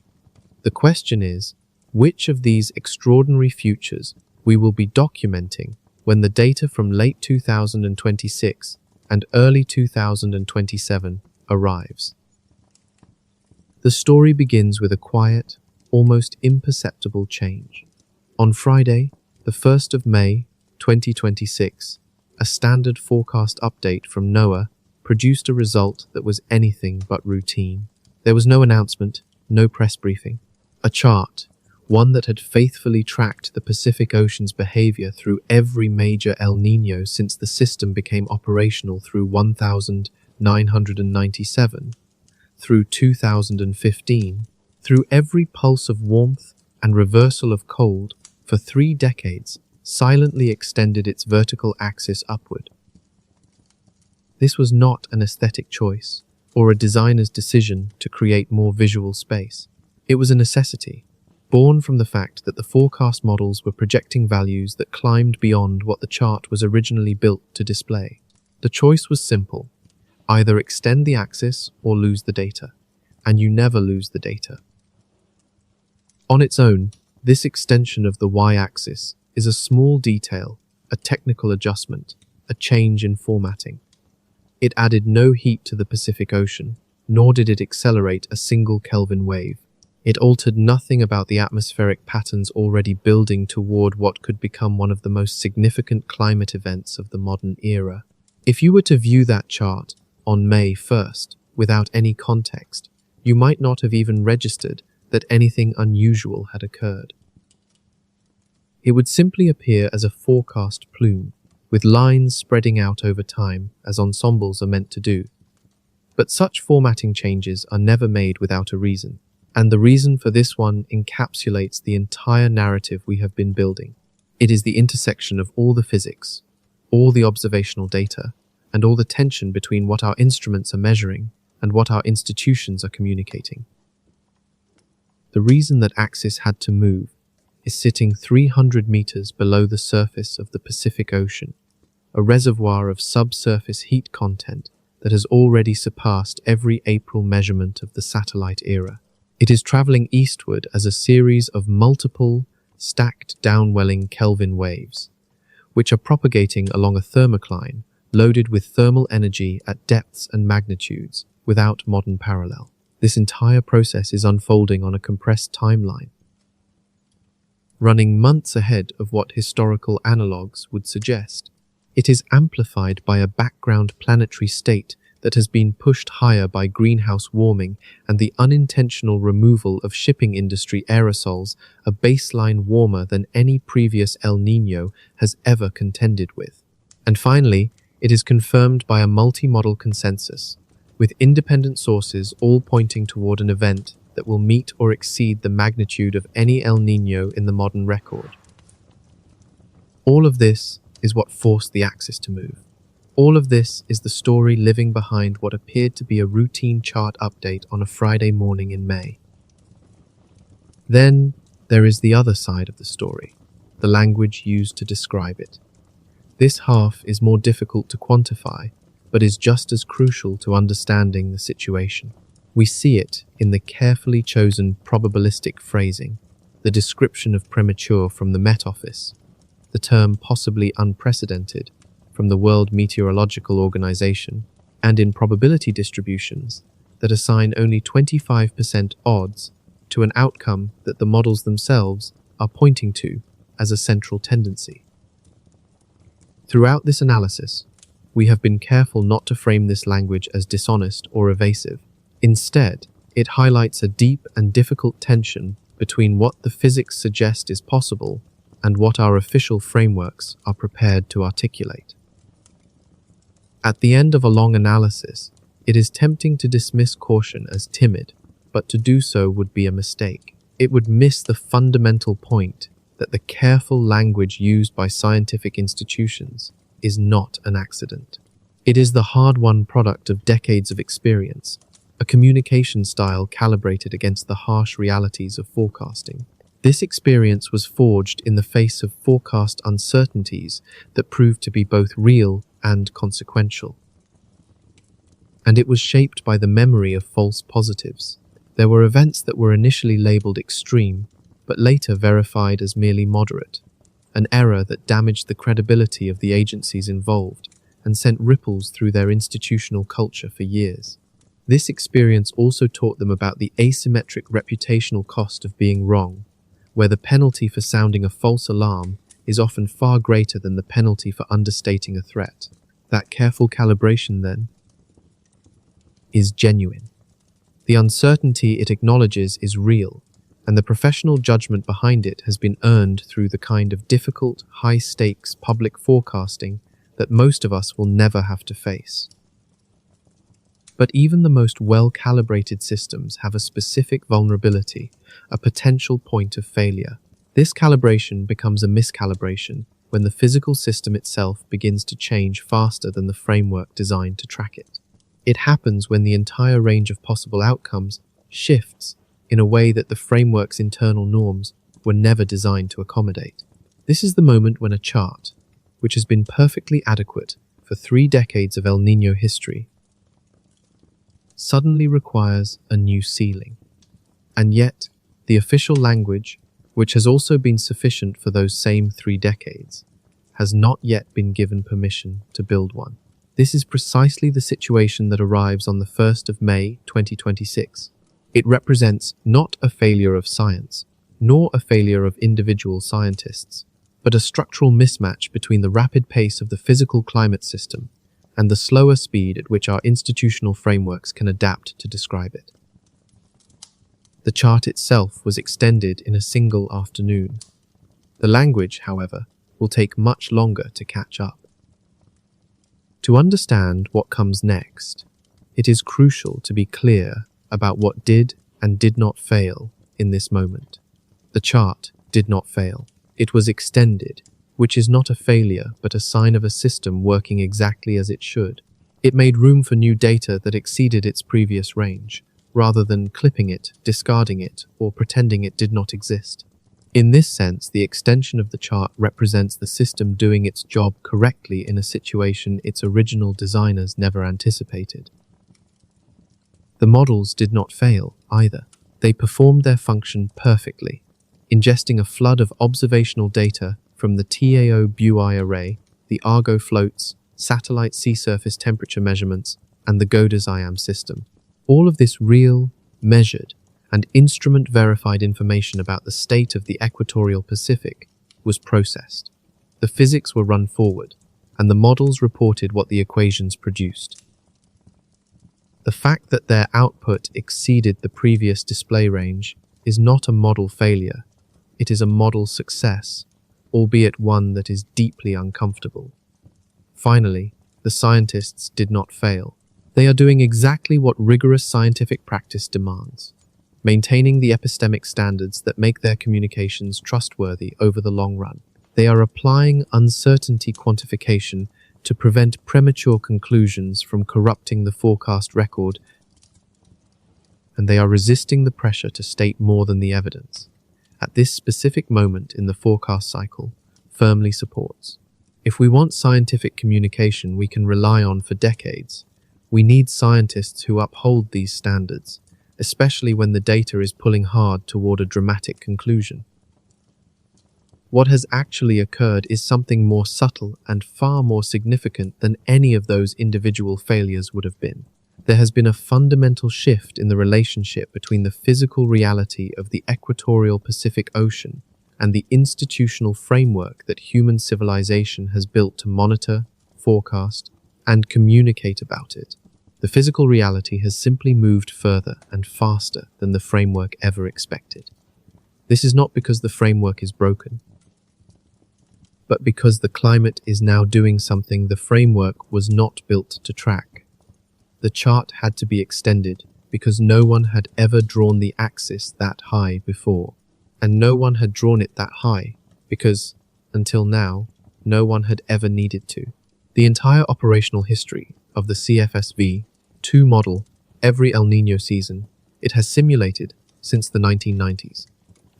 The question is, which of these extraordinary futures we will be documenting when the data from late 2026 and early 2027 arrives. The story begins with a quiet, almost imperceptible change. On Friday, the 1st of May, 2026, a standard forecast update from NOAA produced a result that was anything but routine. There was no announcement, no press briefing. A chart, one that had faithfully tracked the Pacific Ocean's behavior through every major El Niño since the system became operational through 1997, through 2015, through every pulse of warmth and reversal of cold for 3 decades, silently extended its vertical axis upward. This was not an aesthetic choice or a designer's decision to create more visual space. It was a necessity, born from the fact that the forecast models were projecting values that climbed beyond what the chart was originally built to display. The choice was simple: either extend the axis or lose the data, and you never lose the data. On its own, this extension of the y-axis is a small detail, a technical adjustment, a change in formatting. It added no heat to the Pacific Ocean, nor did it accelerate a single Kelvin wave. It altered nothing about the atmospheric patterns already building toward what could become one of the most significant climate events of the modern era. If you were to view that chart on May 1st without any context, you might not have even registered that anything unusual had occurred. It would simply appear as a forecast plume, with lines spreading out over time as ensembles are meant to do. But such formatting changes are never made without a reason, and the reason for this one encapsulates the entire narrative we have been building. It is the intersection of all the physics, all the observational data, and all the tension between what our instruments are measuring and what our institutions are communicating. The reason that axis had to move is sitting 300 meters below the surface of the Pacific Ocean, a reservoir of subsurface heat content that has already surpassed every April measurement of the satellite era. It is traveling eastward as a series of multiple, stacked downwelling Kelvin waves, which are propagating along a thermocline loaded with thermal energy at depths and magnitudes without modern parallel. This entire process is unfolding on a compressed timeline, running months ahead of what historical analogues would suggest. It is amplified by a background planetary state that has been pushed higher by greenhouse warming and the unintentional removal of shipping industry aerosols, a baseline warmer than any previous El Niño has ever contended with. And finally, it is confirmed by a multi-model consensus with independent sources all pointing toward an event that will meet or exceed the magnitude of any El Niño in the modern record. All of this is what forced the axis to move. All of this is the story living behind what appeared to be a routine chart update on a Friday morning in May. Then there is the other side of the story, the language used to describe it. This half is more difficult to quantify, but is just as crucial to understanding the situation. We see it in the carefully chosen probabilistic phrasing, the description of premature from the Met Office, the term possibly unprecedented from the World Meteorological Organization, and in probability distributions that assign only 25% odds to an outcome that the models themselves are pointing to as a central tendency. Throughout this analysis, we have been careful not to frame this language as dishonest or evasive. Instead, it highlights a deep and difficult tension between what the physics suggest is possible and what our official frameworks are prepared to articulate. At the end of a long analysis, it is tempting to dismiss caution as timid, but to do so would be a mistake. It would miss the fundamental point that the careful language used by scientific institutions is not an accident. It is the hard-won product of decades of experience, a communication style calibrated against the harsh realities of forecasting. This experience was forged in the face of forecast uncertainties that proved to be both real and consequential. And it was shaped by the memory of false positives. There were events that were initially labeled extreme, but later verified as merely moderate, an error that damaged the credibility of the agencies involved and sent ripples through their institutional culture for years. This experience also taught them about the asymmetric reputational cost of being wrong, where the penalty for sounding a false alarm is often far greater than the penalty for understating a threat. That careful calibration, then, is genuine. The uncertainty it acknowledges is real, and the professional judgment behind it has been earned through the kind of difficult, high-stakes public forecasting that most of us will never have to face. But even the most well-calibrated systems have a specific vulnerability, a potential point of failure. This calibration becomes a miscalibration when the physical system itself begins to change faster than the framework designed to track it. It happens when the entire range of possible outcomes shifts in a way that the framework's internal norms were never designed to accommodate. This is the moment when a chart, which has been perfectly adequate for 3 decades of El Niño history, suddenly requires a new ceiling. And yet, the official language, which has also been sufficient for those same 3 decades, has not yet been given permission to build one. This is precisely the situation that arrives on the 1st of May 2026. It represents not a failure of science, nor a failure of individual scientists, but a structural mismatch between the rapid pace of the physical climate system and the slower speed at which our institutional frameworks can adapt to describe it. The chart itself was extended in a single afternoon. The language, however, will take much longer to catch up. To understand what comes next, it is crucial to be clear about what did and did not fail in this moment. The chart did not fail. It was extended, which is not a failure but a sign of a system working exactly as it should. It made room for new data that exceeded its previous range, rather than clipping it, discarding it, or pretending it did not exist. In this sense, the extension of the chart represents the system doing its job correctly in a situation its original designers never anticipated. The models did not fail, either. They performed their function perfectly, ingesting a flood of observational data from the TAO Buoy array, the Argo floats, satellite sea surface temperature measurements, and the GODAS-IAM system. All of this real, measured, and instrument-verified information about the state of the equatorial Pacific was processed. The physics were run forward, and the models reported what the equations produced. The fact that their output exceeded the previous display range is not a model failure, it is a model success, albeit one that is deeply uncomfortable. Finally, the scientists did not fail. They are doing exactly what rigorous scientific practice demands, maintaining the epistemic standards that make their communications trustworthy over the long run. They are applying uncertainty quantification to prevent premature conclusions from corrupting the forecast record, and they are resisting the pressure to state more than the evidence, at this specific moment in the forecast cycle, firmly supports. If we want scientific communication we can rely on for decades, we need scientists who uphold these standards, especially when the data is pulling hard toward a dramatic conclusion. What has actually occurred is something more subtle and far more significant than any of those individual failures would have been. There has been a fundamental shift in the relationship between the physical reality of the equatorial Pacific Ocean and the institutional framework that human civilization has built to monitor, forecast, and communicate about it. The physical reality has simply moved further and faster than the framework ever expected. This is not because the framework is broken, but because the climate is now doing something the framework was not built to track. The chart had to be extended because no one had ever drawn the axis that high before, and no one had drawn it that high because, until now, no one had ever needed to. The entire operational history of the CFSV-2 model, every El Niño season, it has simulated since the 1990s.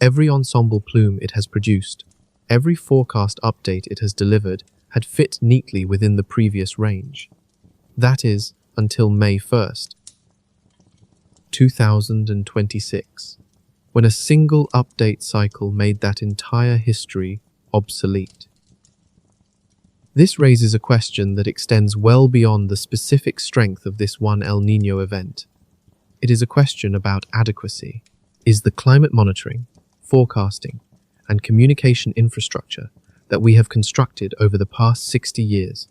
Every ensemble plume it has produced, every forecast update it has delivered had fit neatly within the previous range. That is, until May 1st, 2026, when a single update cycle made that entire history obsolete. This raises a question that extends well beyond the specific strength of this one El Niño event. It is a question about adequacy. Is the climate monitoring, forecasting, and communication infrastructure that we have constructed over the past 60 years,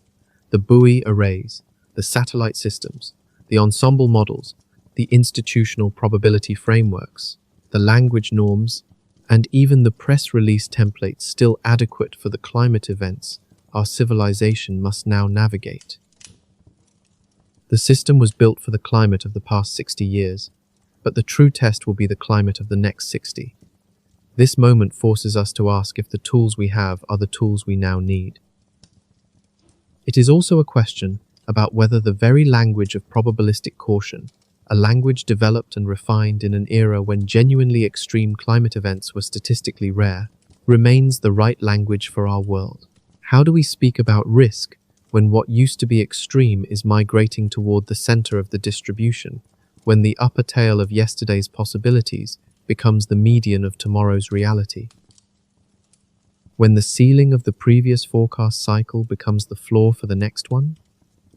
the buoy arrays, the satellite systems, the ensemble models, the institutional probability frameworks, the language norms, and even the press release templates still adequate for the climate events our civilization must now navigate? The system was built for the climate of the past 60 years, but the true test will be the climate of the next 60. This moment forces us to ask if the tools we have are the tools we now need. It is also a question about whether the very language of probabilistic caution, a language developed and refined in an era when genuinely extreme climate events were statistically rare, remains the right language for our world. How do we speak about risk when what used to be extreme is migrating toward the center of the distribution, when the upper tail of yesterday's possibilities becomes the median of tomorrow's reality? When the ceiling of the previous forecast cycle becomes the floor for the next one?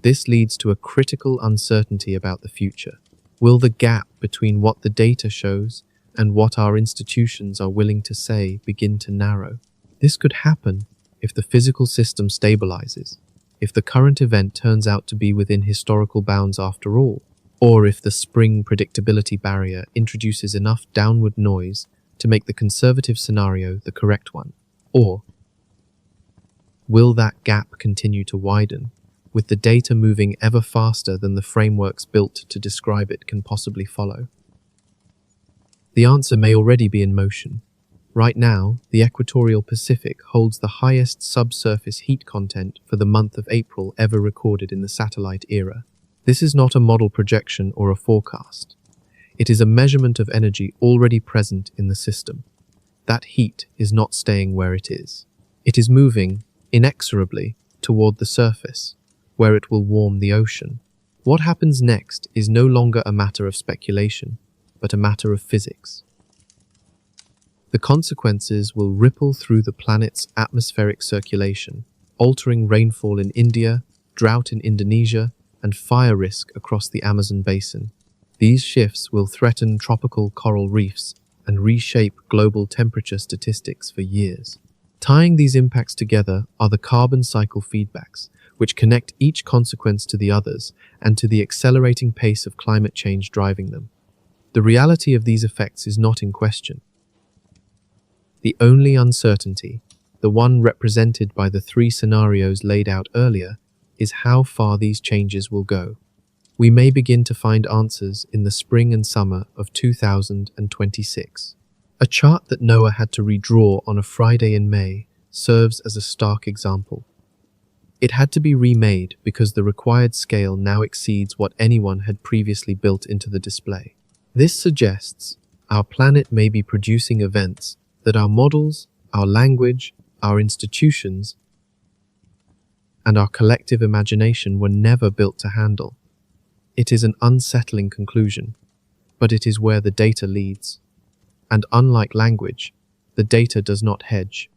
This leads to a critical uncertainty about the future. Will the gap between what the data shows and what our institutions are willing to say begin to narrow? This could happen if the physical system stabilizes, if the current event turns out to be within historical bounds after all, or if the spring predictability barrier introduces enough downward noise to make the conservative scenario the correct one. Or will that gap continue to widen, with the data moving ever faster than the frameworks built to describe it can possibly follow? The answer may already be in motion. Right now, the equatorial Pacific holds the highest subsurface heat content for the month of April ever recorded in the satellite era. This is not a model projection or a forecast. It is a measurement of energy already present in the system. That heat is not staying where it is. It is moving, inexorably, toward the surface, where it will warm the ocean. What happens next is no longer a matter of speculation, but a matter of physics. The consequences will ripple through the planet's atmospheric circulation, altering rainfall in India, drought in Indonesia, and fire risk across the Amazon basin. These shifts will threaten tropical coral reefs and reshape global temperature statistics for years. Tying these impacts together are the carbon cycle feedbacks, which connect each consequence to the others and to the accelerating pace of climate change driving them. The reality of these effects is not in question. The only uncertainty, the one represented by the three scenarios laid out earlier, is how far these changes will go. we may begin to find answers in the spring and summer of 2026. A chart that Noah had to redraw on a Friday in May serves as a stark example. It had to be remade because the required scale now exceeds what anyone had previously built into the display. This suggests our planet may be producing events that our models, our language, our institutions, and our collective imagination were never built to handle. It is an unsettling conclusion, but it is where the data leads. And unlike language, the data does not hedge.